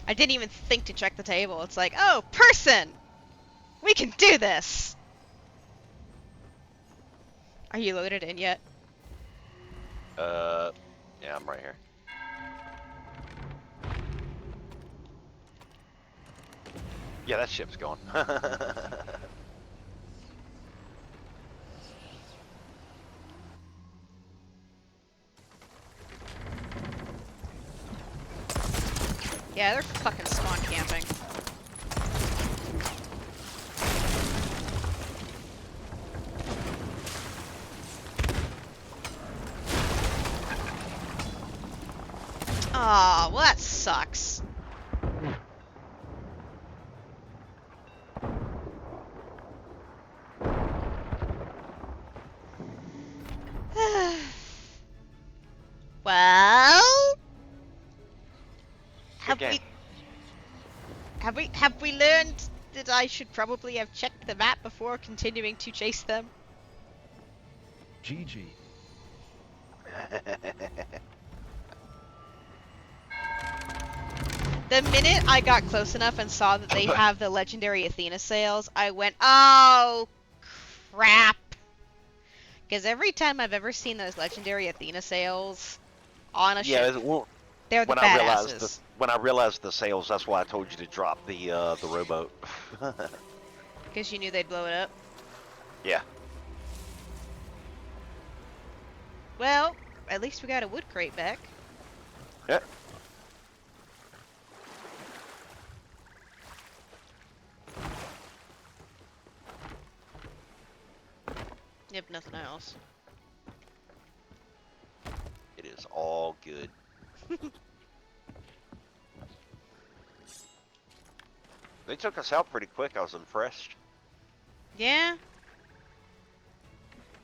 I didn't even think to check the table. It's like, oh, person! We can do this! Are you loaded in yet? Yeah, I'm right here. Yeah, that ship's gone. Yeah, they're fucking spawn camping. Aw, well that sucks. Well, Good game. have we learned that I should probably have checked the map before continuing to chase them? GG. The minute I got close enough and saw that they have the legendary Athena sails, I went, oh, crap. Because every time I've ever seen those legendary Athena sails on a Yeah, ship, well, they're the when I realized badasses. when I realized the sails, that's why I told you to drop the rowboat. Because you knew they'd blow it up. Yeah. Well, at least we got a wood crate back. Yeah. If nothing else. It is all good. They took us out pretty quick. I was impressed. Yeah.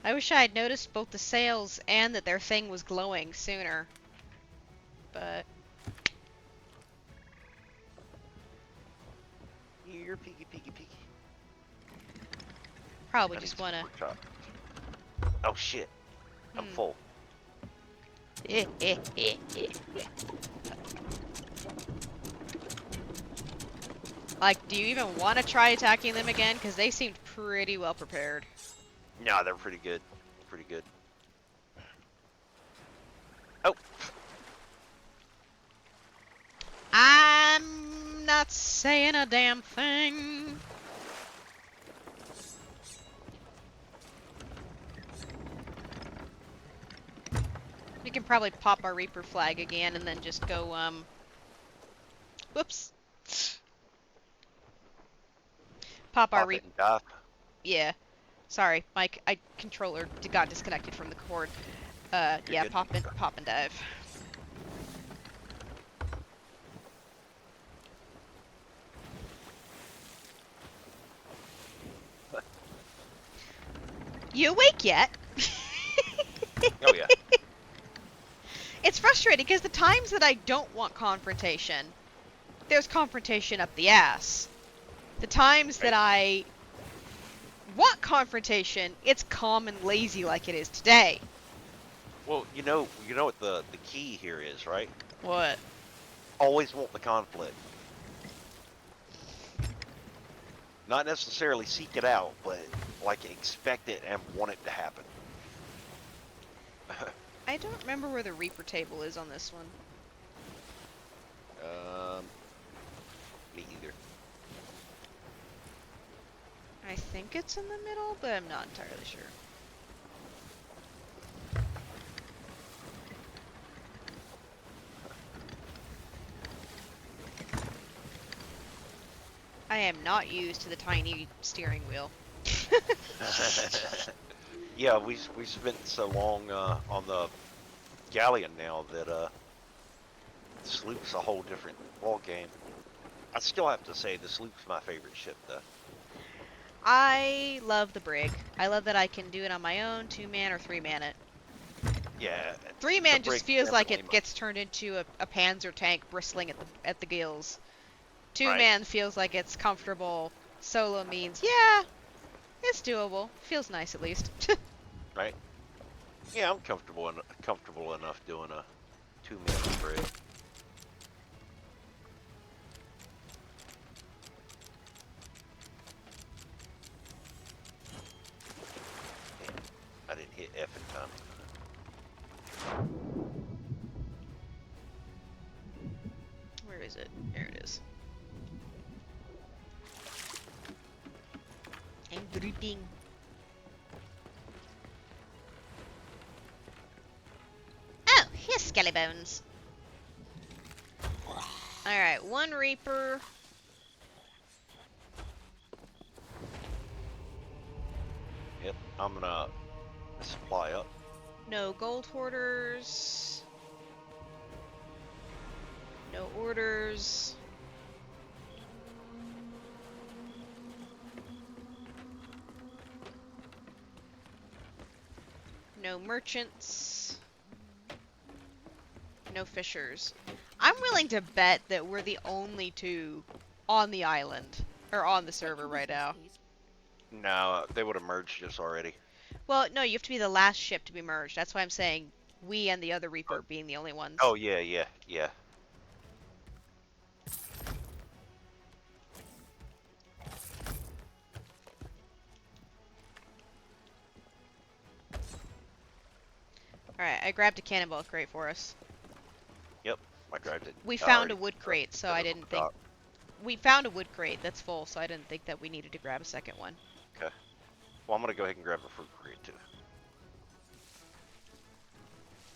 I wish I had noticed both the sails and that their thing was glowing sooner. But Here, piggy, piggy, piggy. probably I just need some wanna. pork chop. Oh shit! I'm full. Like, do you even want to try attacking them again? Because they seemed pretty well prepared. No, they're pretty good. Pretty good. Oh. I'm not saying a damn thing. We can probably pop our Reaper flag again and then just go, whoops. Pop our Pop it Reaper. and dive. Yeah. Sorry, my controller got disconnected from the cord. You're Yeah, good. pop and dive. You awake yet? Oh yeah. It's frustrating because the times that I don't want confrontation, there's confrontation up the ass. The times that Right. I want confrontation, it's calm and lazy like it is today. Well, you know what the key here is, right? What? Always want the conflict. Not necessarily seek it out, but like expect it and want it to happen. I don't remember where the Reaper table is on this one. Me either. I think it's in the middle, but I'm not entirely sure. I am not used to the tiny steering wheel. Yeah, we spent so long on the galleon now that the sloop's a whole different ball game. I still have to say the sloop's my favorite ship, though. I love the brig. I love that I can do it on my own, 2-man or 3-man it. Yeah, the 3-man just brig's feels like definitely it gets turned into a Panzer tank bristling at the gills. right, 2-man feels like it's comfortable. Solo means, yeah, it's doable. Feels nice at least. right. Yeah, I'm comfortable enough doing a 2-man brig. Man, I didn't hit F in time. Where is it? There it is. I'm dripping. Oh, here's Skelly Bones. Alright, 1 Reaper. Yep, I'm gonna supply up. No gold hoarders. No orders. No merchants. No fishers. I'm willing to bet that we're the only 2 on the island. Or on the server right now. No, they would have merged us already. Well, no, you have to be the last ship to be merged. That's why I'm saying we and the other Reaper being the only ones. Oh yeah, yeah, yeah. Alright, I grabbed a cannonball crate for us. Yep, I grabbed it. We I found already a wood grabbed crate, so I it on didn't the think... dock. We found a wood crate that's full, so I didn't think that we needed to grab a second one. Okay. Well, I'm gonna go ahead and grab a fruit crate too.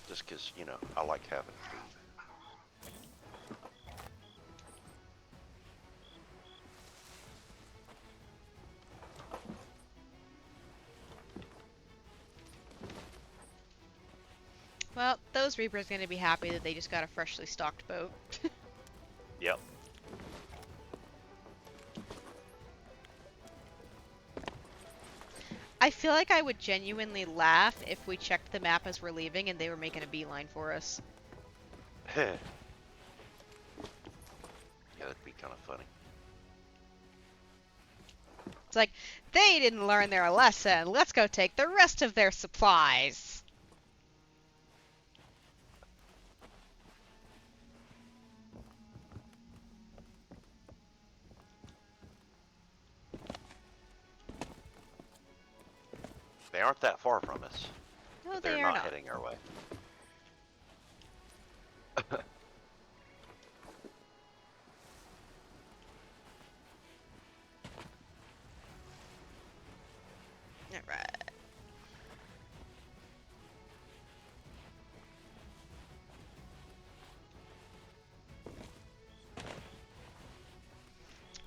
Just 'cause, I like having food. Well, those Reapers are going to be happy that they just got a freshly stocked boat. Yep. I feel like I would genuinely laugh if we checked the map as we're leaving and they were making a beeline for us. Yeah, that'd be kind of funny. It's like, they didn't learn their lesson. Let's go take the rest of their supplies. They aren't that far from us. No, But they they're are not not. heading our way. Alright.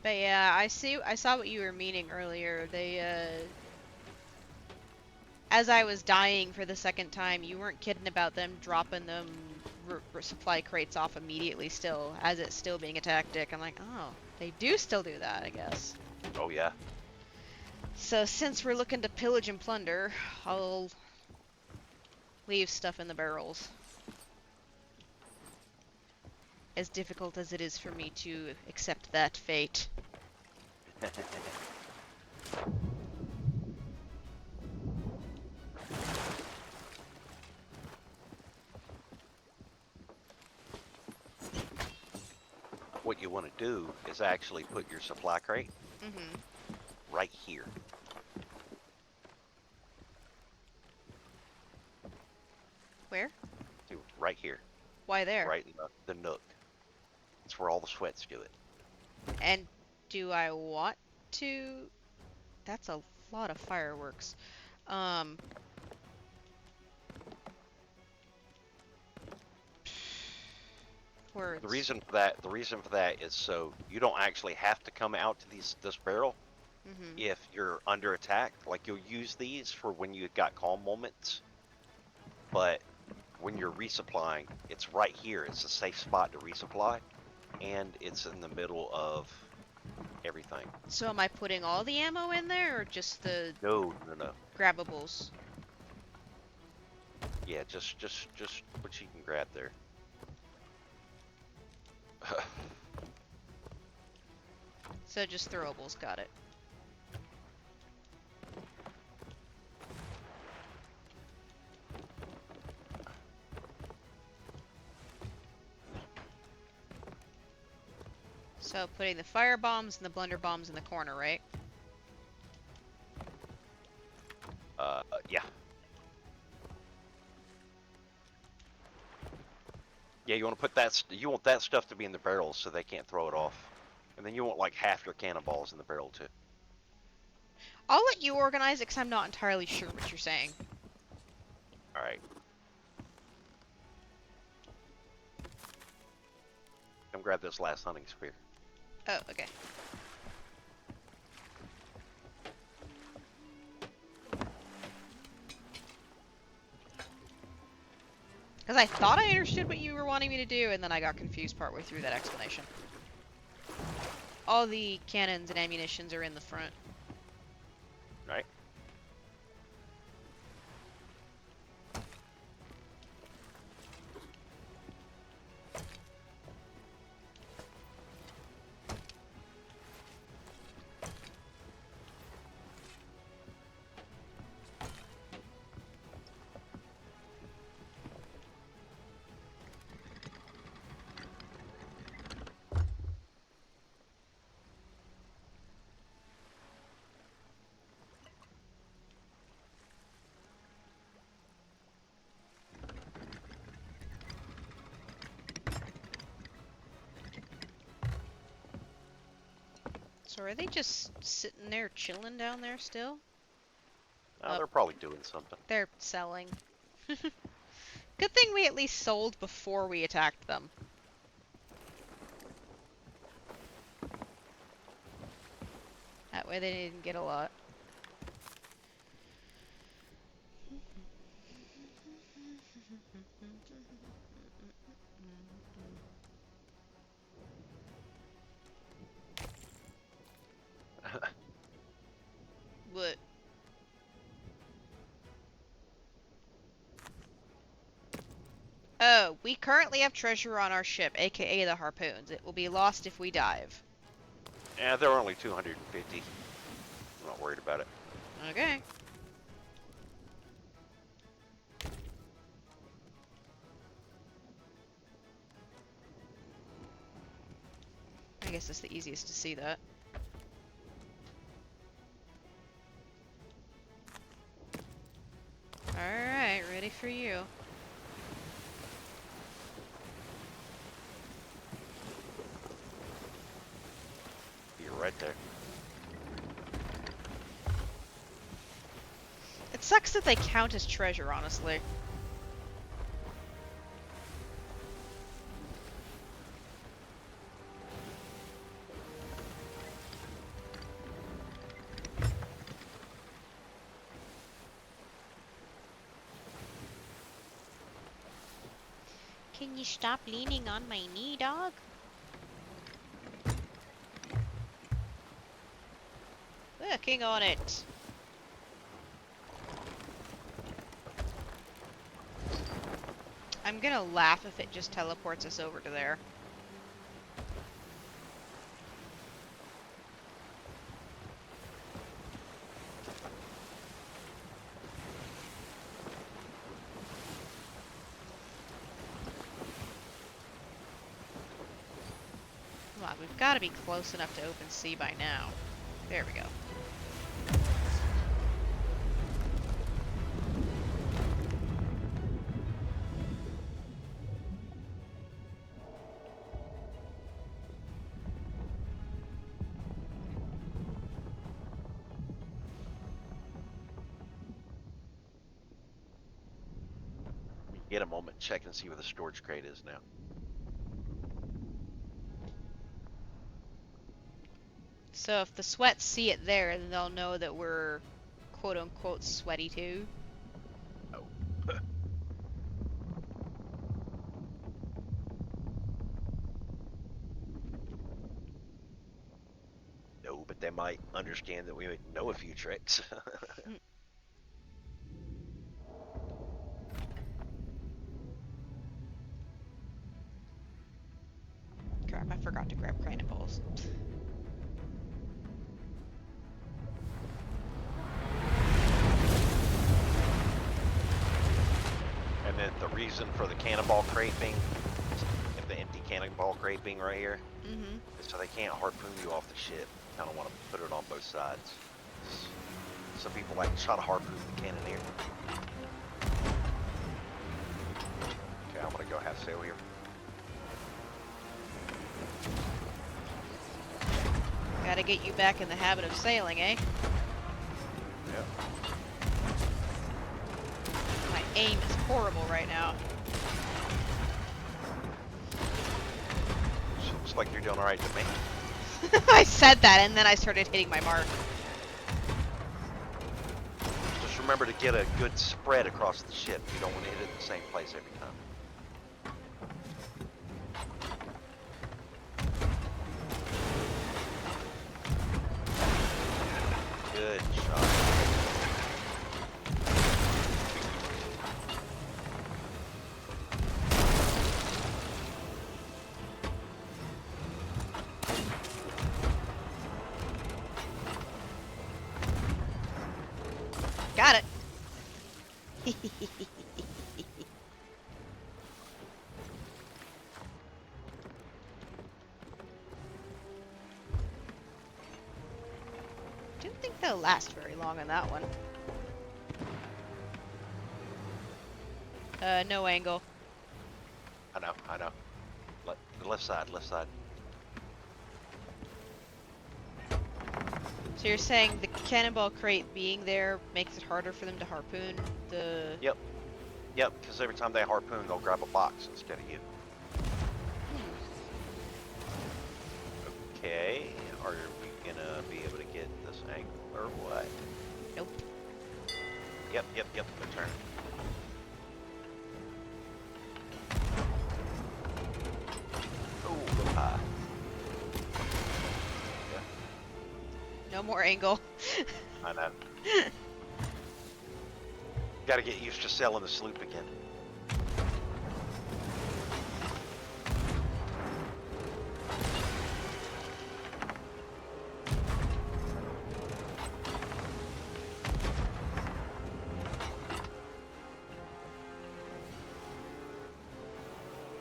But yeah, I saw what you were meaning earlier. As I was dying for the second time, you weren't kidding about them dropping them supply crates off immediately still, as it's still being a tactic. I'm like, oh, they do still do that, I guess. Oh yeah. So since we're looking to pillage and plunder, I'll leave stuff in the barrels. as difficult as it is for me to accept that fate. What you want to do is actually put your supply crate Mm-hmm. right here. Where? See, right here, Why there? right in the nook. It's where all the sweats do it. And do I want to? That's a lot of fireworks. Um. Words. The reason for that is so you don't actually have to come out to this barrel Mm-hmm. if you're under attack. Like you'll use these for when you got calm moments, but when you're resupplying, it's right here. It's a safe spot to resupply, and it's in the middle of everything. So am I putting all the ammo in there, or just the No, no, no. grabbables? Yeah, just what you can grab there. So just throwables, got it. So putting the fire bombs and the blunder bombs in the corner, right? Yeah. Yeah, you want to put that. You want that stuff to be in the barrels so they can't throw it off, and then you want like half your cannonballs in the barrel too. I'll let you organize it because I'm not entirely sure what you're saying. All right. Come grab this last hunting spear. Oh, okay. Because I thought I understood what you were wanting me to do, and then I got confused partway through that explanation. All the cannons and ammunitions are in the front. Right. So are they just sitting there chilling down there still? They're probably doing something. They're selling. Good thing we at least sold before we attacked them. That way they didn't get a lot. What? Oh, we currently have treasure on our ship, aka the harpoons. It will be lost if we dive. Yeah, they're only 250. I'm not worried about it. Okay. I guess it's the easiest to see that. Alright, ready for you. You're right there. It sucks that they count as treasure, honestly. Can you stop leaning on my knee, dog? Working on it. I'm gonna laugh if it just teleports us over to there. we've got to be close enough to open sea by now. There we go. Get a moment, check and see where the storage crate is now. So if the sweats see it there, then they'll know that we're quote-unquote sweaty too. Oh. No, but they might understand that we know a few tricks. Crap, I forgot to grab cannonballs. And then the reason for the cannonball crate being, the empty cannonball crate being right here, Mm-hmm. is so they can't harpoon you off the ship. Kind of want to put it on both sides. Some people like to try to harpoon the cannoneer. Okay, I'm gonna go half sail here. Gotta get you back in the habit of sailing, eh? Yep. My aim is horrible right now. Looks like you're doing alright to me. I said that and then I started hitting my mark. Just remember to get a good spread across the ship. You don't want to hit it in the same place every time. Good shot. Got it. Don't think they'll last very long on that one. No angle. I know. The left side. So you're saying the cannonball crate being there makes it harder for them to harpoon the... Yep, because every time they harpoon, they'll grab a box instead of you. Okay, are we gonna be able to get this angle or what? Nope. Yep, good turn. Oh, a little high. No more angle. I know. Gotta get used to sailing the sloop again.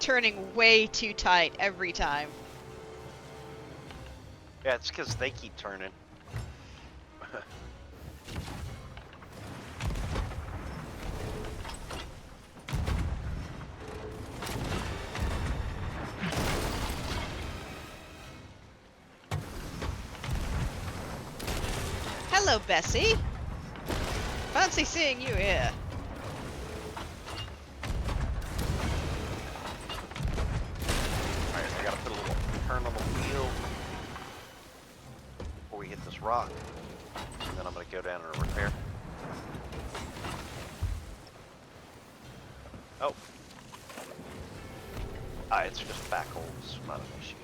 Turning way too tight every time. Yeah, it's because they keep turning. Hello, Bessie. Fancy seeing you here. Alright, I gotta put a little turn on the wheel before we hit this rock. And then I'm gonna go down and repair. Oh. It's just back holes, not an issue.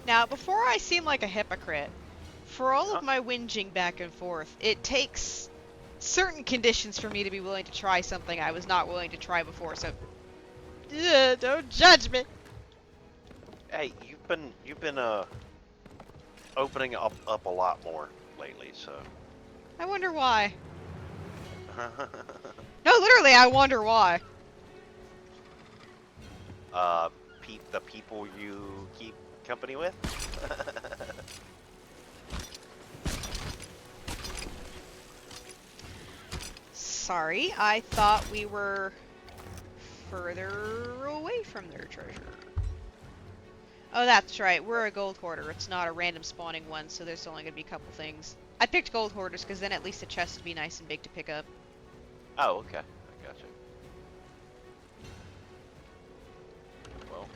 Now, before I seem like a hypocrite, for all of my whinging back and forth, it takes certain conditions for me to be willing to try something I was not willing to try before, so... don't judge me! Hey, you You've been opening up a lot more lately, so. I wonder why. No, literally, I wonder why. The people you keep company with. Sorry, I thought we were further away from their treasure. Oh, that's right. We're a gold hoarder. It's not a random spawning one, so there's only going to be a couple things. I picked gold hoarders because then at least the chest would be nice and big to pick up. Oh, okay. I gotcha. Well,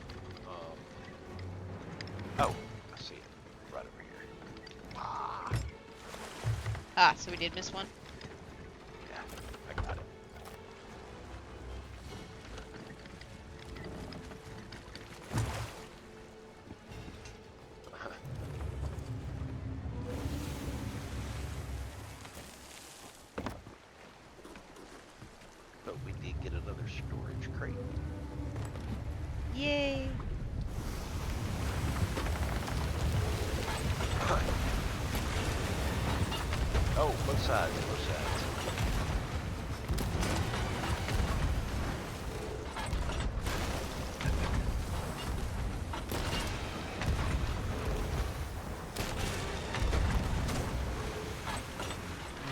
oh, I see it. Right over here. Ah, so we did miss one? Yeah, I got it. But we did get another storage crate. Yay! Oh, both sides, both sides.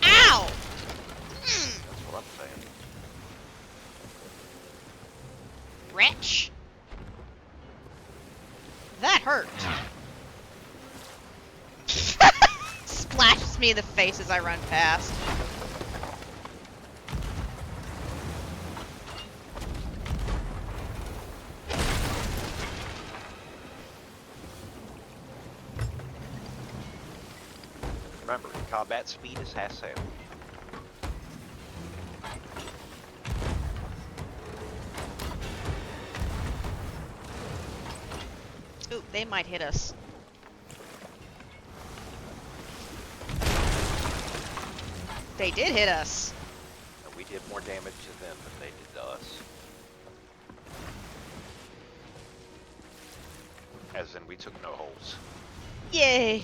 Ow! That's what I'm saying. Wretch! That hurt. Splashes me in the face as I run past. Remember, combat speed is half sail. Ooh, they might hit us. They did hit us. And we did more damage to them than they did to us. As in, we took no holes. Yay!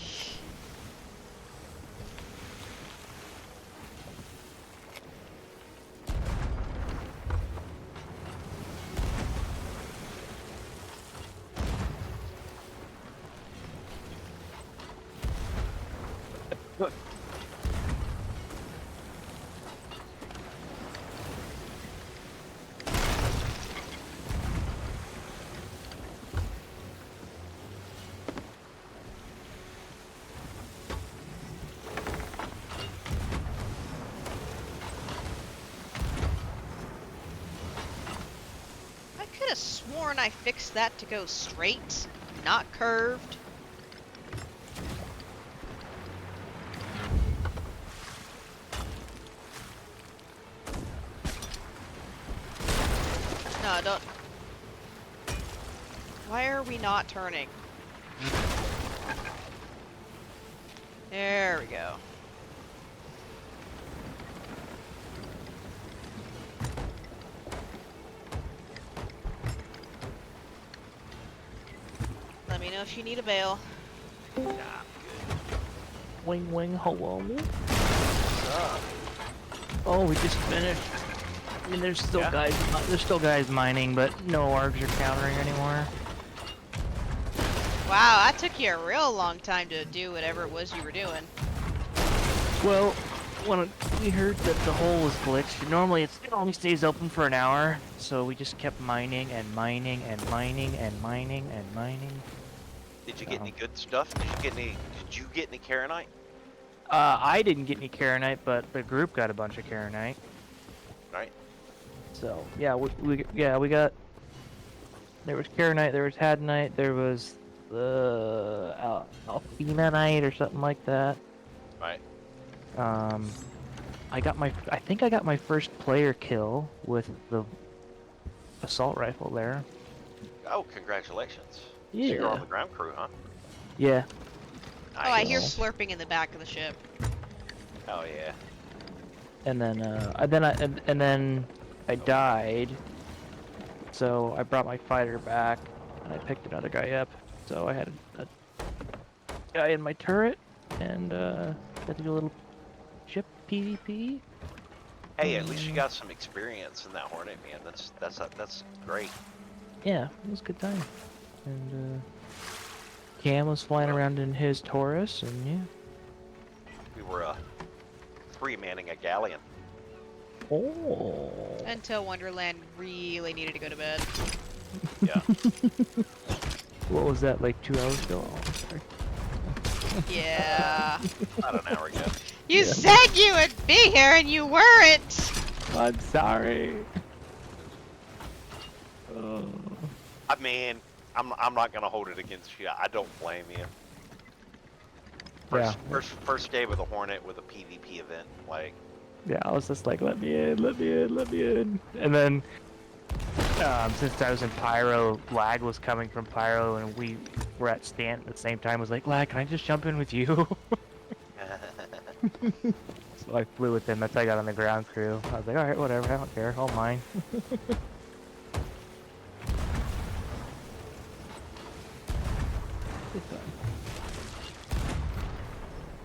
I could have sworn I fixed that to go straight, not curved. No, don't. Why are we not turning? There we go. Let me know if you need a bail. Nah, I'm Wing wing hello. good. What's up? Oh, we just finished. I mean, there's still Yeah? guys mining, but no args are countering anymore. Wow, that took you a real long time to do whatever it was you were doing. Well, when we heard that the hole was glitched, normally it only stays open for an hour, so we just kept mining and mining and mining and mining and mining. Did you get any good stuff? Did you get any Karenite? I didn't get any Karenite, but the group got a bunch of Karenite. Right? So yeah, we got. There was Karenite, there was Hadnite, there was Alphenanite or something like that. Right. I think I got my first player kill with the assault rifle there. Oh, congratulations. So Yeah. you're on the ground crew, huh? Yeah. Nice. Oh, I hear Nice. slurping in the back of the ship. Oh yeah. And then I died. So I brought my fighter back and I picked another guy up. So I had a guy in my turret, and had to do a little ship PvP. Hey, at least you got some experience in that Hornet, man. That's great. Yeah, it was a good time. And Cam was flying Well, around in his Taurus, and yeah. we were three-manning a galleon. Oh. Until Wonderland really needed to go to bed. Yeah. What was that, like 2 hours ago? Oh, I'm sorry. Yeah. About an hour ago. You Yeah. said you would be here and you weren't! I'm sorry. Oh. I mean, I'm not gonna hold it against you. I don't blame you. First day with a Hornet with a PvP event, like. Yeah, I was just like, let me in, let me in, let me in. And then, since I was in Pyro, lag was coming from Pyro, and we were at Stanton at the same time. I was like, lag, can I just jump in with you? So I flew with him. That's how I got on the ground crew. I was like, alright, whatever, I don't care, all mine. Good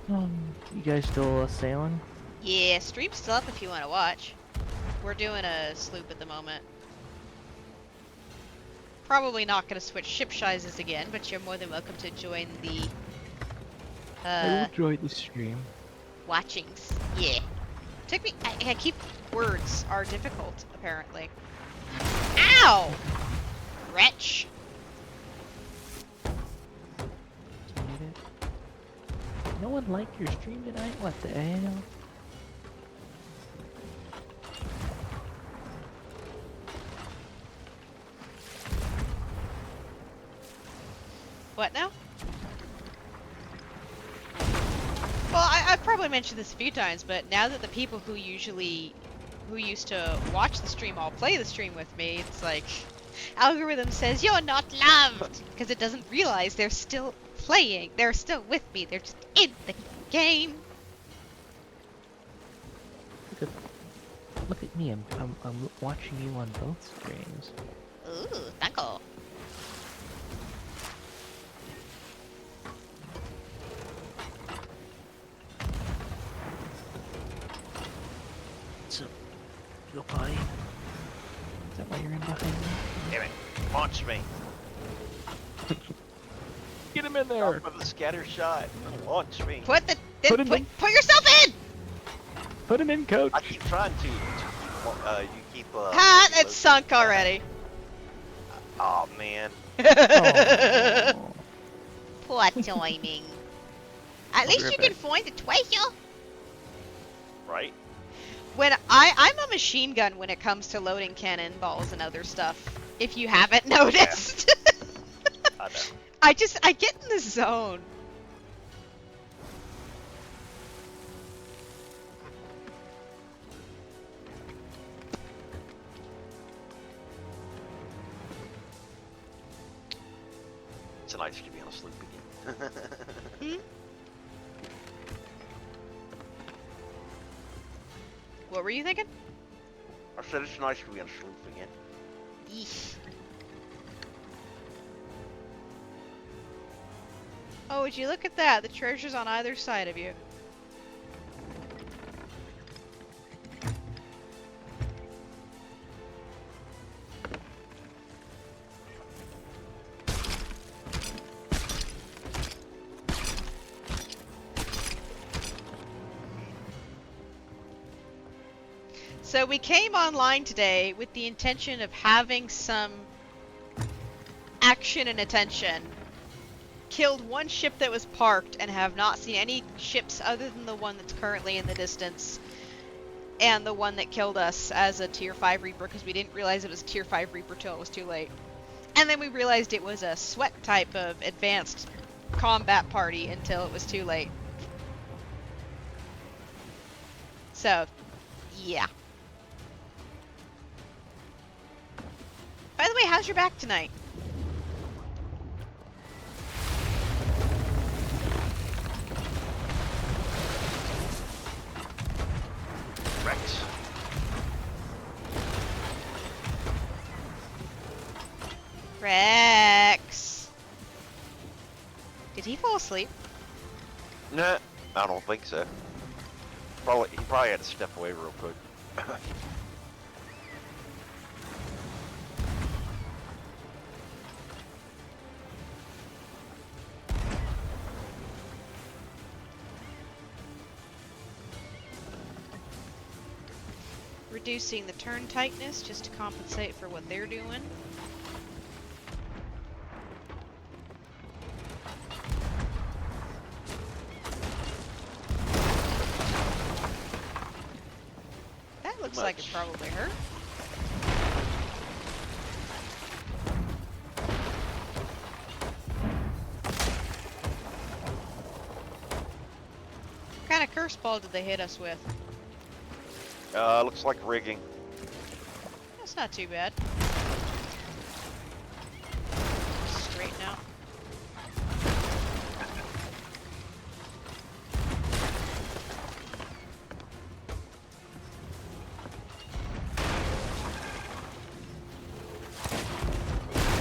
time. You guys still sailing? Yeah, stream's still up if you want to watch. We're doing a sloop at the moment. Probably not going to switch ship sizes again, but you're more than welcome to join the I will join the stream. watchings. Yeah. Took me. I keep words are difficult apparently. Ow! Wretch. No one liked your stream tonight? What the hell? What now? Well, I've probably mentioned this a few times, but now that the people who used to watch the stream all play the stream with me, it's like, algorithm says you're not loved! Because it doesn't realize they're still playing. They're still with me. They're just in the game. Look at me. I'm watching you on both streams. Ooh, danko. So, go potty. Is that why you're in behind me? Damn it! Launch me! Get him in there! With a scatter shot. Launch me! Put Put him in. put yourself in! Put him in, coach! I keep trying to. You keep. Ha! It's sunk already. Oh man. Oh. Poor timing. At least you Rip can it. find the treasure. Right? When I'm a machine gun when it comes to loading cannonballs and other stuff. If you haven't noticed. I know. I get in the zone. It's nice to be on a sloop again. Hmm? What were you thinking? I said it's nice to be on a sloop again. Yeesh. Oh, would you look at that? The treasure's on either side of you. So we came online today with the intention of having some action and attention. Killed one ship that was parked and have not seen any ships other than the one that's currently in the distance. And the one that killed us as a tier 5 Reaper because we didn't realize it was a tier 5 Reaper till it was too late. And then we realized it was a sweat type of advanced combat party until it was too late. So, yeah. By the way, how's your back tonight? Rex. Rex. Did he fall asleep? Nah, I don't think so. He probably had to step away real quick. Reducing the turn tightness just to compensate for what they're doing. That looks like it probably hurt. What kind of curse ball did they hit us with? Looks like rigging. That's not too bad. Straighten out.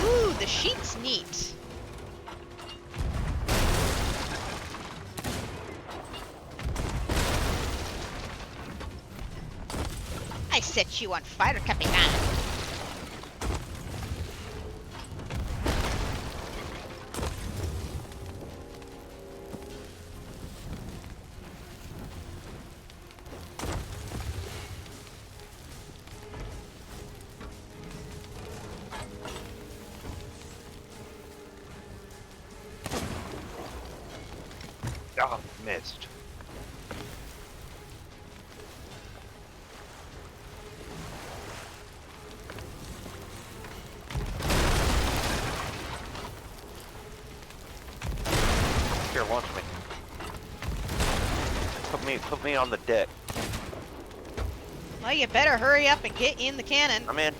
Ooh, the sheet's neat. I set you on fire, Capitan. Oh, missed. Here, launch me. Put me on the deck. Well, you better hurry up and get in the cannon. I'm in.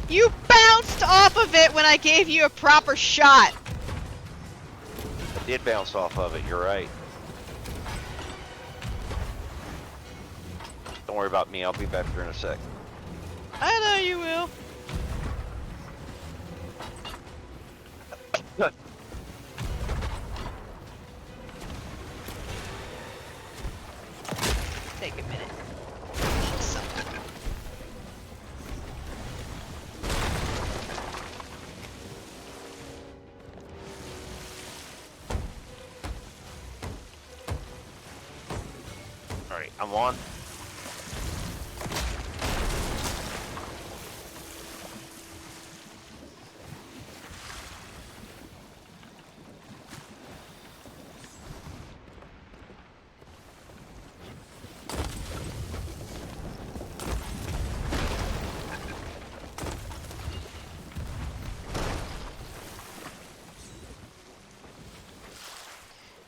You bounced off of it when I gave you a proper shot. I did bounce off of it, you're right. Don't worry about me, I'll be back there in a sec. I know you will. Take a minute. Eat something. Alright, I'm on.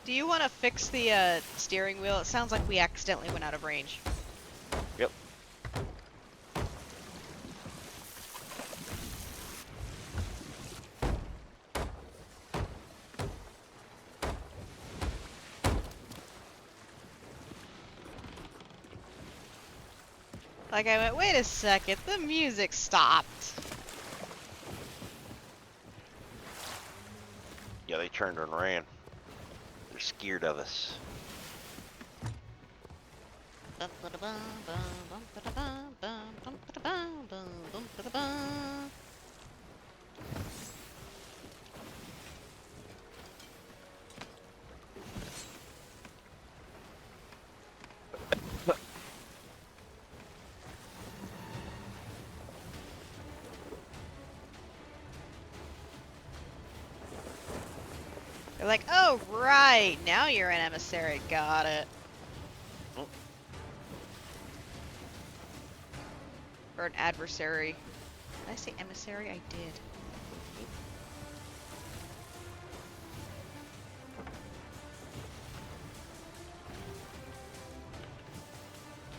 Do you want to fix the steering wheel? It sounds like we accidentally went out of range. Yep. Like I went, wait a second, the music stopped. Yeah, they turned and ran. They're scared of us. They're like, oh right, now you're an emissary. Got it. Oh. Or an adversary. Did I say emissary? I did.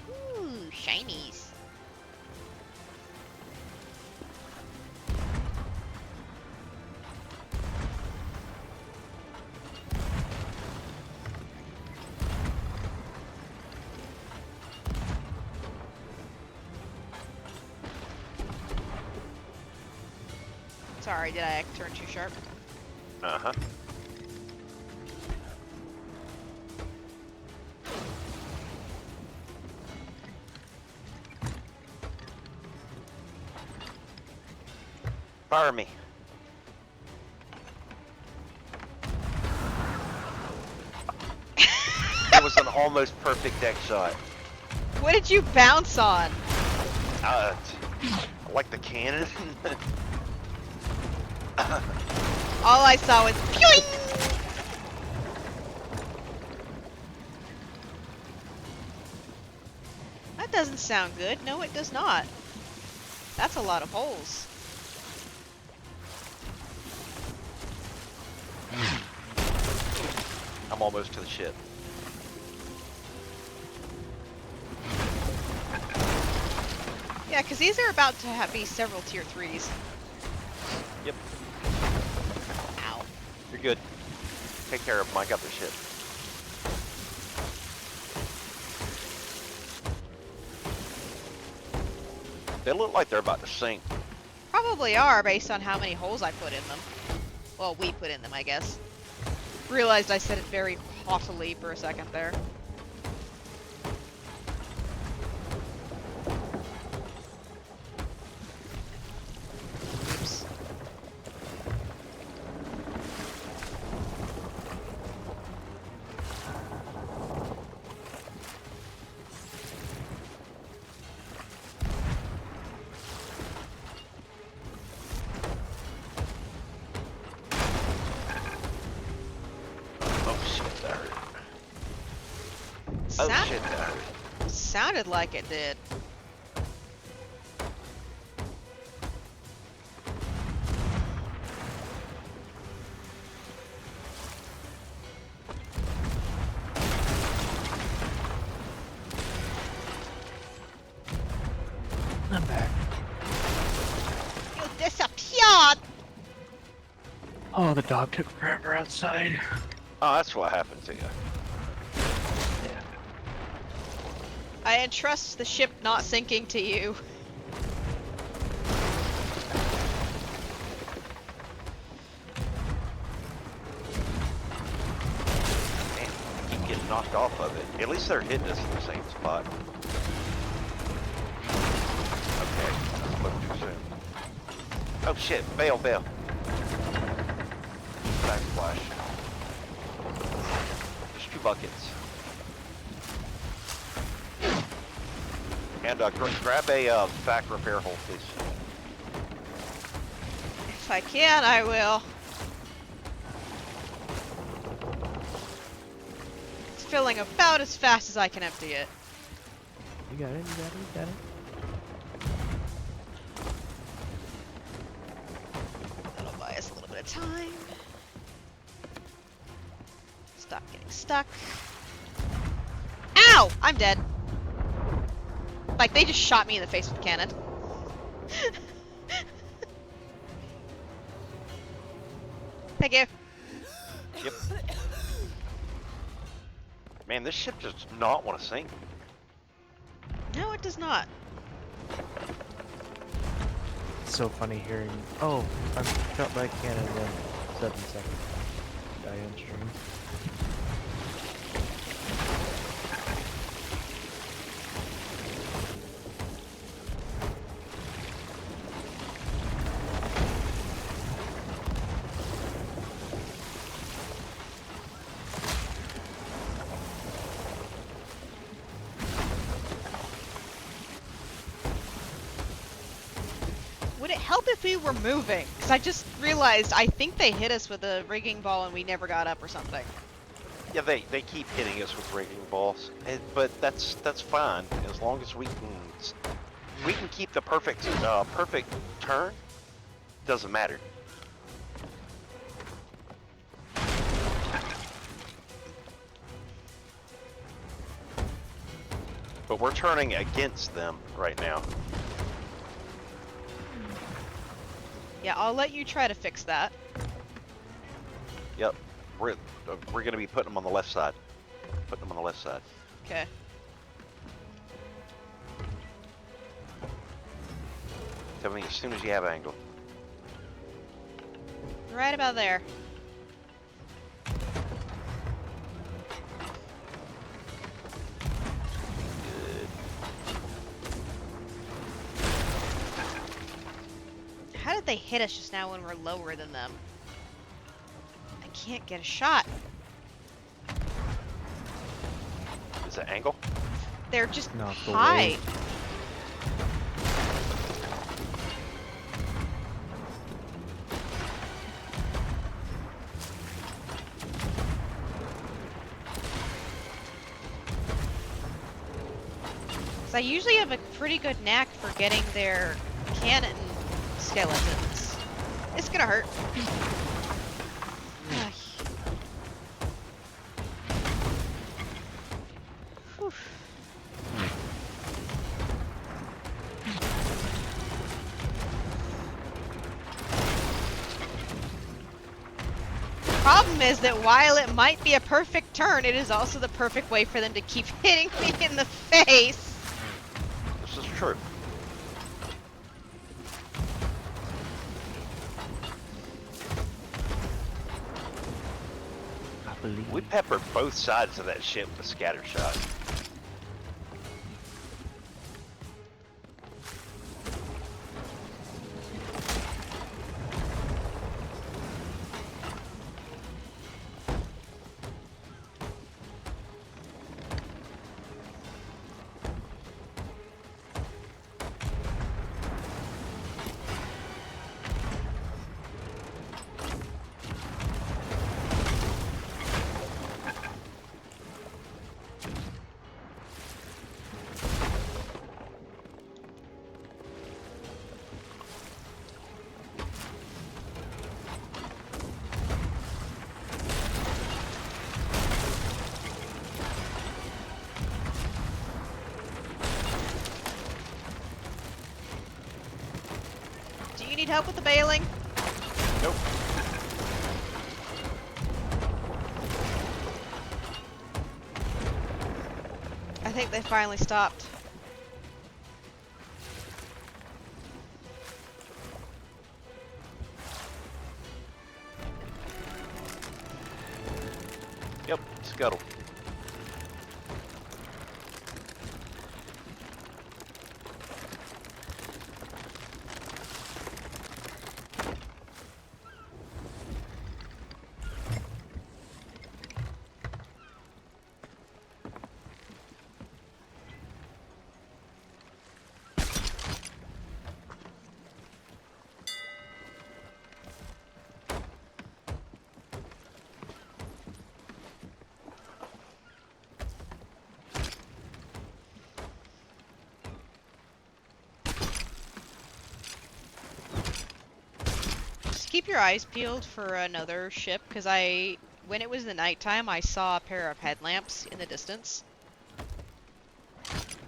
Ooh, shinies. Sorry, did I turn too sharp? Uh-huh. Fire me. It was an almost perfect deck shot. What did you bounce on? I like the cannon. All I saw was pew! That doesn't sound good. No, it does not. That's a lot of holes. I'm almost to the ship. Yeah, because these are about to be several tier 3s. Yep. Ow. You're good. Take care of them. I got the ship. They look like they're about to sink. Probably are, based on how many holes I put in them. Well, we put in them, I guess. Realized I said it very haughtily for a second there. Oops. Oh shit, that hurt. Oh Sound- shit, that hurt. Sounded like it did. I'm back. You disappeared! Oh, the dog took forever outside. Oh, that's what happened to you. Yeah. I entrust the ship not sinking to you. Man, I keep getting knocked off of it. At least they're hitting us in the same spot. Okay, that's a little too soon. Oh shit, bail, bail. Backsplash. There's 2 buckets. And grab a vac repair hole, please. If I can, I will. It's filling about as fast as I can empty it. You got it, you got it, you got it. That'll buy us a little bit of time. Stop getting stuck. Ow! I'm dead. Like, they just shot me in the face with a cannon. Thank you. Yep. Man, this ship does not want to sink. No, it does not. It's so funny hearing, oh, I'm shot by a cannon in 7 seconds. Die on stream. Would it help if we were moving? Because I just realized I think they hit us with a rigging ball and we never got up or something. Yeah, they keep hitting us with rigging balls, but that's fine as long as we can keep the perfect turn. Doesn't matter. But we're turning against them right now. Yeah, I'll let you try to fix that. Yep, we're gonna be putting them on the left side. Putting them on the left side. Okay. Tell me as soon as you have angle. Right about there. How did they hit us just now when we're lower than them? I can't get a shot. Is it angle? They're just No, it's the high. wave. So I usually have a pretty good knack for getting their cannon skeletons. It's gonna hurt. Ay. Whew. Problem is that while it might be a perfect turn, it is also the perfect way for them to keep hitting me in the face. This is true. I believe. We peppered both sides of that ship with a scatter shot. Do you need help with the bailing? Nope. I think they finally stopped. Yep, scuttle. Just keep your eyes peeled for another ship, because when it was the nighttime, I saw a pair of headlamps in the distance.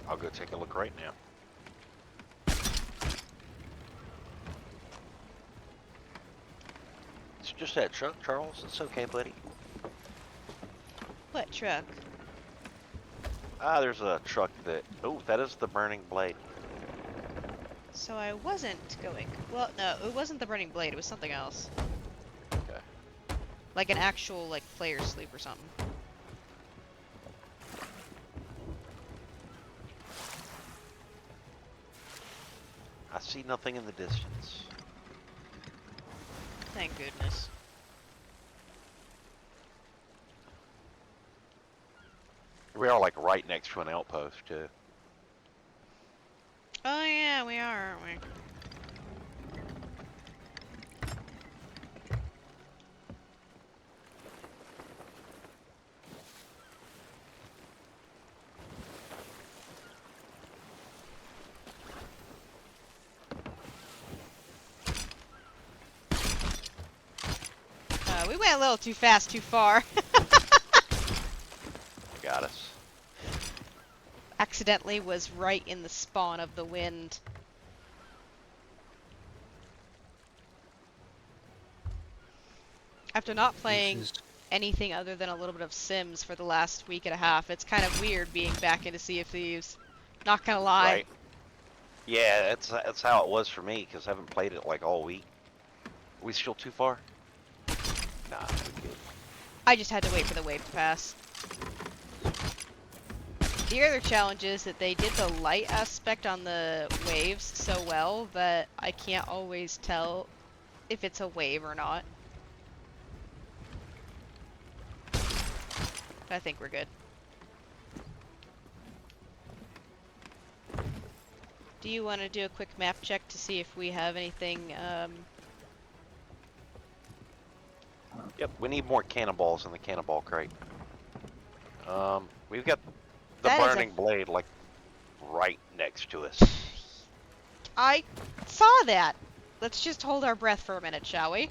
I'll go take a look right now. It's just that truck, Charles. It's okay, buddy. What truck? Ah, there's a truck that... Oh, that is the burning blade. So I wasn't going... Well, no, it wasn't the burning blade, it was something else. Okay. Like an actual, like, player sleep or something. I see nothing in the distance. Thank goodness. We are like right next to an outpost too. Oh yeah, we are, aren't we? We went a little too fast, too far. Got us. Accidentally was right in the spawn of the wind. After not playing This is- anything other than a little bit of Sims for the last week and a half, it's kind of weird being back into Sea of Thieves. Not gonna lie. Right. Yeah, that's how it was for me because I haven't played it like all week. We still too far? Nah, we're good. I just had to wait for the wave to pass. The other challenge is that they did the light aspect on the waves so well that I can't always tell if it's a wave or not. I think we're good. Do you want to do a quick map check to see if we have anything, Yep, we need more cannonballs in the cannonball crate. We've got the That is a- burning blade like right next to us. I saw that! Let's just hold our breath for a minute, shall we?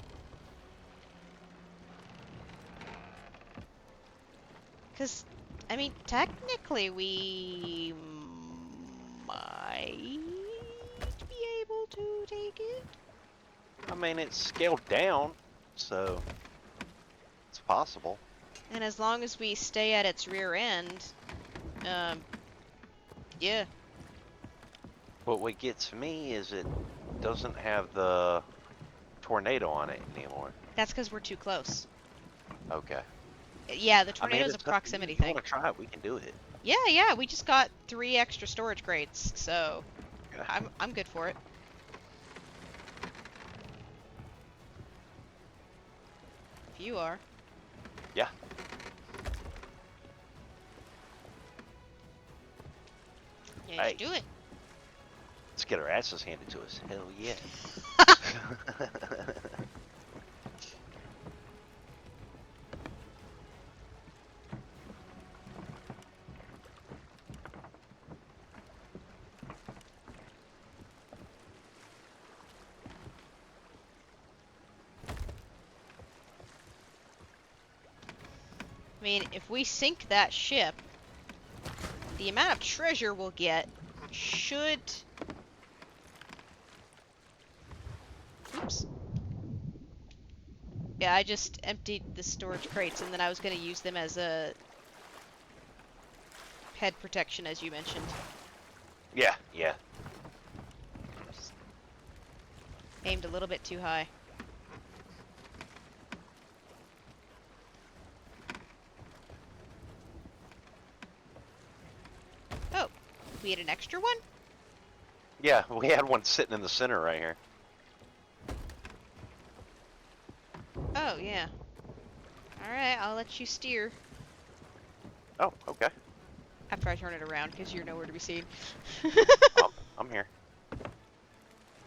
Because, I mean, technically we might be able to take it. I mean, it's scaled down, so it's possible. And as long as we stay at its rear end, yeah. What gets me is it doesn't have the tornado on it anymore. That's because we're too close. Okay. Yeah, the I mean, tornado's it's a proximity if you thing. want to try it, we can do it. Yeah, we just got 3 extra storage crates, so Okay. I'm good for it. If you are. Yeah. Yeah, Hey. just do it. Let's get our asses handed to us. Hell yeah. I mean, if we sink that ship, the amount of treasure we'll get should... Oops. Yeah, I just emptied the storage crates and then I was going to use them as a head protection, as you mentioned. Yeah. Just aimed a little bit too high. Oh, we had an extra one? Yeah, we had one sitting in the center right here. Oh, yeah. Alright, I'll let you steer Oh, okay. after I turn it around, because you're nowhere to be seen. Oh, I'm here.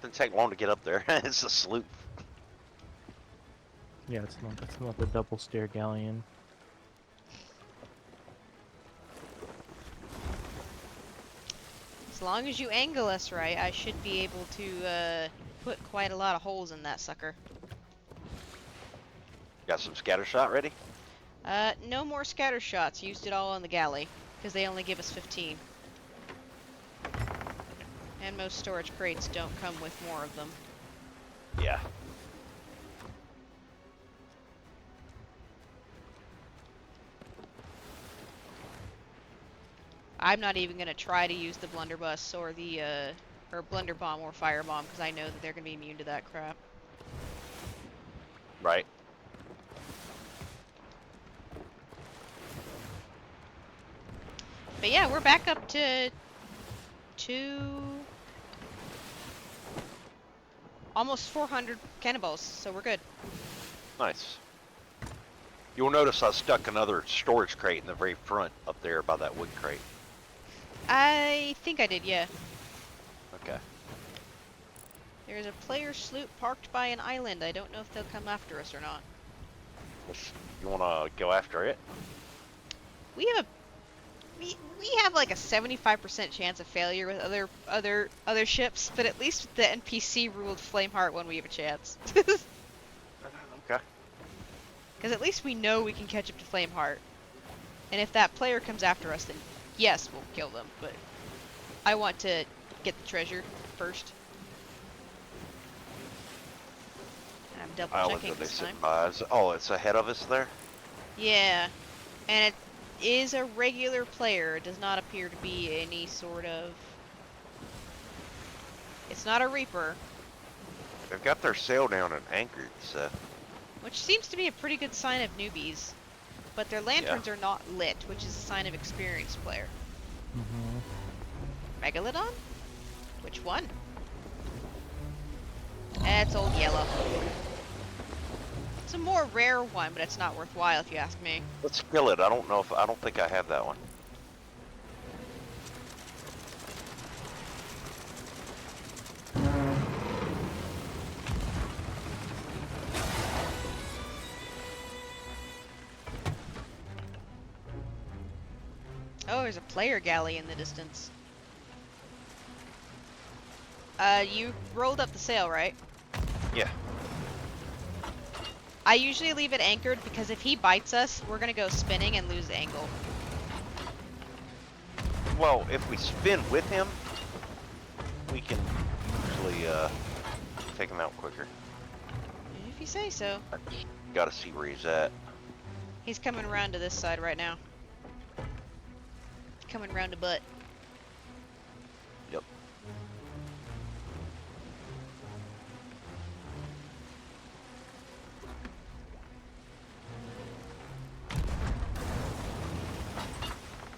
Didn't take long to get up there. It's a sloop. Yeah, it's not the double stair galleon. As long as you angle us right, I should be able to put quite a lot of holes in that sucker. Got some scatter shot ready? No more scatter shots. Used it all on the galley, because they only give us 15. And most storage crates don't come with more of them. Yeah. I'm not even going to try to use the blunderbuss or the, or blunderbomb or firebomb, because I know that they're going to be immune to that crap. Right. But yeah, we're back up to almost 400 cannonballs, so we're good. Nice. You'll notice I stuck another storage crate in the very front up there by that wood crate. I think I did, yeah. Okay. There's a player sloop parked by an island. I don't know if they'll come after us or not. You want to go after it? We have like a 75% chance of failure with other ships, but at least with the NPC ruled Flameheart one we have a chance. Okay. Because at least we know we can catch up to Flameheart. And if that player comes after us, then yes, we'll kill them, but I want to get the treasure first. And I'm double checking this time. Oh, it's ahead of us there? Yeah, and it is a regular player. It does not appear to be any sort of... It's not a Reaper. They've got their sail down and anchored, so... which seems to be a pretty good sign of newbies. But their lanterns are not lit, which is a sign of experienced player. Megalodon? Which one? It's old yellow. It's a more rare one, but it's not worthwhile if you ask me. Let's kill it. I don't think I have that one. Oh, there's a player galley in the distance. You rolled up the sail, right? Yeah. I usually leave it anchored because if he bites us, we're gonna go spinning and lose the angle. Well, if we spin with him, we can usually take him out quicker. If you say so. Gotta see where he's at. He's coming around to this side right now. Coming around to butt. Yep.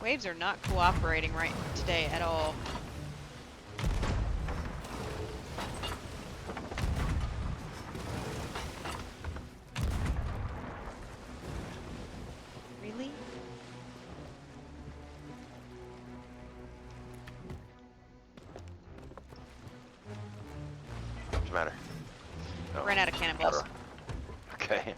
Waves are not cooperating right today at all. Really? What's the matter? Oh, Ran out of cannonballs. okay.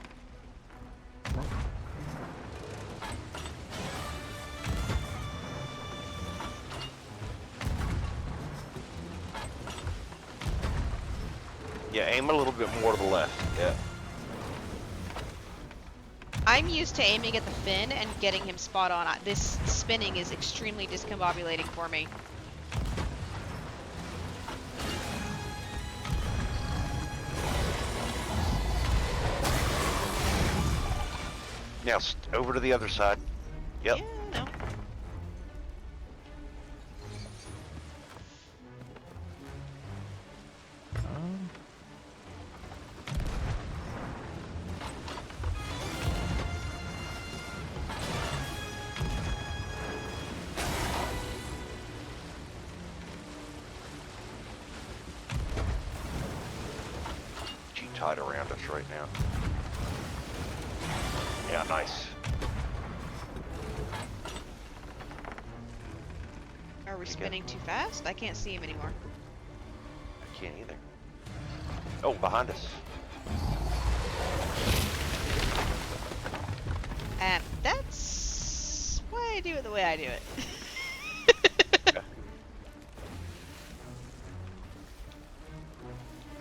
Yeah, aim a little bit more to the left. Yeah. I'm used to aiming at the fin and getting him spot on. This spinning is extremely discombobulating for me. Now over to the other side. Yep. Yeah, no. She tied around us right now. Yeah, nice. Are we spinning too fast? I can't see him anymore. I can't either. Oh, behind us. That's why I do it the way I do it.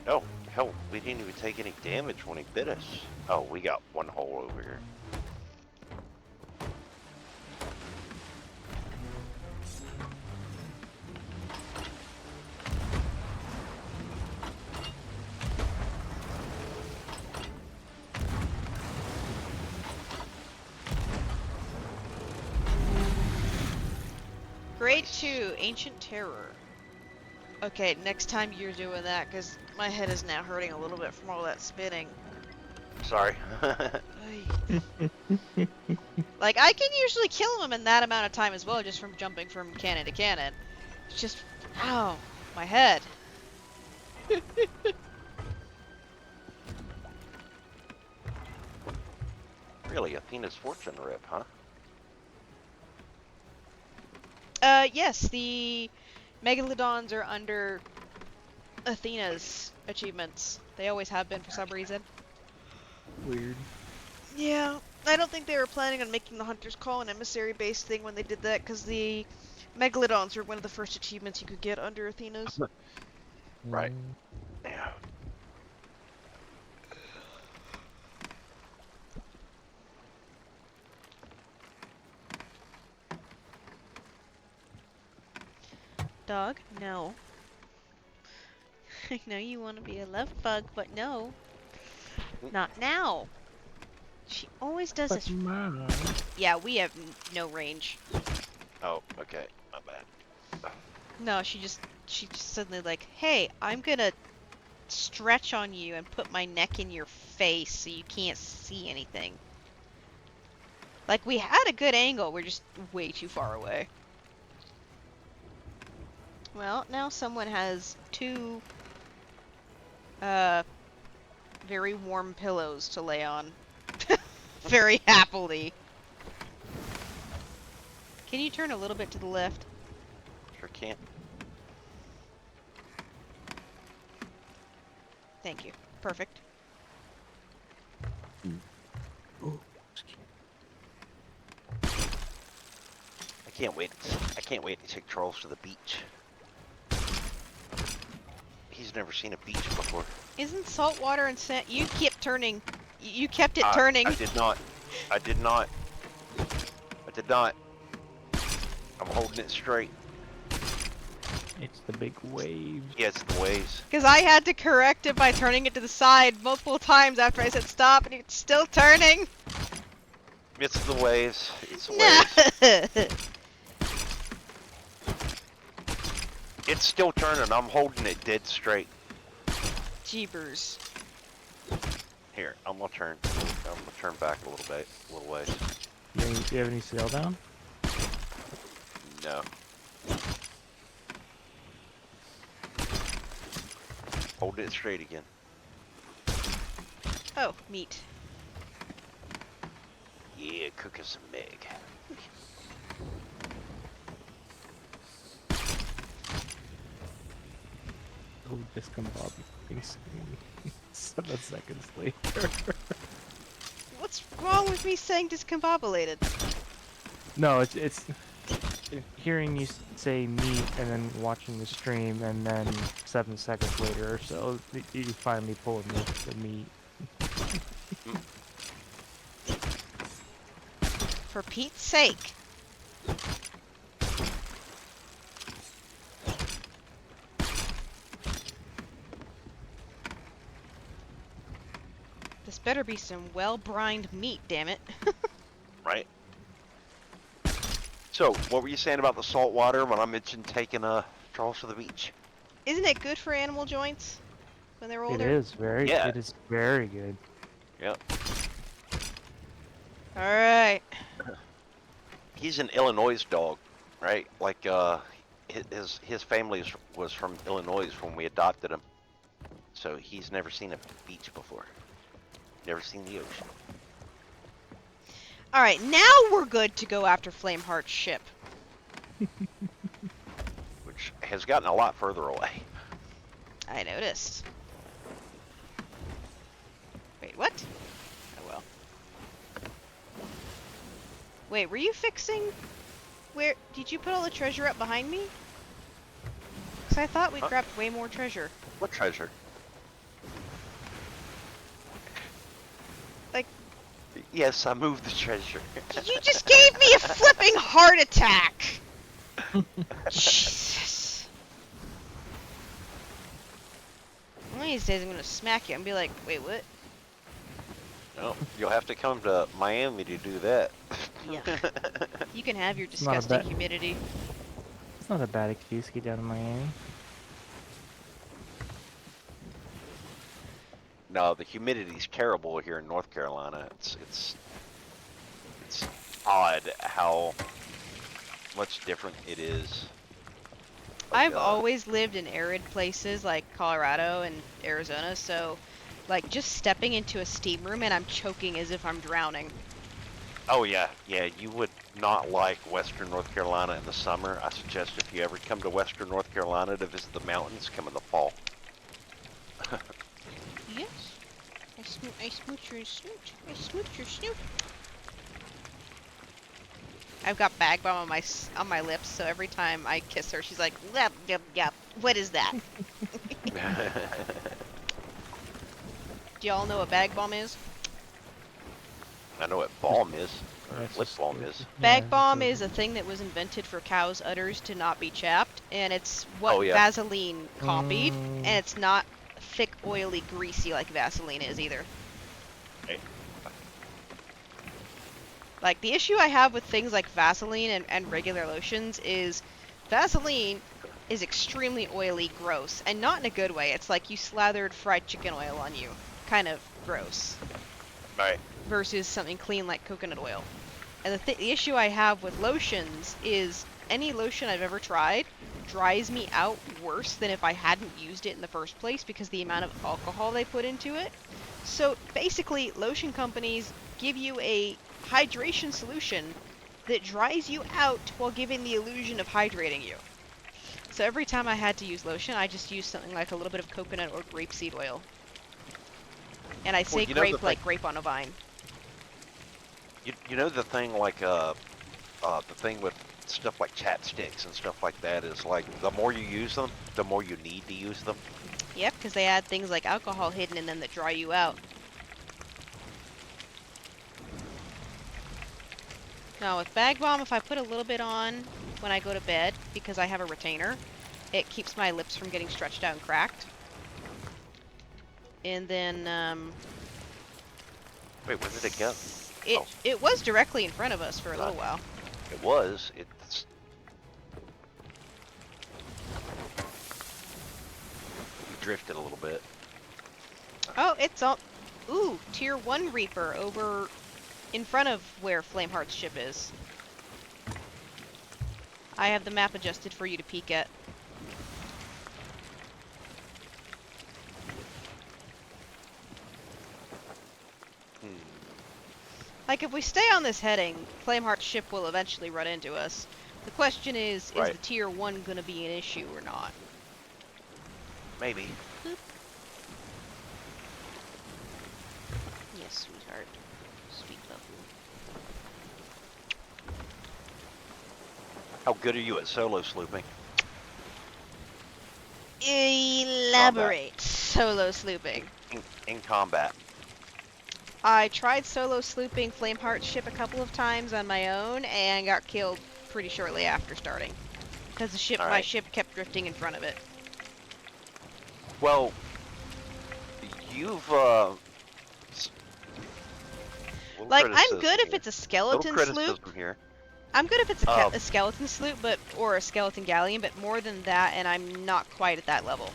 Oh, hell, we didn't even take any damage when he bit us. Oh, we got one hole over here. Grade 2, Ancient Terror. Okay, next time you're doing that, because my head is now hurting a little bit from all that spinning. Sorry. Like, I can usually kill him in that amount of time as well, just from jumping from cannon to cannon. It's just, ow, my head. Really, Athena's fortune rip, huh? Yes, the Megalodons are under Athena's achievements. They always have been for some reason. Weird. Yeah, I don't think they were planning on making the Hunter's Call an emissary-based thing when they did that, because the Megalodons were one of the first achievements you could get under Athena's. Right. Yeah. Dog, no. I know you want to be a love bug, but no. Not now. She always does this. Yeah, we have no range. Oh, okay. My bad. No, she just suddenly like, hey, I'm gonna stretch on you and put my neck in your face so you can't see anything. Like, we had a good angle, we're just way too far away. Well, now someone has 2 very warm pillows to lay on. Very happily. Can you turn a little bit to the left? Sure can. Thank you. Perfect. I can't wait. I can't wait to take Charles to the beach. He's never seen a beach before. Isn't salt water and sand? You kept turning. You kept it turning. I did not. I did not. I did not. I'm holding it straight. It's the big waves. Yeah, it's the waves. Because I had to correct it by turning it to the side multiple times after I said stop, and it's still turning. It's the waves. It's the waves. It's still turning. I'm holding it dead straight. Jeepers. Here, I'm gonna turn back a little bit, a little ways. Do you have any sail down? No. Hold it straight again. Oh, meat. Yeah, cook us some egg. Oh, discombobulating. 7 seconds later. What's wrong with me saying discombobulated? No, it's hearing you say meat and then watching the stream and then 7 seconds later or so, you finally pull the meat. For Pete's sake. This better be some well-brined meat, damn it. Right? So, what were you saying about the salt water when I mentioned taking Charles to the beach? Isn't it good for animal joints when they're older? It is very, Yeah. it is very good. Yep. Alright. He's an Illinois dog, right? Like, his family was from Illinois when we adopted him. So he's never seen a beach before. Never seen the ocean. Alright, now we're good to go after Flameheart's ship. Which has gotten a lot further away. I noticed. Wait, what? Oh well. Wait, were you fixing... Where... Did you put all the treasure up behind me? Because I thought we grabbed way more treasure. What treasure? Like... Yes, I moved the treasure. You just gave me a flipping heart attack! Jesus. One of these days I'm gonna smack you and be like, wait, what? No, you'll have to come to Miami to do that. Yeah. You can have your not a disgusting bad- humidity. It's not a bad excuse to get down to Miami. No, the humidity's terrible here in North Carolina. It's odd how much different it is. I've always lived in arid places like Colorado and Arizona, so like just stepping into a steam room and I'm choking as if I'm drowning. Oh yeah, you would not like Western North Carolina in the summer. I suggest if you ever come to Western North Carolina to visit the mountains, come in the fall. Yes. I smooch your snoot. I smooch your snoot. I've got bag balm on my lips, so every time I kiss her, she's like, yep, yep, yep. What is that? Do y'all know what bag balm is? I know what balm is, or That's lip just- balm is. Bag balm is a thing that was invented for cows' udders to not be chapped, and it's what Oh, yeah. Vaseline copied, Mm. and it's not thick, oily, greasy like Vaseline is either. Right. Like, the issue I have with things like Vaseline and regular lotions is Vaseline is extremely oily, gross, and not in a good way. It's like you slathered fried chicken oil on you. Kind of gross. Right. Versus something clean like coconut oil. And the issue I have with lotions is any lotion I've ever tried dries me out worse than if I hadn't used it in the first place because the amount of alcohol they put into it. So basically, lotion companies give you a hydration solution that dries you out while giving the illusion of hydrating you. So every time I had to use lotion, I just used something like a little bit of coconut or grapeseed oil. And I say you know grape the like grape on a vine. You know the thing like the thing with stuff like chapsticks and stuff like that is like the more you use them, the more you need to use them. Yep, because they add things like alcohol hidden in them that dry you out. Now with Bag Bomb, if I put a little bit on when I go to bed, because I have a retainer, it keeps my lips from getting stretched out and cracked. And then, Wait, where did it go? it was directly in front of us for a little while. It was. It's. We drifted a little bit. Oh, it's all... Ooh, Tier 1 Reaper over in front of where Flameheart's ship is. I have the map adjusted for you to peek at. Like, if we stay on this heading, Flameheart's ship will eventually run into us. The question is Right. the Tier 1 gonna be an issue or not? Maybe. Yes, sweetheart. Sweet love. How good are you at solo slooping? Elaborate. Solo slooping. In combat. I tried solo slooping Flameheart's ship a couple of times on my own and got killed pretty shortly after starting. Because my Alright. ship kept drifting in front of it. Well, you've Like, I'm good if it's a skeleton little sloop. criticism here. I'm good if it's a, Oh. a skeleton sloop, or a skeleton galleon, but more than that, and I'm not quite at that level.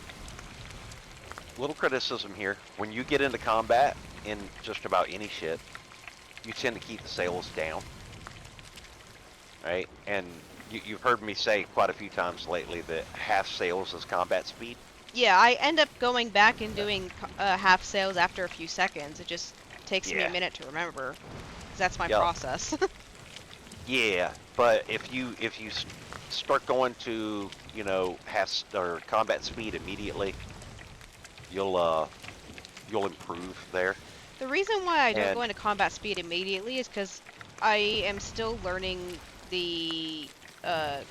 Little criticism here. When you get into combat in just about any ship, you tend to keep the sails down. Right? And you've heard me say quite a few times lately that half sails is combat speed. Yeah, I end up going back and doing half sails after a few seconds. It just takes me a Yeah. minute to remember. 'Cause that's my Yup. process. Yeah, but if you start going to half or combat speed immediately, you'll improve there. The reason why I don't And- go into combat speed immediately is because I am still learning the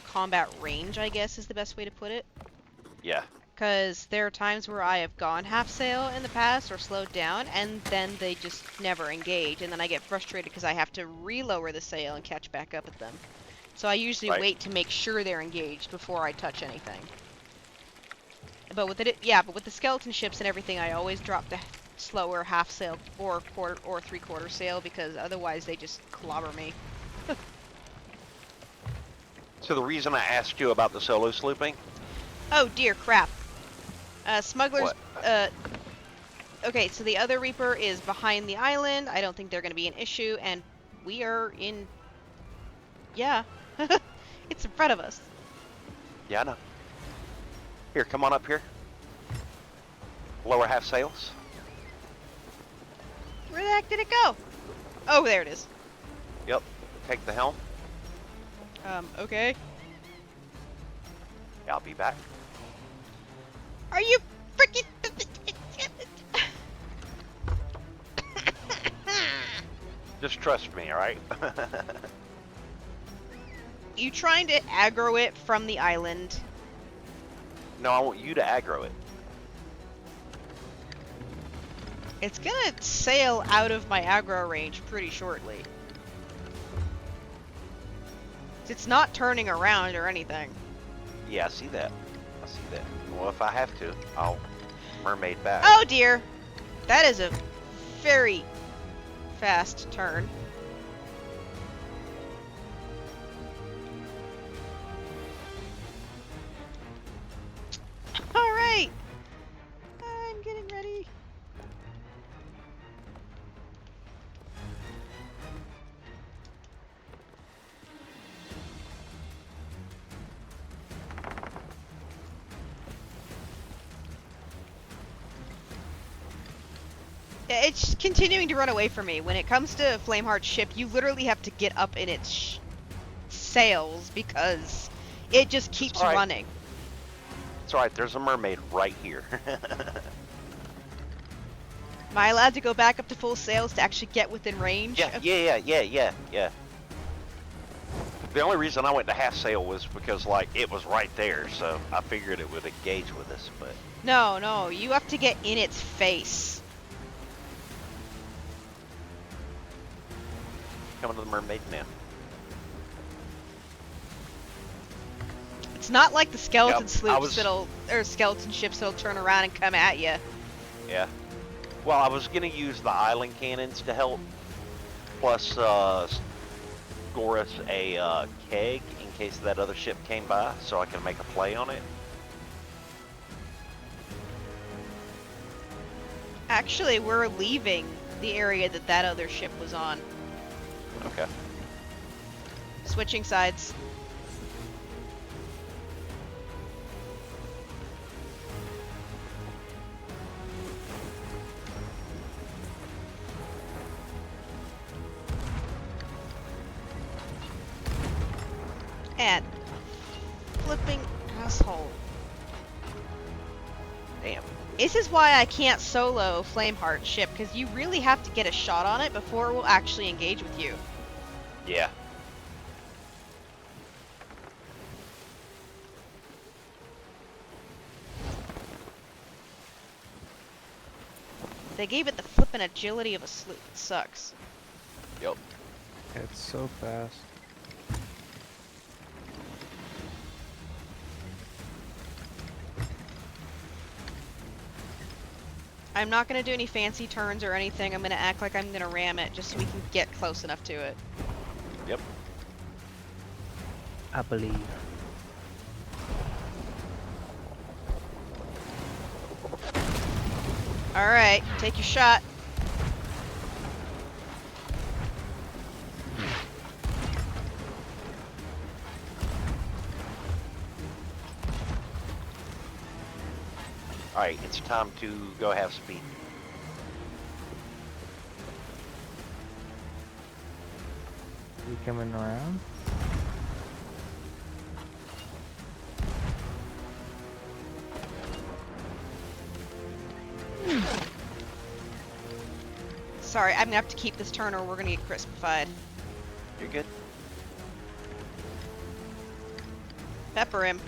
combat range, I guess is the best way to put it. Yeah. Because there are times where I have gone half sail in the past or slowed down, and then they just never engage, and then I get frustrated because I have to relower the sail and catch back up at them. So I usually Right. wait to make sure they're engaged before I touch anything. But with but with the skeleton ships and everything, I always drop the slower half sail or quarter or 3/4 sail because otherwise they just clobber me. So the reason I asked you about the solo slooping, Oh dear crap. Smugglers. What? Okay, so the other Reaper is behind the island. I don't think they're going to be an issue, and we are in. Yeah, it's in front of us. yeah, I know. Here, come on up here. Lower half sails. Where the heck did it go? Oh, there it is. Yep. Take the helm. Okay. I'll be back. Are you freaking? Just trust me, all right? You trying to aggro it from the island? No, I want you to aggro it. It's gonna sail out of my aggro range pretty shortly. It's not turning around or anything. Yeah, I see that. I see that. Well, if I have to, I'll mermaid back. Oh dear! That is a very fast turn. It's continuing to run away from me. When it comes to Flameheart's ship, you literally have to get up in its sails because it just keeps alright. running. It's alright, there's a mermaid right here. Am I allowed to go back up to full sails to actually get within range? Yeah. The only reason I went to half sail was because, like, it was right there, so I figured it would engage with us, but... No, you have to get in its face. Coming to the mermaid now. It's not like the skeleton Yep, sloops or skeleton ships that'll turn around and come at you. Yeah. Well, I was gonna use the island cannons to help, plus score us a keg in case that other ship came by, so I can make a play on it. Actually, we're leaving the area that other ship was on. Okay. Switching sides. And flipping asshole. Damn. This is why I can't solo Flameheart's ship, because you really have to get a shot on it before it will actually engage with you. Yeah. They gave it the flippin' agility of a sloop. It sucks. Yep. It's so fast. I'm not gonna do any fancy turns or anything. I'm gonna act like I'm gonna ram it just so we can get close enough to it. Yep. I believe. Alright, take your shot. Alright, it's time to go have speed. You coming around? Sorry, I'm gonna have to keep this turn or we're gonna get crispified. You're good. Pepper him.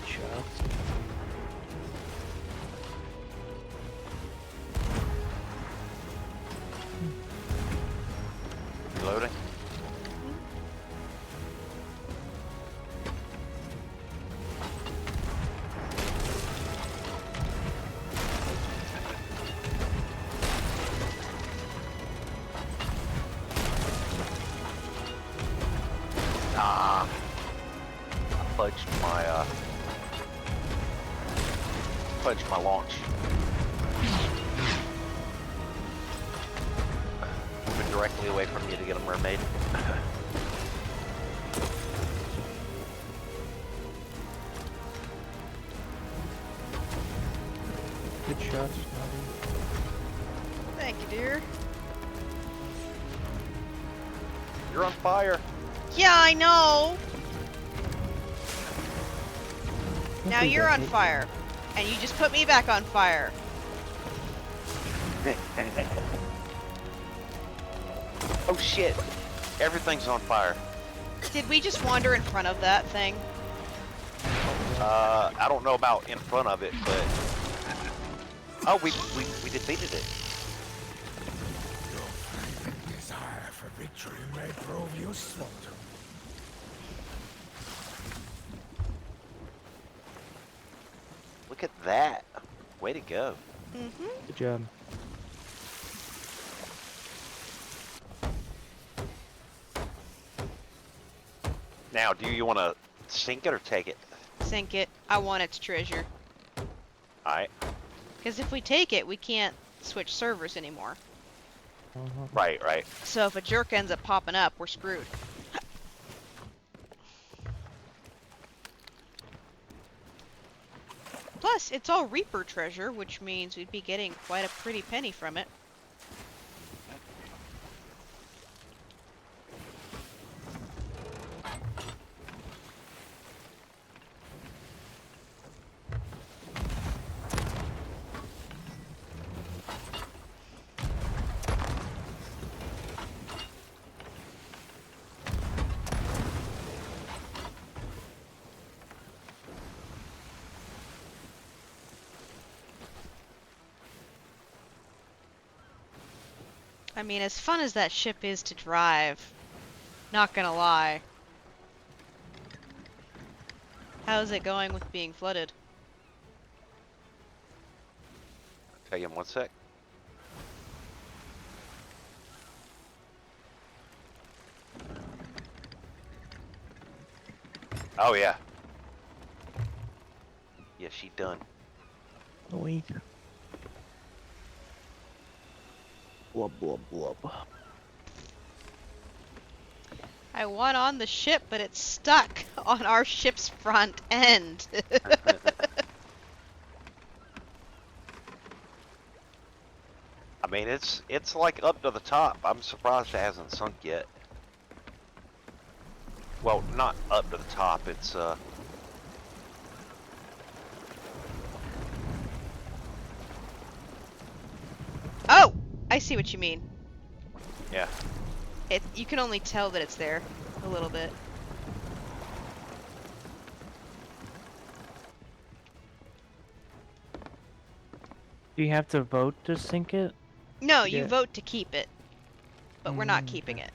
Shots. Reloading. Ah. I fudged my launch. Moving directly away from you to get a mermaid. Good shots, Snobby. Thank you, dear. You're on fire. Yeah, I know! Can't Now believe you're I on hit fire. And you just put me back on fire. Oh shit. Everything's on fire. Did we just wander in front of that thing? I don't know about in front of it, but... Oh, we defeated it. Desire for victory may prove useful to me. Look at that. Way to go. Mm-hmm. Good job. Now, do you want to sink it or take it? Sink it. I want its treasure. Alright. Because if we take it, we can't switch servers anymore. Right, right. So if a jerk ends up popping up, we're screwed. Plus, it's all Reaper treasure, which means we'd be getting quite a pretty penny from it. I mean, as fun as that ship is to drive, not gonna lie. How's it going with being flooded? Tell you in 1 sec. Oh yeah. Yeah, she done. Wait. Blub, blub, blub. I went on the ship, but it's stuck on our ship's front end. I mean, it's like up to the top. I'm surprised it hasn't sunk yet. Well, not up to the top. It's Oh! I see what you mean. yeah. You can only tell that it's there a little bit. Do you have to vote to sink it? No, you Yeah. vote to keep it, but we're not keeping Okay. it.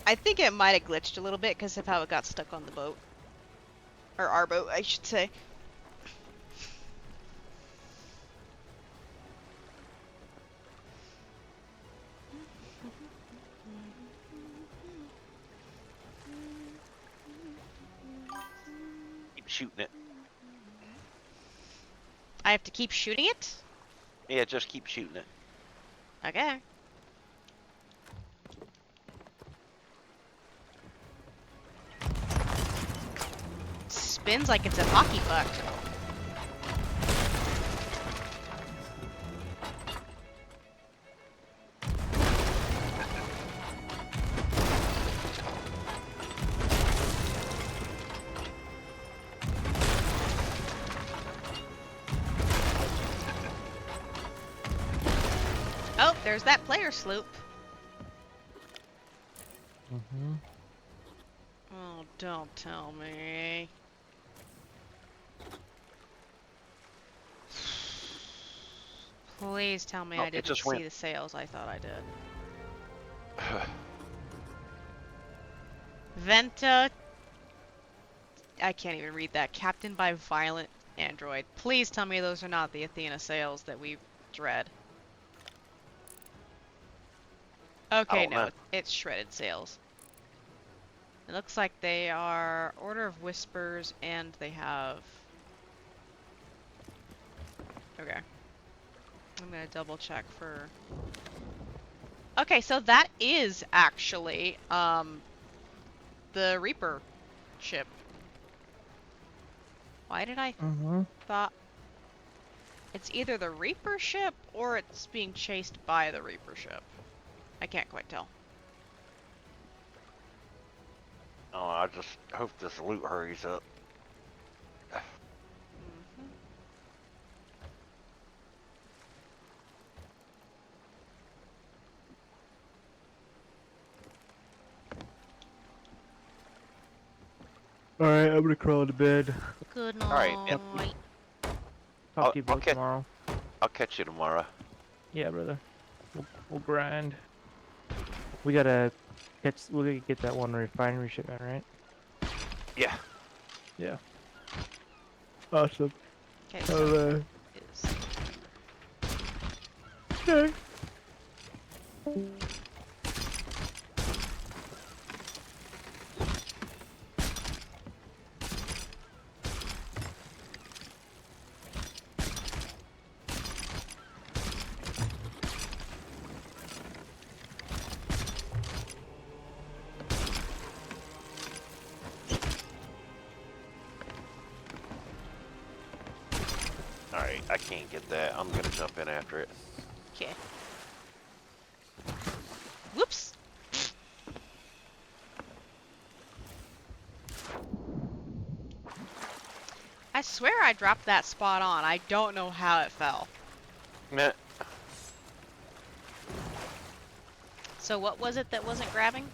I think it might have glitched a little bit because of how it got stuck on the boat. Or our boat, I should say. Keep shooting it. I have to keep shooting it? Yeah, just keep shooting it. Okay. Spins like it's a hockey puck. Oh, there's that player sloop. Oh, don't tell me. Please tell me Oh, I it didn't just see went. the sails. I thought I did. Venta. I can't even read that. Captained by Violent Android. Please tell me those are not the Athena sails that we dread. Okay, don't no, know. it's shredded sails. It looks like they are Order of Whispers, and they have... Okay. I'm gonna double check for... Okay, so that is actually, the Reaper ship. Why did I thought... It's either the Reaper ship, or it's being chased by the Reaper ship. I can't quite tell. Oh, I just hope this loot hurries up. Alright, I'm gonna crawl to bed. Good Alright, night. yep. Talk to you I'll about catch- tomorrow. I'll catch you tomorrow. Yeah, brother. We'll grind. We gotta get that one refinery shipment, right? Yeah. Yeah. Awesome. Okay, so is... Okay. I can't get that. I'm gonna jump in after it. Okay. Whoops. I swear I dropped that spot on. I don't know how it fell. Meh. So what was it that wasn't grabbing?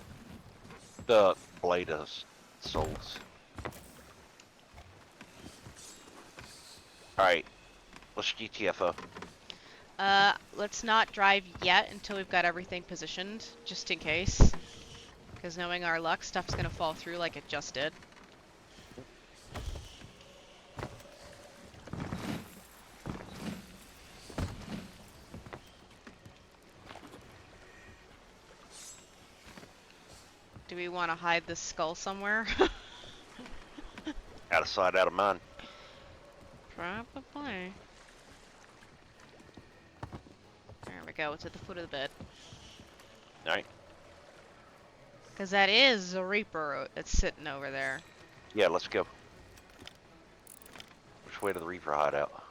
The blade of souls. Alright, let's GTFO. Let's not drive yet until we've got everything positioned, just in case. Because knowing our luck, stuff's gonna fall through like it just did. Do we want to hide this skull somewhere? Out of sight, out of mind. Probably. There we go, it's at the foot of the bed. Alright. Because that is a Reaper that's sitting over there. Yeah, let's go. Which way to the Reaper hideout?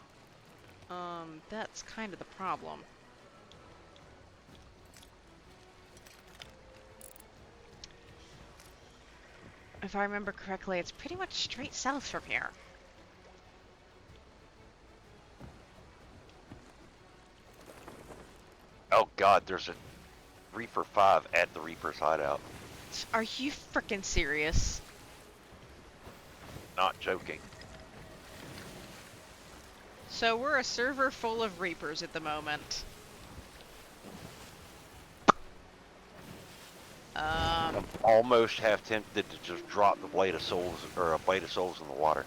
That's kind of the problem. If I remember correctly, it's pretty much straight south from here. Oh god, there's a Reaper 5 at the Reaper's hideout. Are you frickin' serious? Not joking. So we're a server full of Reapers at the moment. I'm almost half tempted to just drop the blade of souls, or a blade of souls in the water.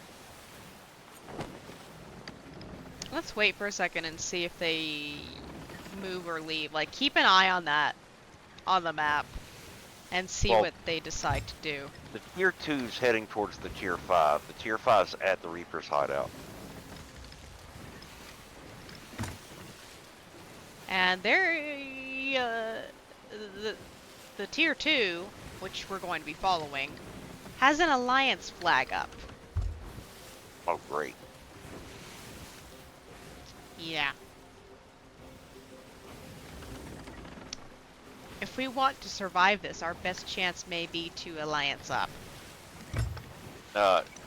Let's wait for a second and see if they move or leave. Like, keep an eye on that on the map and see Well, what they decide to do. The tier 2's heading towards the tier 5. The tier 5's at the Reaper's hideout. And they're the tier 2, which we're going to be following, has an alliance flag up. Oh great. Yeah. If we want to survive this, our best chance may be to alliance up.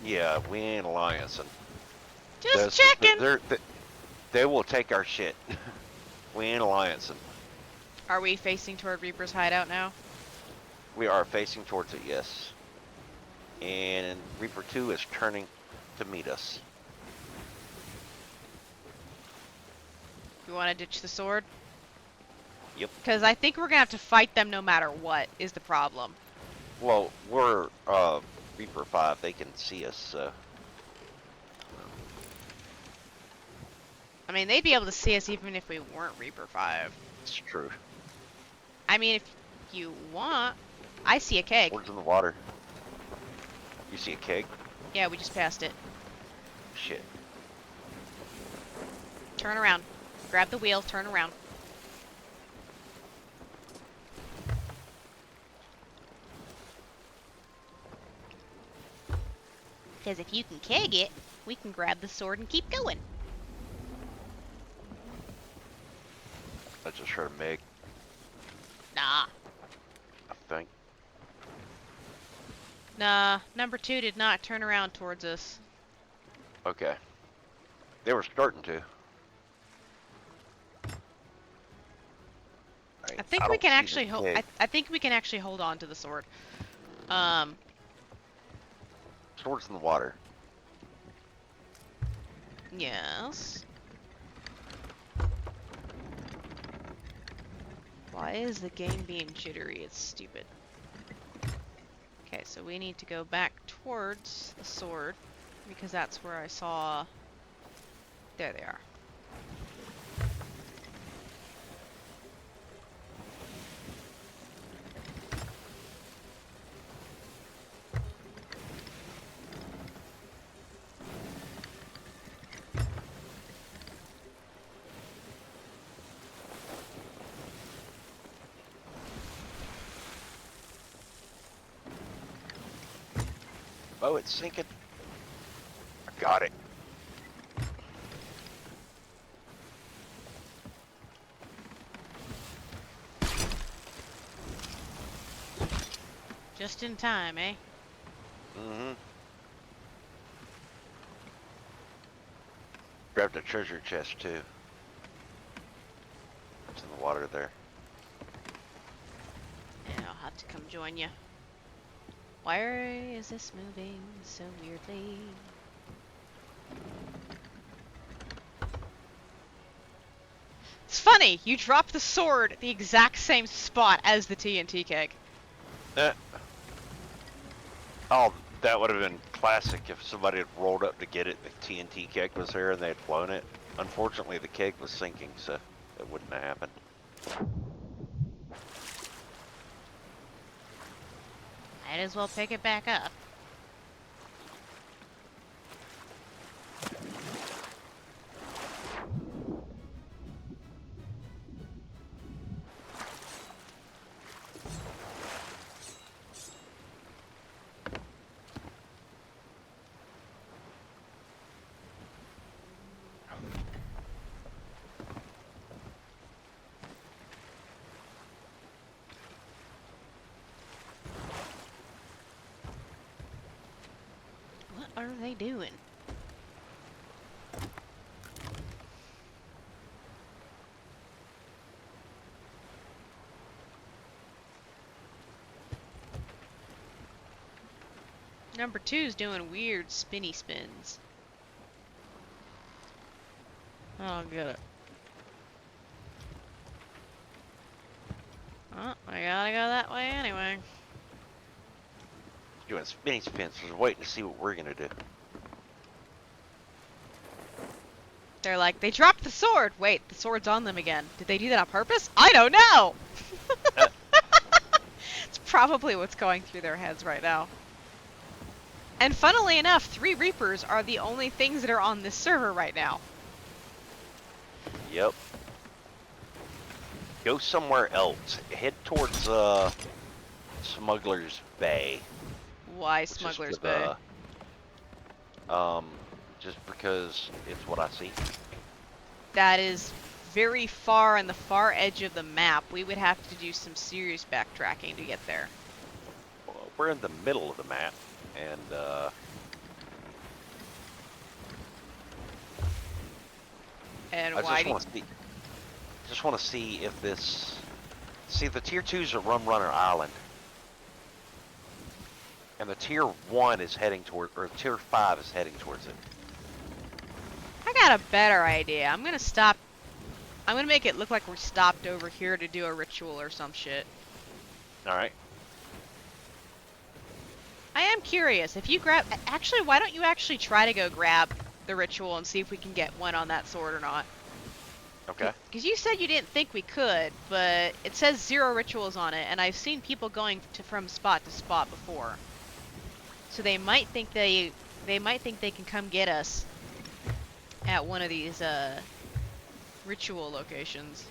Yeah, we ain't alliance. And Just checking! they will take our shit. We ain't alliance. Are we facing toward Reaper's hideout now? We are facing towards it, yes. And Reaper 2 is turning to meet us. You want to ditch the sword? Yep. Because I think we're going to have to fight them no matter what, is the problem. Well, we're Reaper 5. They can see us, so... I mean, they'd be able to see us even if we weren't Reaper 5. It's true. I mean, if you want... I see a keg. Swords in the water. You see a keg? Yeah, we just passed it. Shit. Turn around. Grab the wheel, turn around. Because if you can keg it, we can grab the sword and keep going. I just heard a Meg, Nah. I think. Nah, number 2 did not turn around towards us. Okay. They were starting to. I think we can actually hold. I think we can actually hold on to the sword. Swords in the water. Yes. Why is the game being jittery? It's stupid. Okay, so we need to go back towards the sword because that's where I saw. There they are. Oh, it's sinking. I got it. Just in time, eh? Mm-hmm. Grabbed a treasure chest too. It's in the water there. Yeah, I'll have to come join you. Why is this moving so weirdly? It's funny, you dropped the sword at the exact same spot as the TNT keg. Eh. Oh, that would have been classic if somebody had rolled up to get it. The TNT keg was there and they had flown it. Unfortunately, the keg was sinking, so it wouldn't have happened. Might as well pick it back up. What are they doing? Number 2's doing weird spinny spins. I don't get it. Oh, I gotta go that way anyway. Doing spinny spins. I was waiting to see what we're gonna do. They're like, they dropped the sword! Wait, the sword's on them again. Did they do that on purpose? I don't know! It's probably what's going through their heads right now. And funnily enough, 3 Reapers are the only things that are on this server right now. Yep. Go somewhere else. Head towards Smuggler's Bay. Why which is Smuggler's to Bay? just because it's what I see. That is very far on the far edge of the map. We would have to do some serious backtracking to get there. Well, we're in the middle of the map, and And I why just want to see if this. See, the tier 2's at Rum Runner Island, and the tier 1 is heading toward, or tier 5 is heading towards it. I got a better idea. I'm gonna stop. I'm gonna make it look like we're stopped over here to do a ritual or some shit. All right. I am curious. If you grab... Actually, why don't you actually try to go grab the ritual and see if we can get one on that sword or not? Okay. Because you said you didn't think we could, but it says 0 rituals on it, and I've seen people going from spot to spot before. So they might think they can come get us at one of these ritual locations.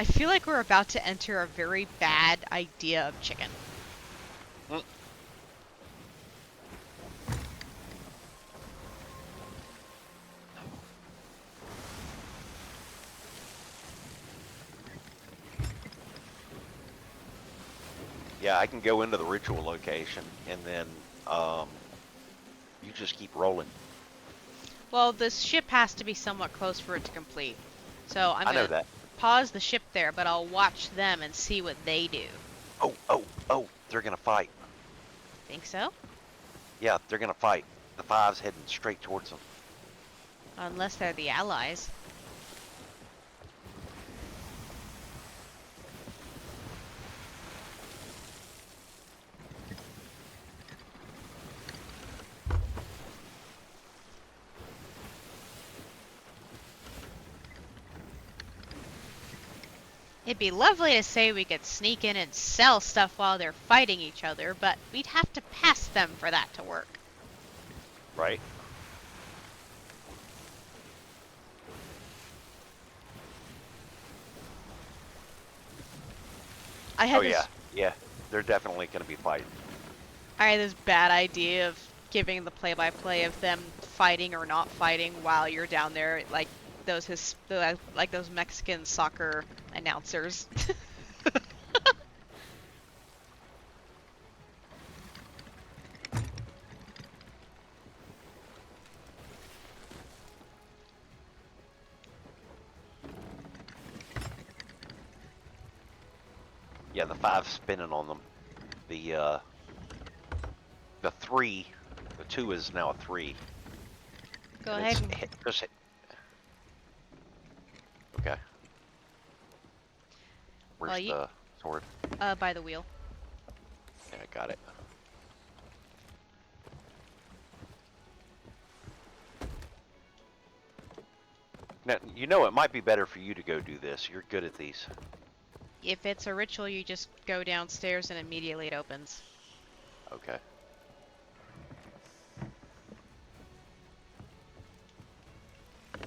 I feel like we're about to enter a very bad idea of chicken. Mm. Yeah, I can go into the ritual location, and then you just keep rolling. Well, this ship has to be somewhat close for it to complete. So I'm I know gonna that. pause the ship there, but I'll watch them and see what they do. Oh, they're gonna fight. Think so? Yeah, they're gonna fight. The 5's heading straight towards them. Unless they're the allies. It'd be lovely to say we could sneak in and sell stuff while they're fighting each other, but we'd have to pass them for that to work. Right? I had Oh this yeah. They're definitely gonna be fighting. I had this bad idea of giving the play-by-play of them fighting or not fighting while you're down there, like those Mexican soccer announcers. Yeah, the 5 spinning on them. The 3, the 2 is now a 3. Go And ahead it's and just hit. Okay. Where's you- the sword? by the wheel. Yeah, I got it. Now, you know it might be better for you to go do this. You're good at these. If it's a ritual, you just go downstairs and immediately it opens. Okay. I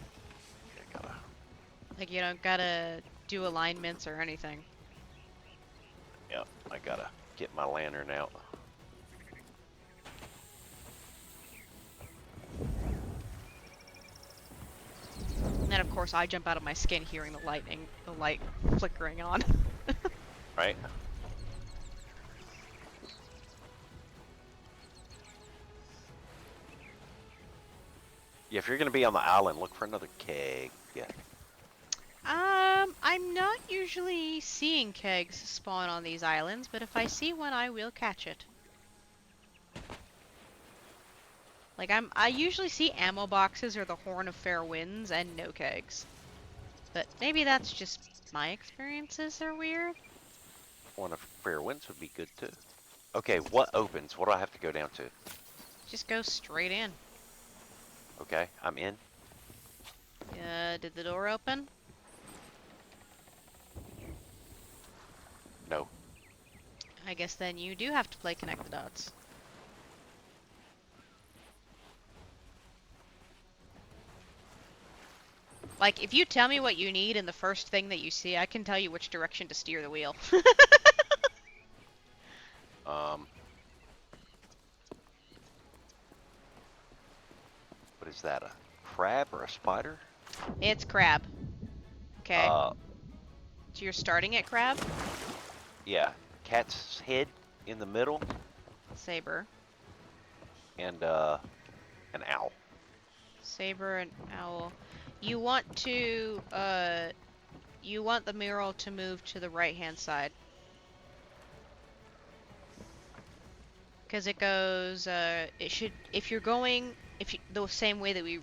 gotta... Like, you don't gotta do alignments or anything. Yep, I gotta get my lantern out. And then, of course, I jump out of my skin hearing the light flickering on. Right? Yeah, if you're gonna be on the island, look for another keg. Yeah. I'm not usually seeing kegs spawn on these islands, but if I see one, I will catch it. Like, I usually see ammo boxes or the Horn of Fair Winds and no kegs. But maybe that's just my experiences are weird. One of fair winds would be good too. Okay, what opens? What do I have to go down to? Just go straight in. Okay, I'm in. Did the door open? No. I guess then you do have to play Connect the Dots. Like, if you tell me what you need in the first thing that you see, I can tell you which direction to steer the wheel. What is that? A crab or a spider? It's crab. Okay. Uh, So you're starting at crab? yeah. Cat's head in the middle, Saber. and an owl. Saber and owl. You want to, you want the mural to move to the right-hand side. Because it goes, it should, if you're going, the same way that we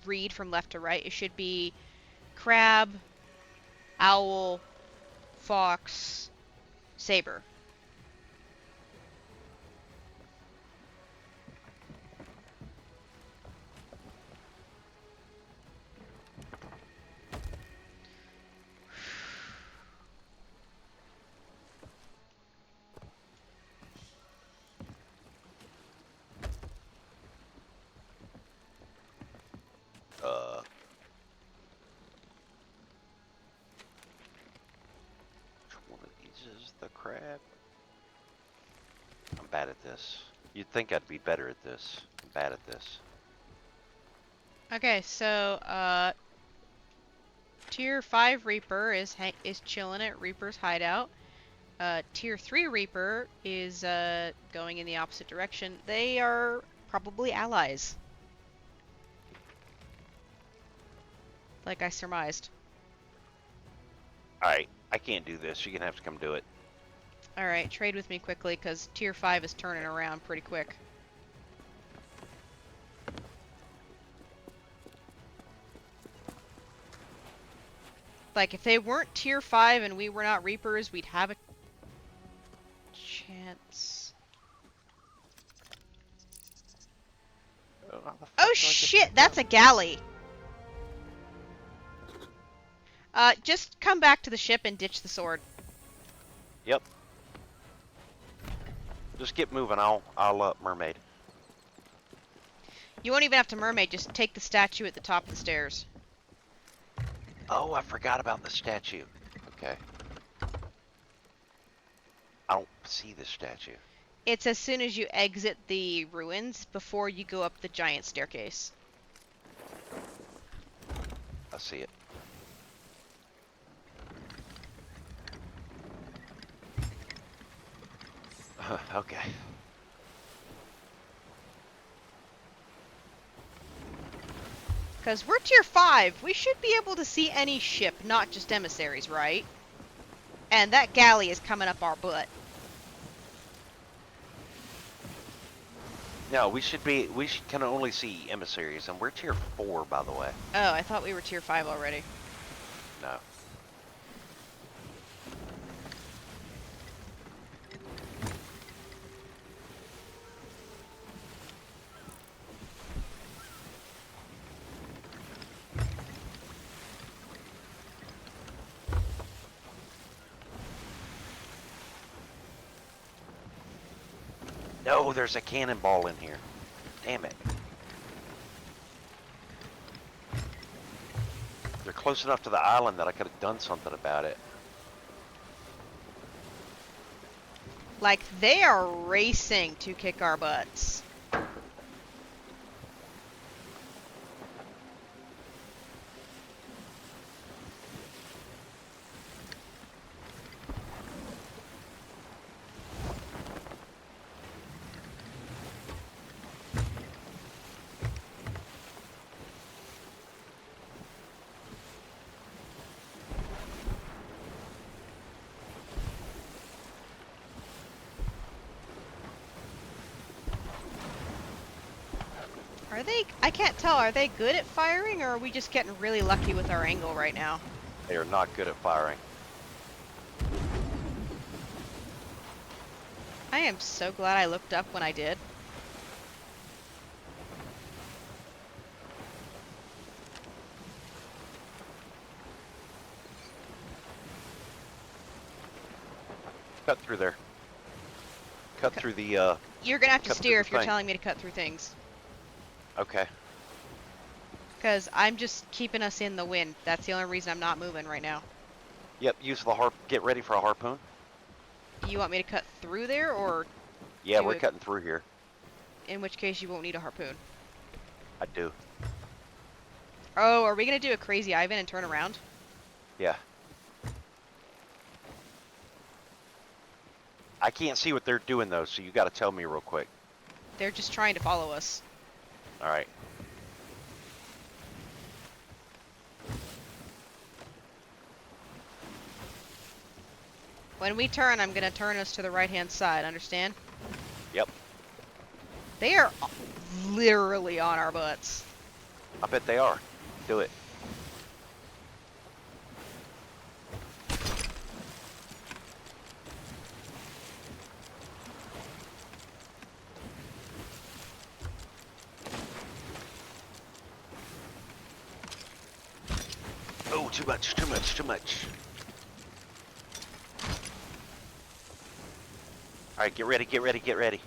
read from left to right, it should be crab, owl, fox, saber. Which one of these is the crab? I'm bad at this. You'd think I'd be better at this. I'm bad at this. Okay, so, Tier 5 Reaper is chilling at Reaper's hideout. Tier 3 Reaper is going in the opposite direction. They are probably allies. Like I surmised. Alright, I can't do this. You're gonna have to come do it. Alright, trade with me quickly, because Tier 5 is turning around pretty quick. Like, if they weren't Tier 5 and we were not Reapers, we'd have a chance. Oh shit, that's a galley! Just come back to the ship and ditch the sword. Yep. Just get moving. I'll mermaid. You won't even have to mermaid, just take the statue at the top of the stairs. Oh, I forgot about the statue. Okay. I don't see the statue. It's as soon as you exit the ruins before you go up the giant staircase. I see it. Okay. Because we're Tier 5, we should be able to see any ship, not just emissaries, right? And that galley is coming up our butt. No, we can only see emissaries, and we're tier 4, by the way. Oh, I thought we were tier 5 already. No. No, there's a cannonball in here. Damn it. They're close enough to the island that I could have done something about it. Like, they are racing to kick our butts. Are they, I can't tell, are they good at firing, or are we just getting really lucky with our angle right now? They are not good at firing. I am so glad I looked up when I did. Cut through there. Cut through the, You're gonna have to cut through steer the if you're thing. telling me to cut through things. Okay. Because I'm just keeping us in the wind. That's the only reason I'm not moving right now. Yep, use the harp. Get ready for a harpoon. You want me to cut through there, or Yeah, Do we're it. cutting through here. in which case you won't need a harpoon? I do. Oh, are we gonna do a crazy Ivan and turn around? Yeah. I can't see what they're doing though, so you got to tell me real quick. They're just trying to follow us. All right. When we turn, I'm gonna turn us to the right-hand side, understand? Yep. They are literally on our butts. I bet they are. Do it. Oh, too much, too much, too much. All right, get ready, get ready, get ready.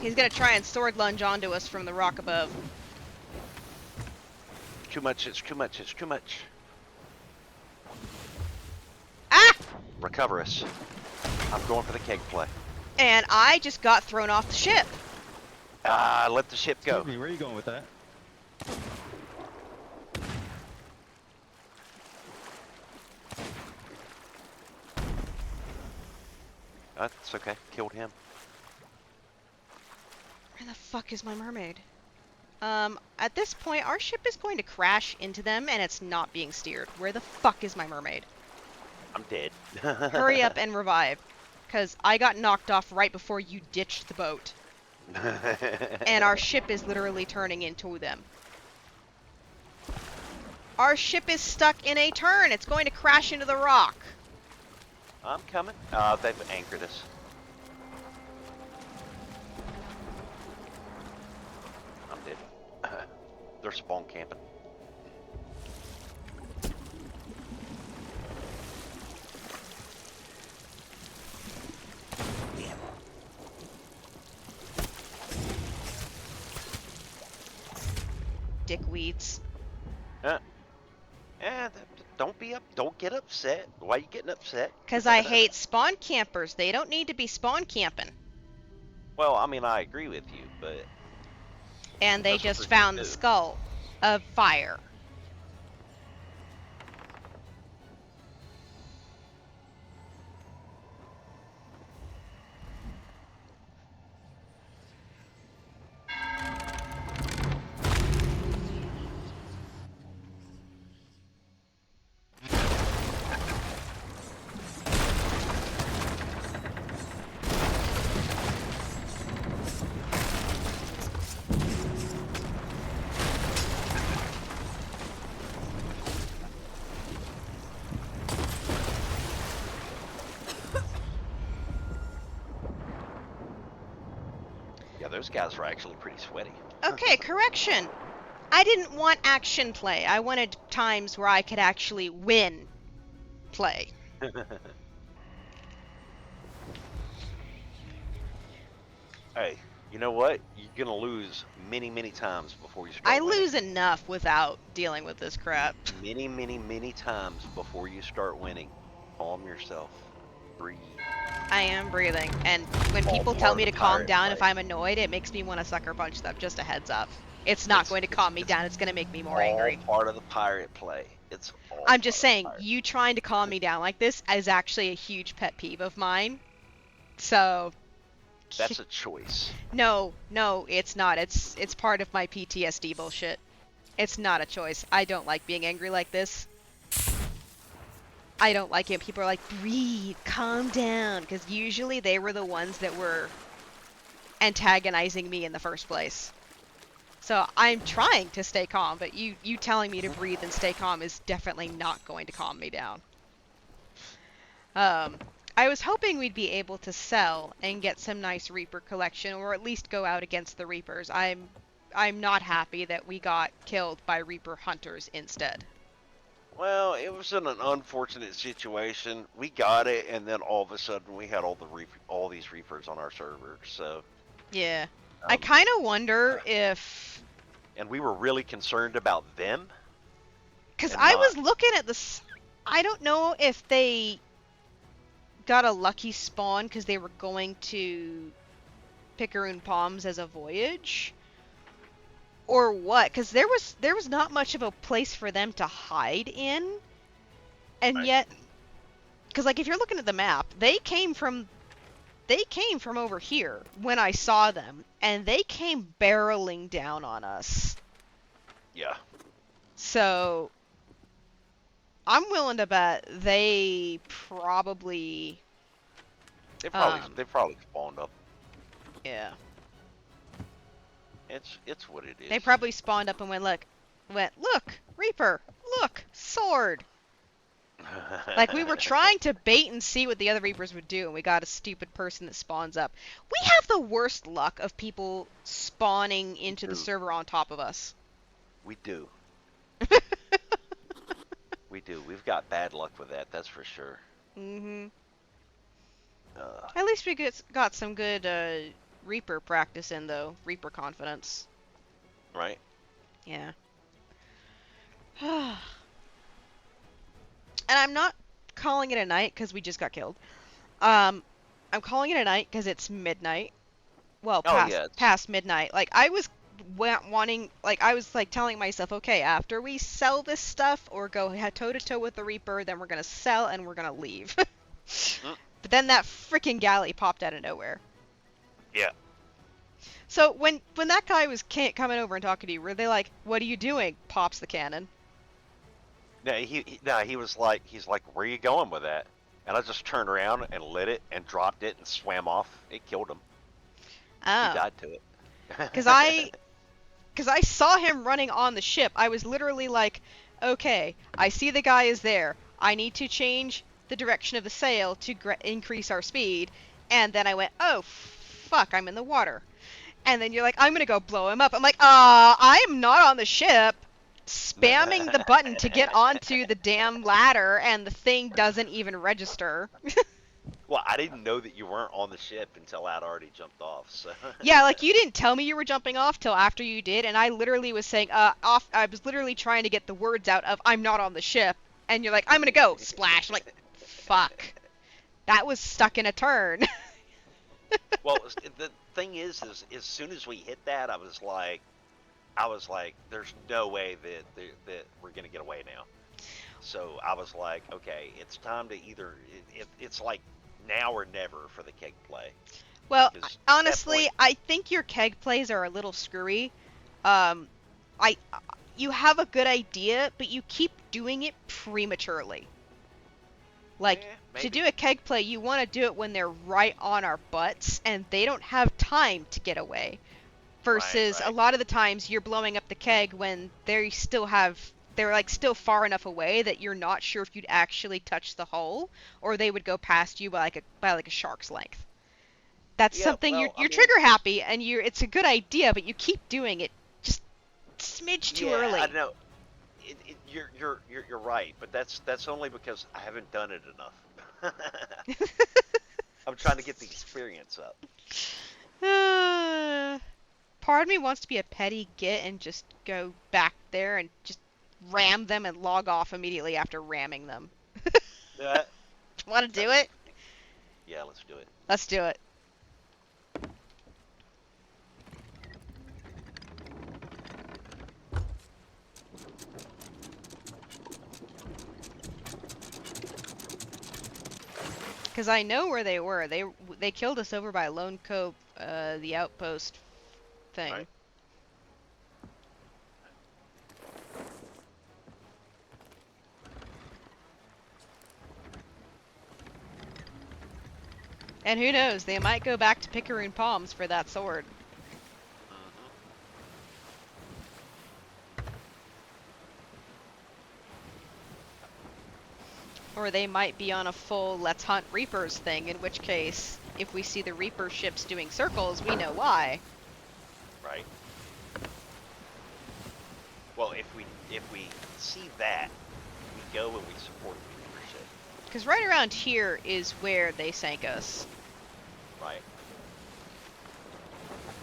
He's gonna try and sword lunge onto us from the rock above. Too much, it's too much, it's too much. Ah! Recover us. I'm going for the keg play. And I just got thrown off the ship. Ah, let the ship go. Excuse me, where are you going with that? That's okay. Killed him. Where the fuck is my mermaid? At this point, our ship is going to crash into them, and it's not being steered. Where the fuck is my mermaid? I'm dead. Hurry up and revive. Because I got knocked off right before you ditched the boat. And our ship is literally turning into them. Our ship is stuck in a turn. It's going to crash into the rock. I'm coming. They've anchored us. I'm dead. They're spawn camping. Dickweeds. Don't be up. Don't get upset. Why are you getting upset? Because I hate spawn campers. They don't need to be spawn camping. Well, I mean, I agree with you, but And they That's what just they're gonna found the do. skull of fire. those guys were actually pretty sweaty. Okay, correction. I didn't want action play. I wanted times where I could actually win play. Hey, you know what? You're gonna lose many, many times before you start I winning. lose enough without dealing with this crap. Many, many, many times before you start winning. Calm yourself. Breathe. I am breathing, and when All people part tell of me the to calm pirate down if play. I'm annoyed, it makes me want to sucker punch them. Just a heads up. It's not going to calm me down. It's going to make me more all angry. part of the pirate play. It's all I'm part just of the saying, pirate. you trying to calm me down like this is actually a huge pet peeve of mine. So, That's a choice. no, it's not. It's part of my PTSD bullshit. It's not a choice. I don't like being angry like this. I don't like it. People are like, breathe, calm down, because usually they were the ones that were antagonizing me in the first place. So I'm trying to stay calm, but you telling me to breathe and stay calm is definitely not going to calm me down. I was hoping we'd be able to sell and get some nice Reaper collection, or at least go out against the Reapers. I'm not happy that we got killed by Reaper hunters instead. Well, it was in an unfortunate situation. We got it, and then all of a sudden we had all these reapers on our server. So Yeah. I kind of wonder if... and we were really concerned about them. Because and I not- was looking at this... I don't know if they got a lucky spawn because they were going to Picaroon Palms as a voyage, or what, because there was not much of a place for them to hide in, and Right. yet, because like if you're looking at the map, they came from over here when I saw them, and they came barreling down on us. Yeah. So I'm willing to bet they probably They probably spawned up. yeah. It's what it is. They probably spawned up and went, look, Reaper, look, sword. Like, we were trying to bait and see what the other Reapers would do, and we got a stupid person that spawns up. We have the worst luck of people spawning into the server on top of us. We do. We do. We've got bad luck with that. That's for sure. Mm-hmm. At least we got some good Reaper practice in, though. Reaper confidence. Right. Yeah. And I'm not calling it a night because we just got killed. I'm calling it a night because it's midnight. Well, past midnight. Like, I was wanting, like, I was like telling myself, okay, after we sell this stuff or go toe to toe with the Reaper, then we're gonna sell and we're gonna leave. But then that freaking galley popped out of nowhere. Yeah. So when that guy was coming over and talking to you, were they like, "What are you doing?" Pops the cannon. No, he was like, he's like, where are you going with that? And I just turned around and lit it and dropped it and swam off. It killed him. Oh. He died to it. Because I saw him running on the ship. I was literally like, okay, I see the guy is there. I need to change the direction of the sail to increase our speed. And then I went, oh, fuck, I'm in the water. And then you're like, I'm going to go blow him up. I'm like, I'm not on the ship. Spamming the button to get onto the damn ladder, and the thing doesn't even register. Well, I didn't know that you weren't on the ship until I'd already jumped off. So. Yeah, like, you didn't tell me you were jumping off till after you did, and I literally was saying, off. I was literally trying to get the words out of, I'm not on the ship, and you're like, I'm gonna go, splash. I'm like, fuck. That was stuck in a turn. Well, the thing is as soon as we hit that, I was like, there's no way that we're gonna get away now. So I was like, okay, it's time to either, it's like now or never for the keg play. Well, 'Cause honestly, at that I think your keg plays are a little screwy. You have a good idea, but you keep doing it prematurely. Like, Yeah, to do a keg play, you want to do it when they're right on our butts, and they don't have time to get away. Versus right. a lot of the times you're blowing up the keg when they're like still far enough away that you're not sure if you'd actually touch the hull, or they would go past you by like a shark's length. That's Yeah, something well, I you're mean, trigger happy, and it's a good idea, but you keep doing it just smidge too yeah, I early. know. You're right, but that's only because I haven't done it enough. I'm trying to get the experience up. Part of me wants to be a petty git and just go back there and just ram them and log off immediately after ramming them. That Want to that do would it? be funny. Yeah, let's do it. Let's do it. Because I know where they were. They killed us over by Lone Cove, the outpost thing. Right. And who knows, they might go back to Picaroon Palms for that sword. Mhm. Or they might be on a full let's hunt Reapers thing, in which case, if we see the Reaper ships doing circles, we know why. Right. Well, if we see that, we go and we support the Reaper ship. Because right around here is where they sank us. Right.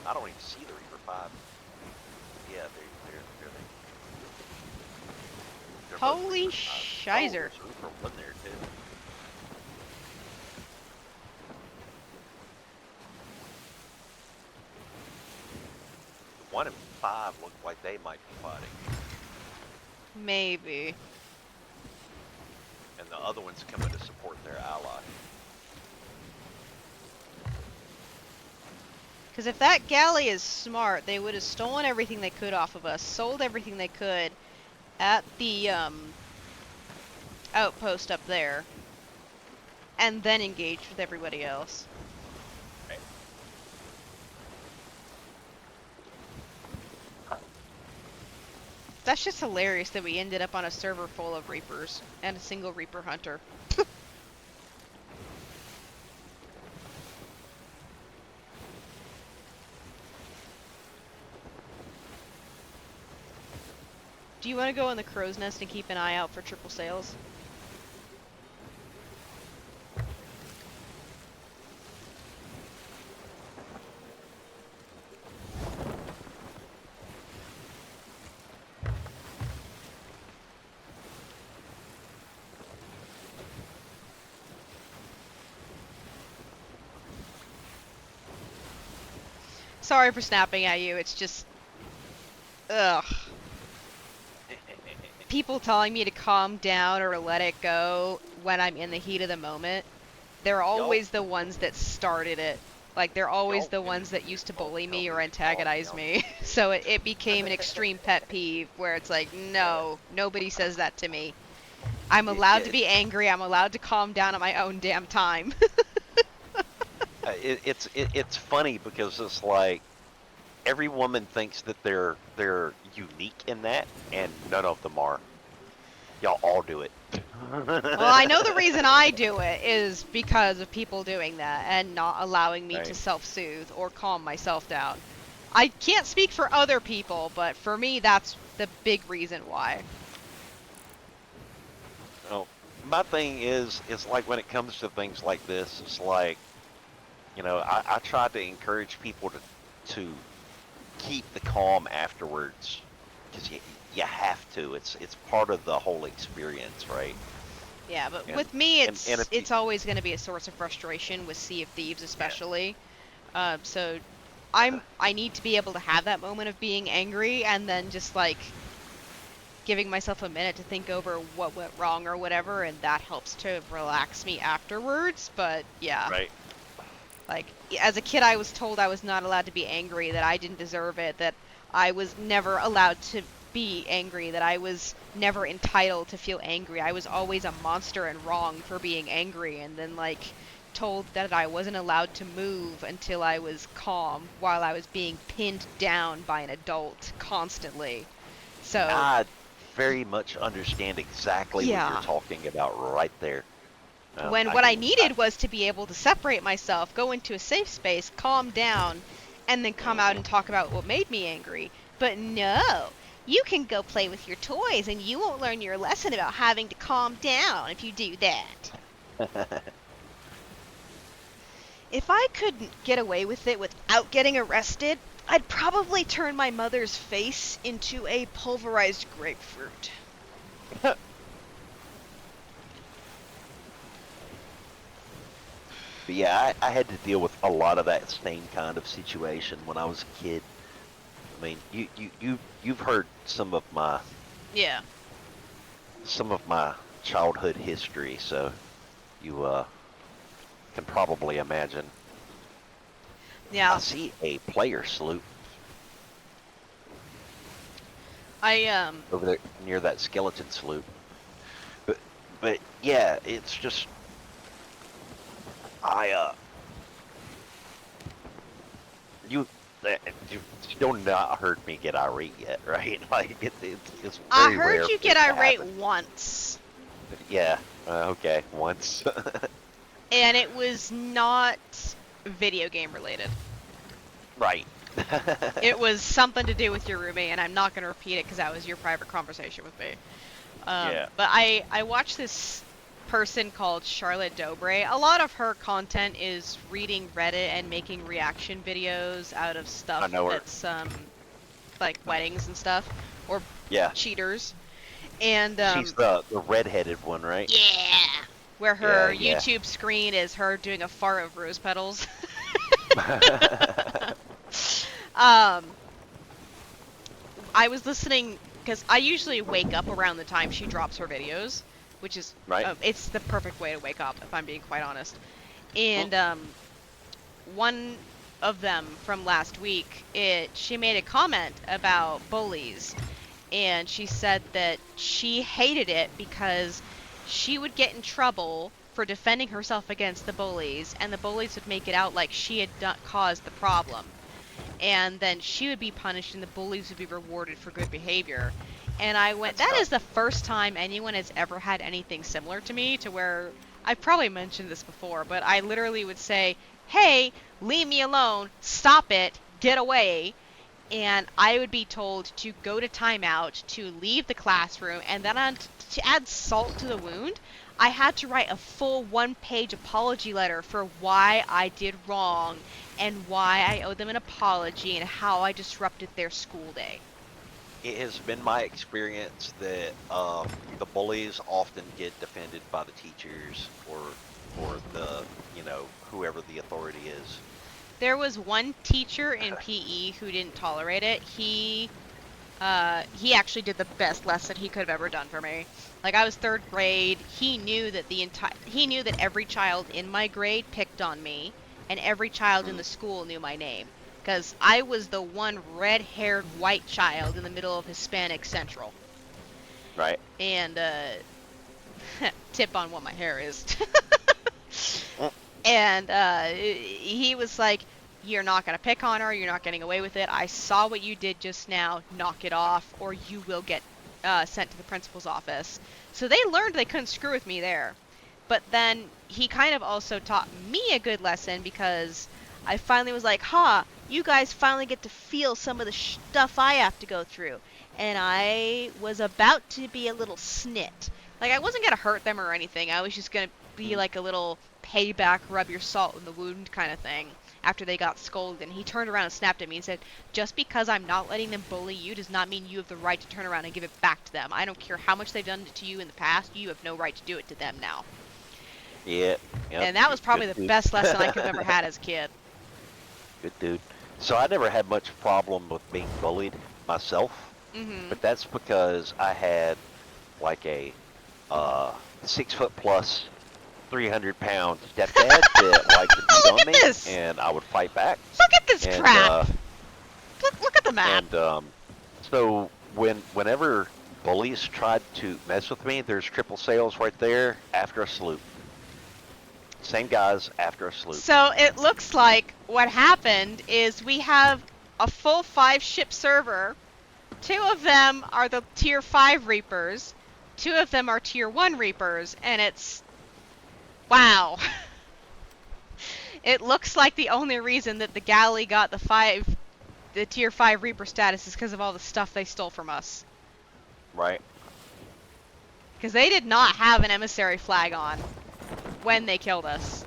I don't even see the Reaper 5. Yeah, they're both Holy Reaper 5. Oh, shizer. there's Reaper 1 there too. The 1 and 5 look like they might be fighting, Maybe. and the other one's coming to support their ally. Because if that galley is smart, they would have stolen everything they could off of us, sold everything they could at the outpost up there, and then engaged with everybody else. Right. That's just hilarious that we ended up on a server full of Reapers and a single Reaper hunter. Do you want to go in the crow's nest and keep an eye out for triple sails? Sorry for snapping at you, it's just... Ugh. People telling me to calm down or let it go when I'm in the heat of the moment, they're always the ones that started it. Like, they're always Y'all the can- ones that used to y'all bully tell me me or to calm antagonize down. me. So it became an extreme pet peeve where it's like, no, nobody says that to me. I'm allowed to be angry, I'm allowed to calm down at my own damn time. It's funny because it's like every woman thinks that they're unique in that, and none of them are. Y'all all do it. Well, I know the reason I do it is because of people doing that and not allowing me to Right. self-soothe or calm myself down. I can't speak for other people, but for me, that's the big reason why. Oh, my thing is like when it comes to things like this, it's like, I try to encourage people to keep the calm afterwards, because you have to. It's part of the whole experience, right? Yeah, but And with me, and if you, it's always going to be a source of frustration with Sea of Thieves, especially. So I need to be able to have that moment of being angry and then just like giving myself a minute to think over what went wrong or whatever, and that helps to relax me afterwards. But yeah, right, like as a kid, I was told I was not allowed to be angry, that I didn't deserve it, that I was never allowed to be angry, that I was never entitled to feel angry. I was always a monster and wrong for being angry, and then like told that I wasn't allowed to move until I was calm while I was being pinned down by an adult constantly. So I very much understand exactly what you're yeah. talking about right there. When what I needed was to be able to separate myself, go into a safe space, calm down, and then come out and talk about what made me angry. But no, you can go play with your toys and you won't learn your lesson about having to calm down if you do that. If I couldn't get away with it without getting arrested, I'd probably turn my mother's face into a pulverized grapefruit. But yeah, I had to deal with a lot of that same kind of situation when I was a kid. I mean, you've heard some of my Yeah. childhood history, so you can probably imagine. Yeah. I see a player sloop I over there near that skeleton sloop. But yeah, it's just you you still not heard me get irate yet, right? Like it's I very heard rare you for get it to irate happen. once, Yeah, okay, once. and it was not video game related. Right. It was something to do with your roommate, and I'm not going to repeat it because that was your private conversation with me. Yeah. But I watched this person called Charlotte Dobre. A lot of her content is reading Reddit and making reaction videos out of stuff I know her. that's like weddings and stuff, or Yeah. cheaters. And She's the redheaded one, right? yeah, where her Yeah. YouTube screen is her doing a fart of rose petals. I was listening because I usually wake up around the time she drops her videos, which is Right. It's the perfect way to wake up, if I'm being quite honest. And one of them from last week, she made a comment about bullies, and she said that she hated it because she would get in trouble for defending herself against the bullies, and the bullies would make it out like she had caused the problem. And then she would be punished and the bullies would be rewarded for good behavior. And I went, that is the first time anyone has ever had anything similar to me, to where I've probably mentioned this before, but I literally would say, hey, leave me alone, stop it, get away. And I would be told to go to timeout, to leave the classroom, and then to add salt to the wound, I had to write a full one-page apology letter for why I did wrong and why I owe them an apology and how I disrupted their school day. It has been my experience that the bullies often get defended by the teachers or the whoever the authority is. There was one teacher in PE who didn't tolerate it. He actually did the best lesson he could have ever done for me. Like, I was 3rd grade. He knew that every child in my grade picked on me, and every child in the school knew my name, because I was the one red-haired white child in the middle of Hispanic Central. Right. And tip on what my hair is. And he was like, you're not going to pick on her, you're not getting away with it, I saw what you did just now, knock it off, or you will get sent to the principal's office. So they learned they couldn't screw with me there. But then he kind of also taught me a good lesson, because I finally was like, you guys finally get to feel some of the stuff I have to go through. And I was about to be a little snit. Like, I wasn't going to hurt them or anything, I was just going to be like a little payback, rub your salt in the wound kind of thing after they got scolded. And he turned around and snapped at me and said, just because I'm not letting them bully you does not mean you have the right to turn around and give it back to them. I don't care how much they've done it to you in the past, you have no right to do it to them now. Yeah. Yep. And that was probably Good the dude. best lesson I could have ever had as a kid. Good dude. So I never had much problem with being bullied myself, but that's because I had like a 6 foot plus 300-pound stepdad that liked to beat on me, this! and I would fight back. Look at this And, crap! Look at the map! And so whenever bullies tried to mess with me, there's triple sales right there after a sloop. Same guys after a sloop. So it looks like what happened is we have a full 5-ship server. 2 of them are the tier 5 Reapers. 2 of them are tier 1 Reapers, and it's Wow. It looks like the only reason that the galley got the tier 5 Reaper status is because of all the stuff they stole from us. Right. Because they did not have an emissary flag on when they killed us.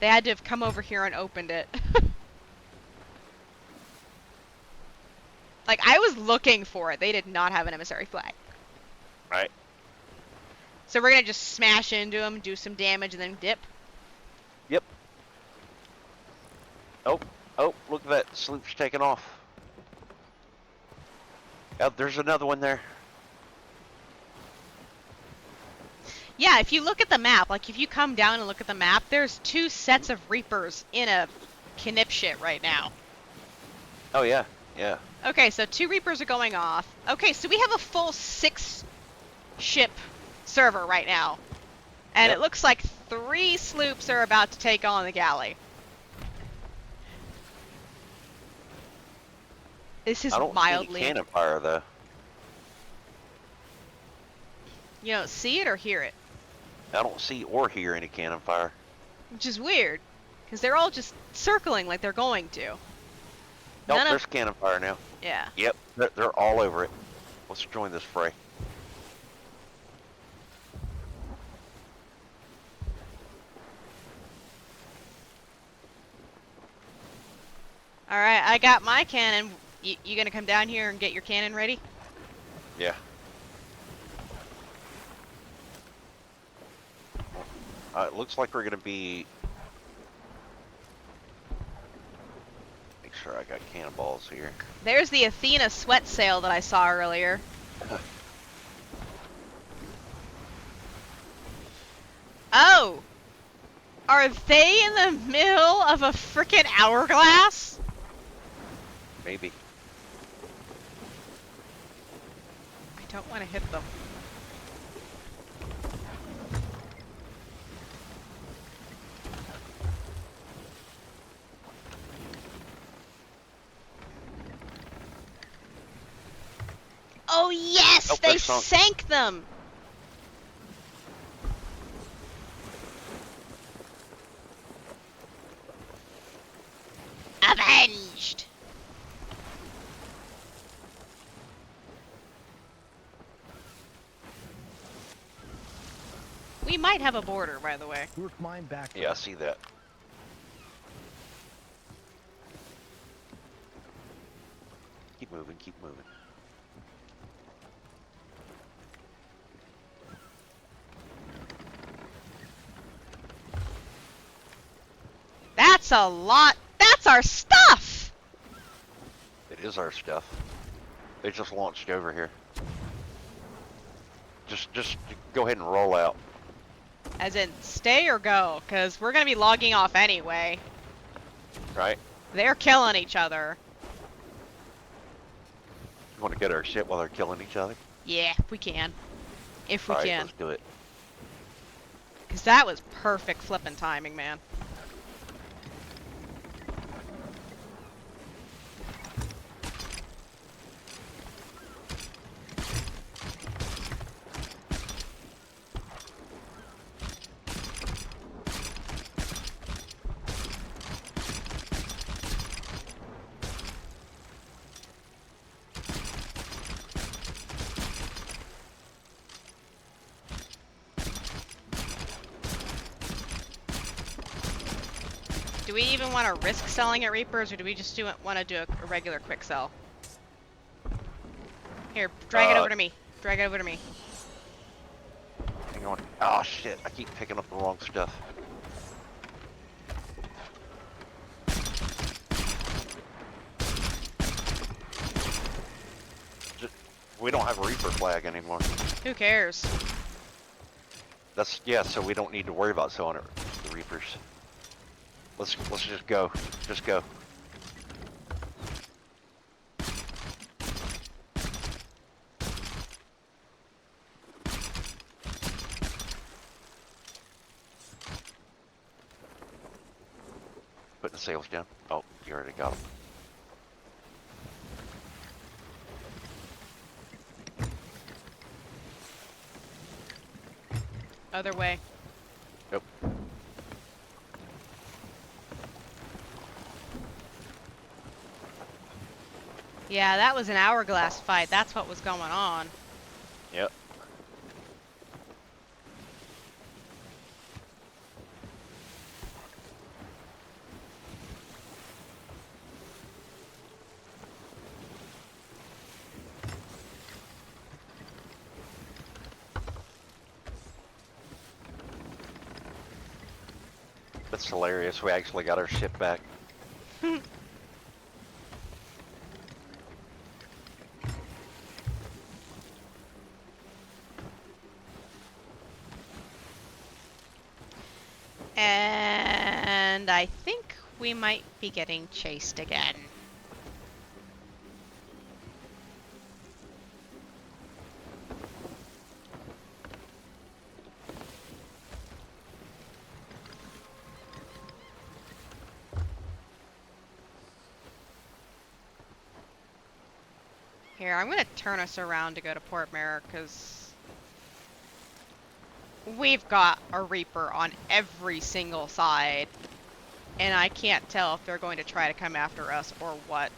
They had to have come over here and opened it. Like, I was looking for it. They did not have an emissary flag. Right. So we're gonna just smash into them, do some damage, and then dip. Yep. Oh, oh, look at that. Sloop's taking off. Oh, there's another one there. Yeah, if you look at the map, like if you come down and look at the map, there's 2 sets of Reapers in a Knipshit right now. Oh, yeah. Yeah. Okay, so 2 Reapers are going off. Okay, so we have a full 6 ship server right now. And Yep. it looks like 3 sloops are about to take on the galley. This is I don't mildly... see any cannon fire, though. You don't see it or hear it? I don't see or hear any cannon fire. Which is weird. Because they're all just circling like they're going to. Nope, None there's of... cannon fire now. Yeah. Yep, they're all over it. Let's join this fray. Alright, I got my cannon. You gonna come down here and get your cannon ready? Yeah. It looks like we're gonna be... Make sure I got cannonballs here. There's the Athena sweat sail that I saw earlier. Oh! Are they in the middle of a frickin' hourglass? Maybe. I don't want to hit them. Oh yes! Oh, They they're sunk. sank them! Avenged! We might have a border, by the way. Work mine back. Yeah, I see that. Keep moving, keep moving. That's a lot. That's our stuff! It is our stuff. They just launched over here. Just go ahead and roll out. As in, stay or go, because we're going to be logging off anyway. Right? They're killing each other. You want to get our shit while they're killing each other? Yeah, if we can. If we Alright, can. let's do it. Because that was perfect flipping timing, man. Do we even want to risk selling at Reapers, or do we just want to do a regular quick sell? Here, drag it over to me. Drag it over to me. Hang on. Oh shit, I keep picking up the wrong stuff. We don't have a Reaper flag anymore. Who cares? That's, yeah, so we don't need to worry about selling it, the Reapers. Let's just go. Just go. Put the sails down. Oh, you already got them. Other way. Oh, Yeah, that was an hourglass fight. That's what was going on. Yep. That's hilarious. We actually got our ship back. And I think we might be getting chased again. Here, I'm gonna turn us around to go to Port Merrick, because we've got a Reaper on every single side, and I can't tell if they're going to try to come after us or what.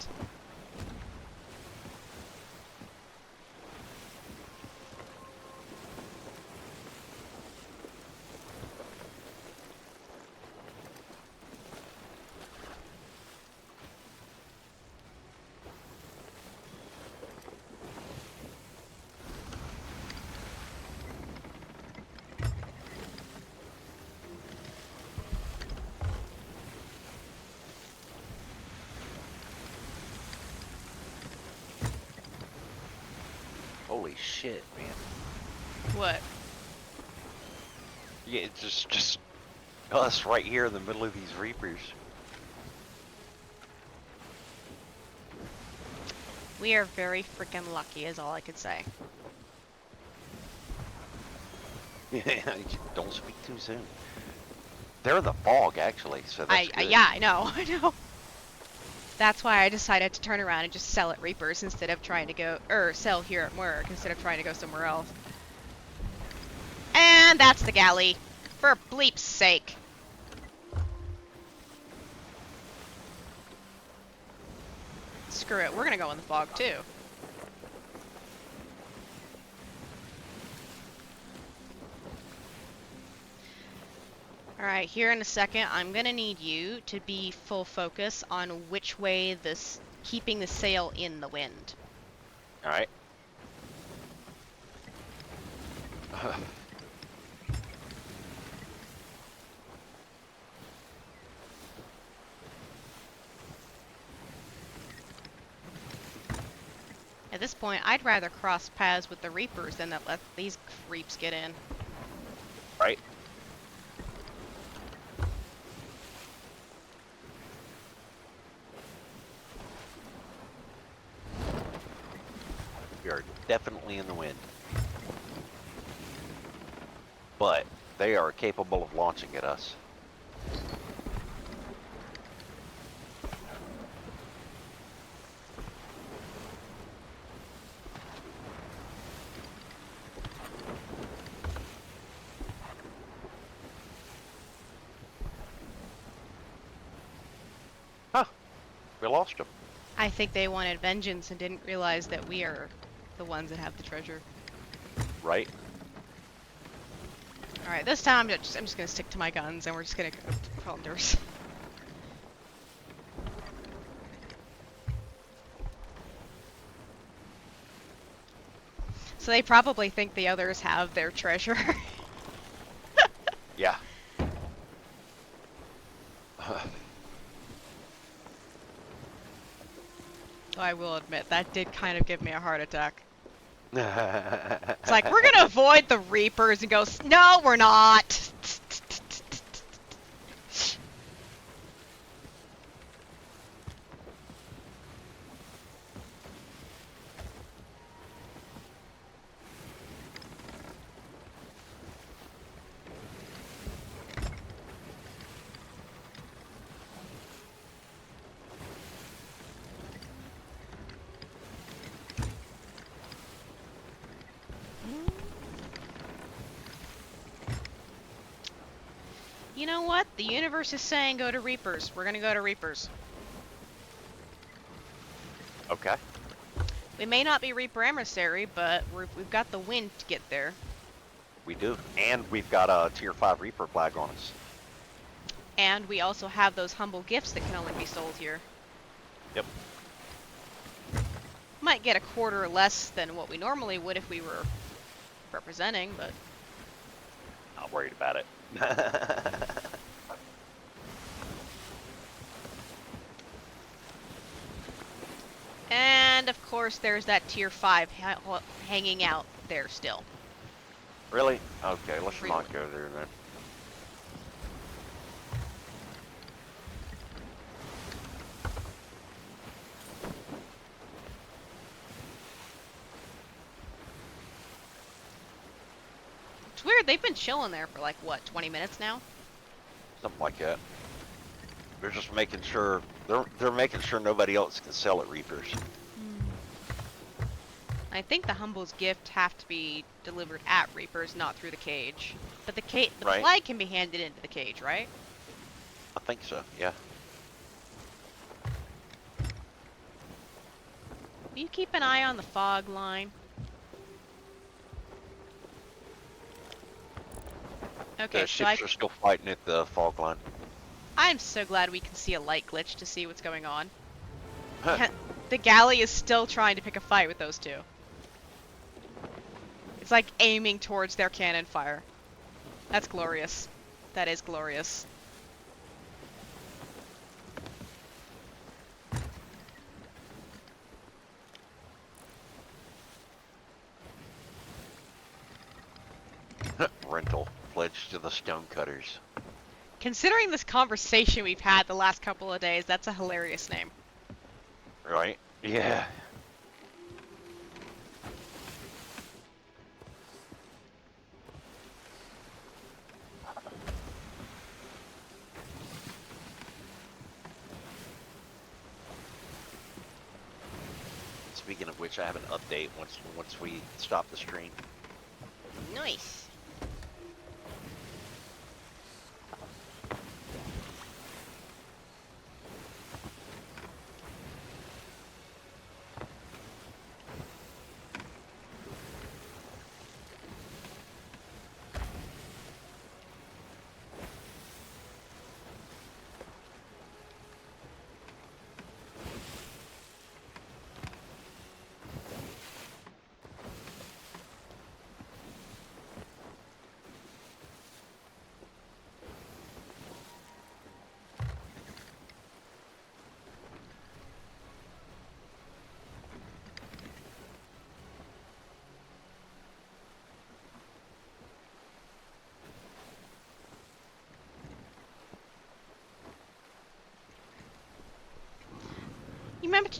Holy shit, man. What? Yeah, it's just us right here in the middle of these Reapers. We are very freaking lucky, is all I could say. Don't speak too soon. They're in the fog, actually, so that's good. Yeah, I know, I know. That's why I decided to turn around and just sell at Reapers instead of trying to go, or sell here at work instead of trying to go somewhere else. And that's the galley. For bleep's sake. Screw it, we're gonna go in the fog too. Alright, here in a second, I'm gonna need you to be full focus on which way this, keeping the sail in the wind. Alright. At this point, I'd rather cross paths with the Reapers than that let these creeps get in. Right. We are definitely in the wind. But they are capable of launching at us. Huh. We lost them. I think they wanted vengeance and didn't realize that we are the ones that have the treasure. Right? Alright, this time I'm just gonna stick to my guns and we're just gonna go to Founders. So they probably think the others have their treasure. Yeah. I will admit, that did kind of give me a heart attack. It's like, we're gonna avoid the Reapers and go, no, we're not! You know what? The universe is saying go to Reapers. We're gonna go to Reapers. Okay. We may not be Reaper Emissary, but we've got the wind to get there. We do. And we've got a tier 5 Reaper flag on us. And we also have those humble gifts that can only be sold here. Yep. Might get a quarter less than what we normally would if we were representing, but... Not worried about it. And of course there's that tier 5 hanging out there still. Really? Okay, let's Really? not go there then. It's weird, they've been chilling there for like, what, 20 minutes now? Something like that. They're just making sure they're making sure nobody else can sell at Reapers. I think the Humble's gift have to be delivered at Reapers, not through the cage. But the Right. flag can be handed into the cage, right? I think so, yeah. Will you keep an eye on the fog line? Okay, The so ships are still fighting at the fog line. I'm so glad we can see a light glitch to see what's going on. Huh. The galley is still trying to pick a fight with those two. It's like aiming towards their cannon fire. That's glorious. That is glorious. Rental pledged to the stonecutters. Considering this conversation we've had the last couple of days, that's a hilarious name. Right? Yeah. Speaking of which, I have an update once we stop the stream. Nice.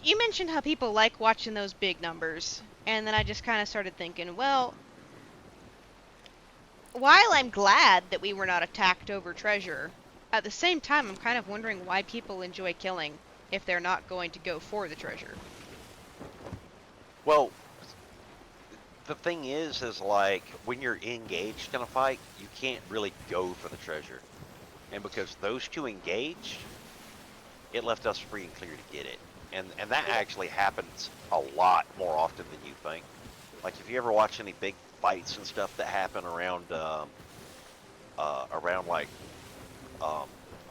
You mentioned how people like watching those big numbers, and then I just kind of started thinking, well, while I'm glad that we were not attacked over treasure, at the same time I'm kind of wondering why people enjoy killing if they're not going to go for the treasure. Well, the thing is like, when you're engaged in a fight, you can't really go for the treasure. And because those two engaged, it left us free and clear to get it. And that actually happens a lot more often than you think. Like, if you ever watch any big fights and stuff that happen around, like,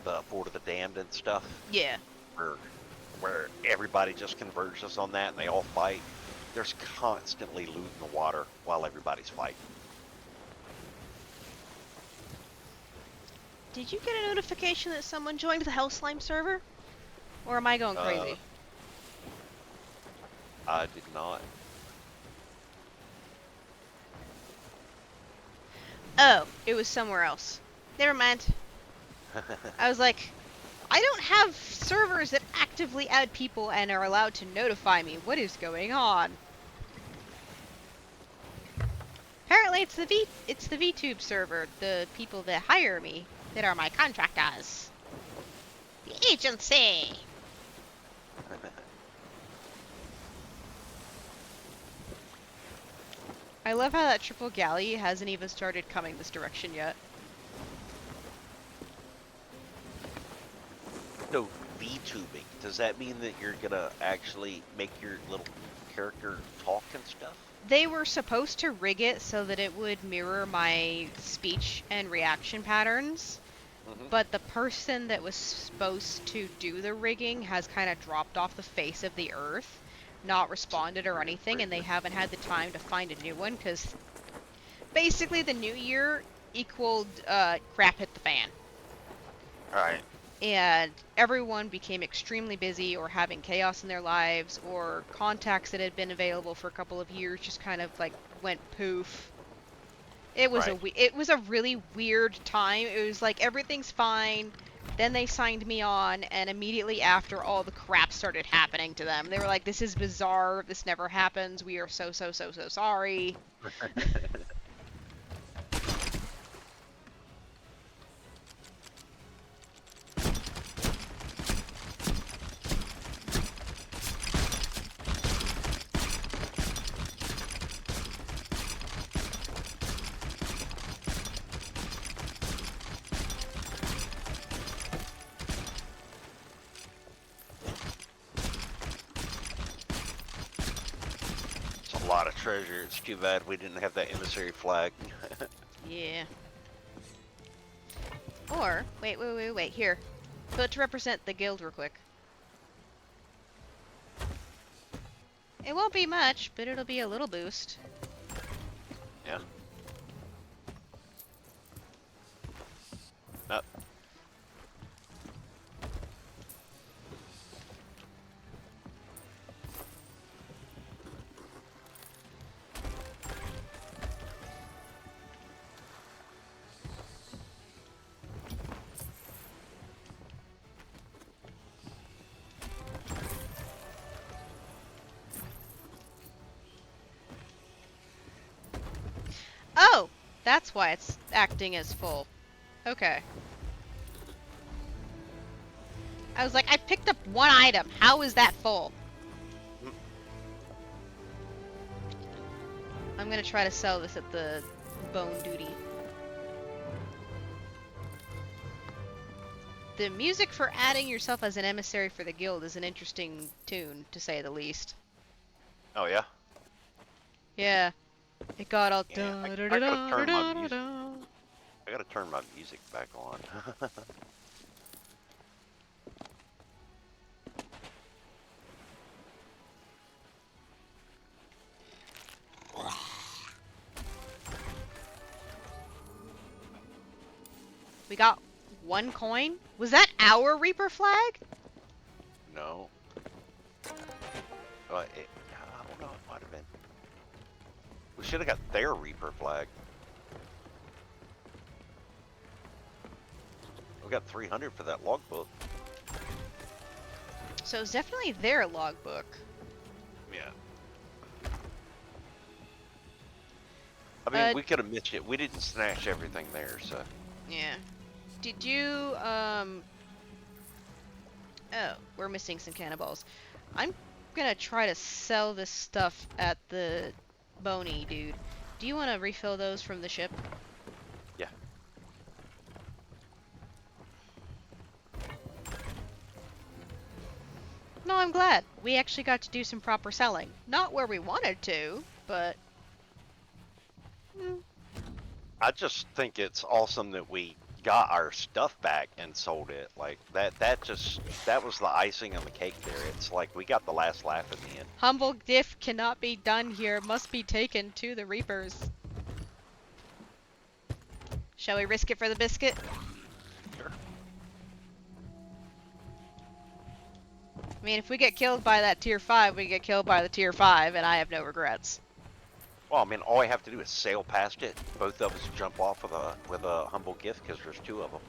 the Fort of the Damned and stuff, Yeah. where everybody just converges on that and they all fight, there's constantly loot in the water while everybody's fighting. Did you get a notification that someone joined the Hell Slime server? Or am I going crazy? I did not. Oh, it was somewhere else. Never mind. I was like, I don't have servers that actively add people and are allowed to notify me. What is going on? Apparently it's the VTube server, the people that hire me, that are my contractors. The agency. I love how that triple galley hasn't even started coming this direction yet. So, VTubing, does that mean that you're gonna actually make your little character talk and stuff? They were supposed to rig it so that it would mirror my speech and reaction patterns, Mm-hmm. but the person that was supposed to do the rigging has kind of dropped off the face of the earth, not responded or anything, and they haven't had the time to find a new one, because basically the new year equaled crap hit the fan. Alright. And everyone became extremely busy or having chaos in their lives, or contacts that had been available for a couple of years just kind of like went poof. It was Right. it was a really weird time. It was like everything's fine. Then they signed me on, and immediately after, all the crap started happening to them. They were like, "This is bizarre. This never happens. We are so sorry." It's a lot of treasure. It's too bad we didn't have that emissary flag. Yeah. Or wait. Here, put to represent the guild real quick. It won't be much, but it'll be a little boost. Yeah. Oh. Oh! That's why it's acting as full. Okay. I was like, I picked up one item. How is that full? I'm gonna try to sell this at the bone duty. The music for adding yourself as an emissary for the guild is an interesting tune, to say the least. Oh, yeah? Yeah. It got all Yeah, da I da gotta da turn my da da music. da. I gotta turn my music back on. We got one coin? Was that our Reaper flag? No. I don't know. It might have been. We should have got their Reaper flag. We got 300 for that logbook. So it's definitely their logbook. Yeah. I mean, we could have missed it. We didn't snatch everything there, so. Yeah. Did you, Oh, we're missing some cannonballs. I'm gonna try to sell this stuff at the bony dude. Do you want to refill those from the ship? Yeah. No, I'm glad. We actually got to do some proper selling. Not where we wanted to, but... I just think it's awesome that we got our stuff back and sold it. Like, that was the icing on the cake there. It's like we got the last laugh in the end. Humble gift cannot be done here. Must be taken to the Reapers. Shall we risk it for the biscuit? Sure. I mean, if we get killed by that tier 5, we get killed by the tier 5, and I have no regrets. Well, I mean, all I have to do is sail past it. Both of us jump off with a humble gift because there's 2 of them.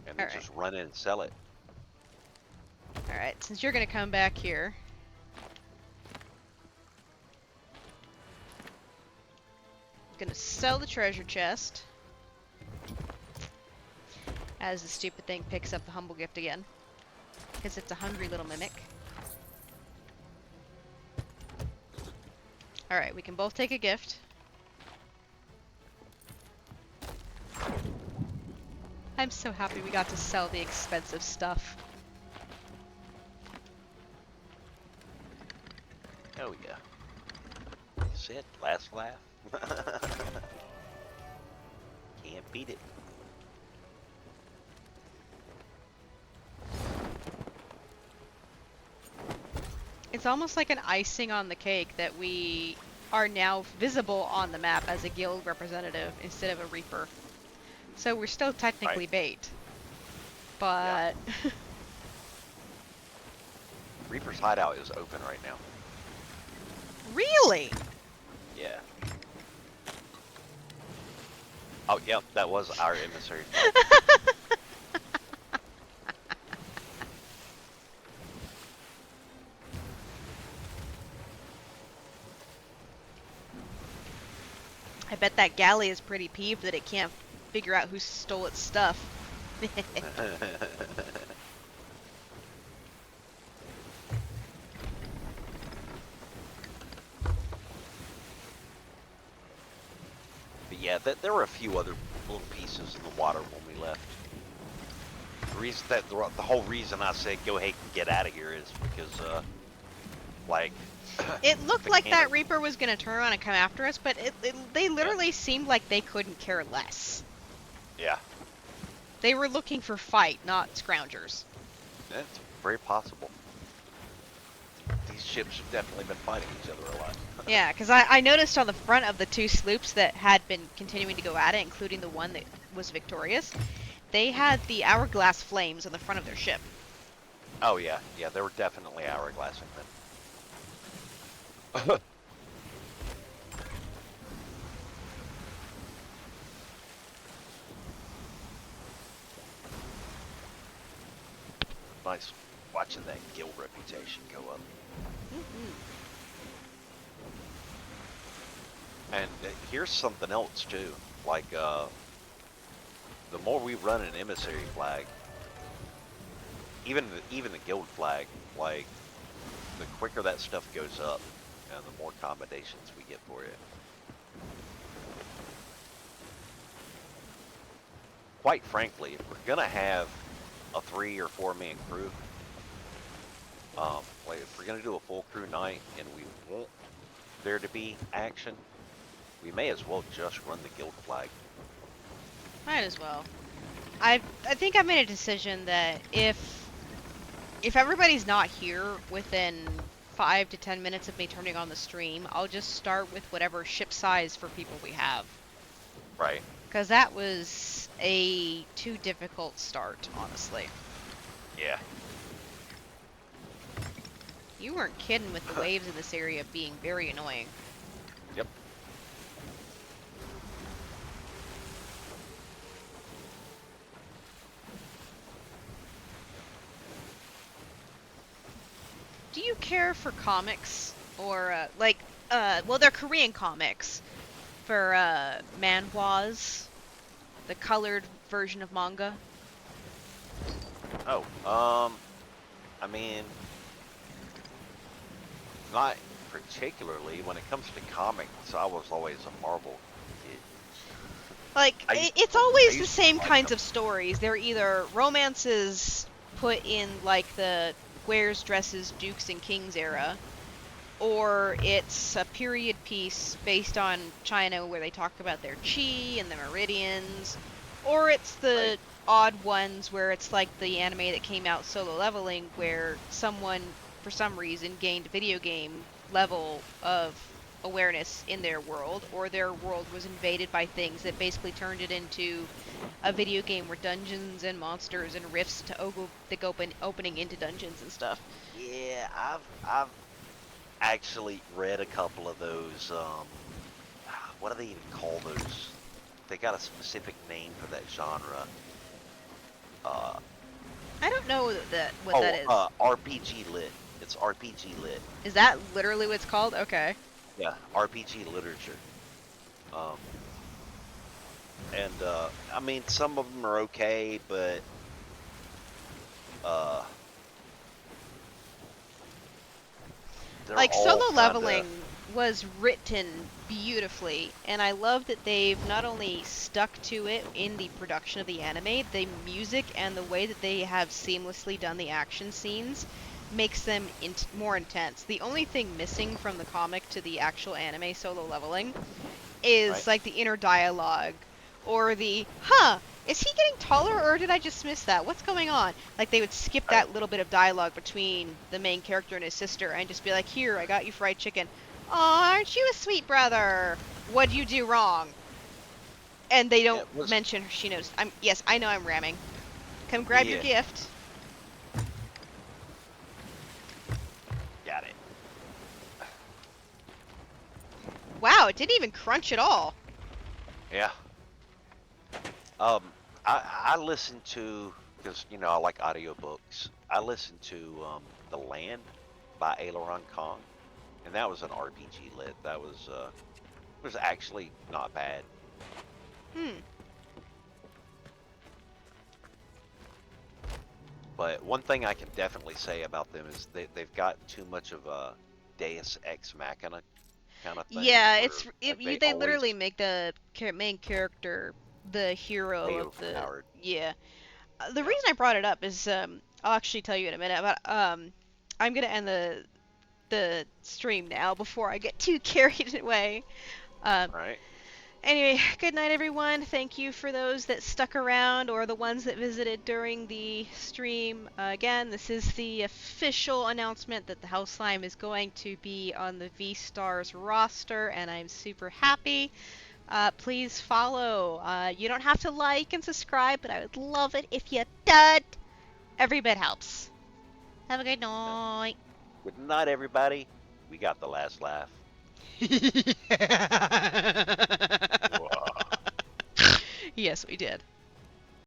And then just run in and sell it. Alright, since you're gonna come back here. Gonna sell the treasure chest. As the stupid thing picks up the humble gift again. Because it's a hungry little mimic. Alright, we can both take a gift. I'm so happy we got to sell the expensive stuff. Oh yeah. That's it. Last laugh. Can't beat it. It's almost like an icing on the cake that we are now visible on the map as a guild representative instead of a reaper. So we're still technically Right. bait. Yeah. But Reaper's hideout is open right now. really? Yeah. Oh, yep, that was our emissary. I bet that galley is pretty peeved that it can't figure out who stole its stuff. But yeah, there were a few other little pieces in the water when we left. The reason that the whole reason I said go ahead and get out of here is because like It looked the like that cannon- reaper was gonna turn around and come after us, but they literally seemed like they couldn't care less. Yeah, They were looking for fight, not scroungers. it's very possible. These ships have definitely been fighting each other a lot. Yeah, because I noticed on the front of the two sloops that had been continuing to go at it, including the one that was victorious, they had the hourglass flames on the front of their ship. Oh yeah, yeah, they were definitely hourglassing them. Nice watching that guild reputation go up. And here's something else too. Like, the more we run an emissary flag, even the guild flag, like, the quicker that stuff goes up, and the more combinations we get for it. Quite frankly, if we're gonna have a 3 or 4 man crew, like if we're gonna do a full crew night and we want there to be action, we may as well just run the guild flag. Might as well. I think I made a decision that if everybody's not here within 5 to 10 minutes of me turning on the stream, I'll just start with whatever ship size for people we have. Right. Because that was a too difficult start, honestly. Yeah. You weren't kidding with the waves in this area being very annoying. Yep. Do you care for comics? Or, well, they're Korean comics. For, manhwas. The colored version of manga. Oh, I mean, not particularly. When it comes to comics, I was always a Marvel kid. Like, I it's always the used to same like kinds them. of stories. They're either romances put in, like, the wears dresses, dukes, and kings era, or it's a period piece based on China where they talk about their chi and the meridians, or it's the Right. odd ones where it's like the anime that came out, Solo Leveling, where someone, for some reason, gained video game level of awareness in their world, or their world was invaded by things that basically turned it into a video game where dungeons and monsters and rifts to opening into dungeons and stuff. Yeah, I've actually read a couple of those. What do they even call those? They got a specific name for that genre. Uh, I don't know what that is. RPG lit. It's RPG lit. Is that literally what it's called? Okay. Yeah, RPG literature. Um, and I mean, some of them are okay, but uh, they're Like, all Solo kinda- Leveling was written beautifully, and I love that they've not only stuck to it in the production of the anime, the music and the way that they have seamlessly done the action scenes makes them more intense. The only thing missing from the comic to the actual anime solo leveling is Right. like the inner dialogue or the huh, is he getting taller or did I just miss that? What's going on? Like they would skip that Right. little bit of dialogue between the main character and his sister and just be like, "Here, I got you fried chicken." "Aw, aren't you a sweet brother? What'd you do wrong?" And they don't It was. mention she knows. Yes, I know I'm ramming. Come grab your Yeah. gift. Got it. Wow, it didn't even crunch at all. Yeah. Um, I listen to, because I like audiobooks. I listened to The Land by Aileron Kong, and that was an RPG lit. That was actually not bad. Hmm. But one thing I can definitely say about them is they've got too much of a Deus Ex Machina kind of thing, Yeah, where they they always literally make the main character the hero way of the overpowered. yeah. The Yeah. reason I brought it up is I'll actually tell you in a minute, but I'm gonna end the stream now before I get too carried away. Um, Right. Anyway, good night, everyone. Thank you for those that stuck around or the ones that visited during the stream. Again, this is the official announcement that the House Slime is going to be on the V-Stars roster, and I'm super happy. Please follow. You don't have to like and subscribe, but I would love it if you did. Every bit helps. Have a good night. Good night, everybody. We got the last laugh. Whoa. Yes, we did.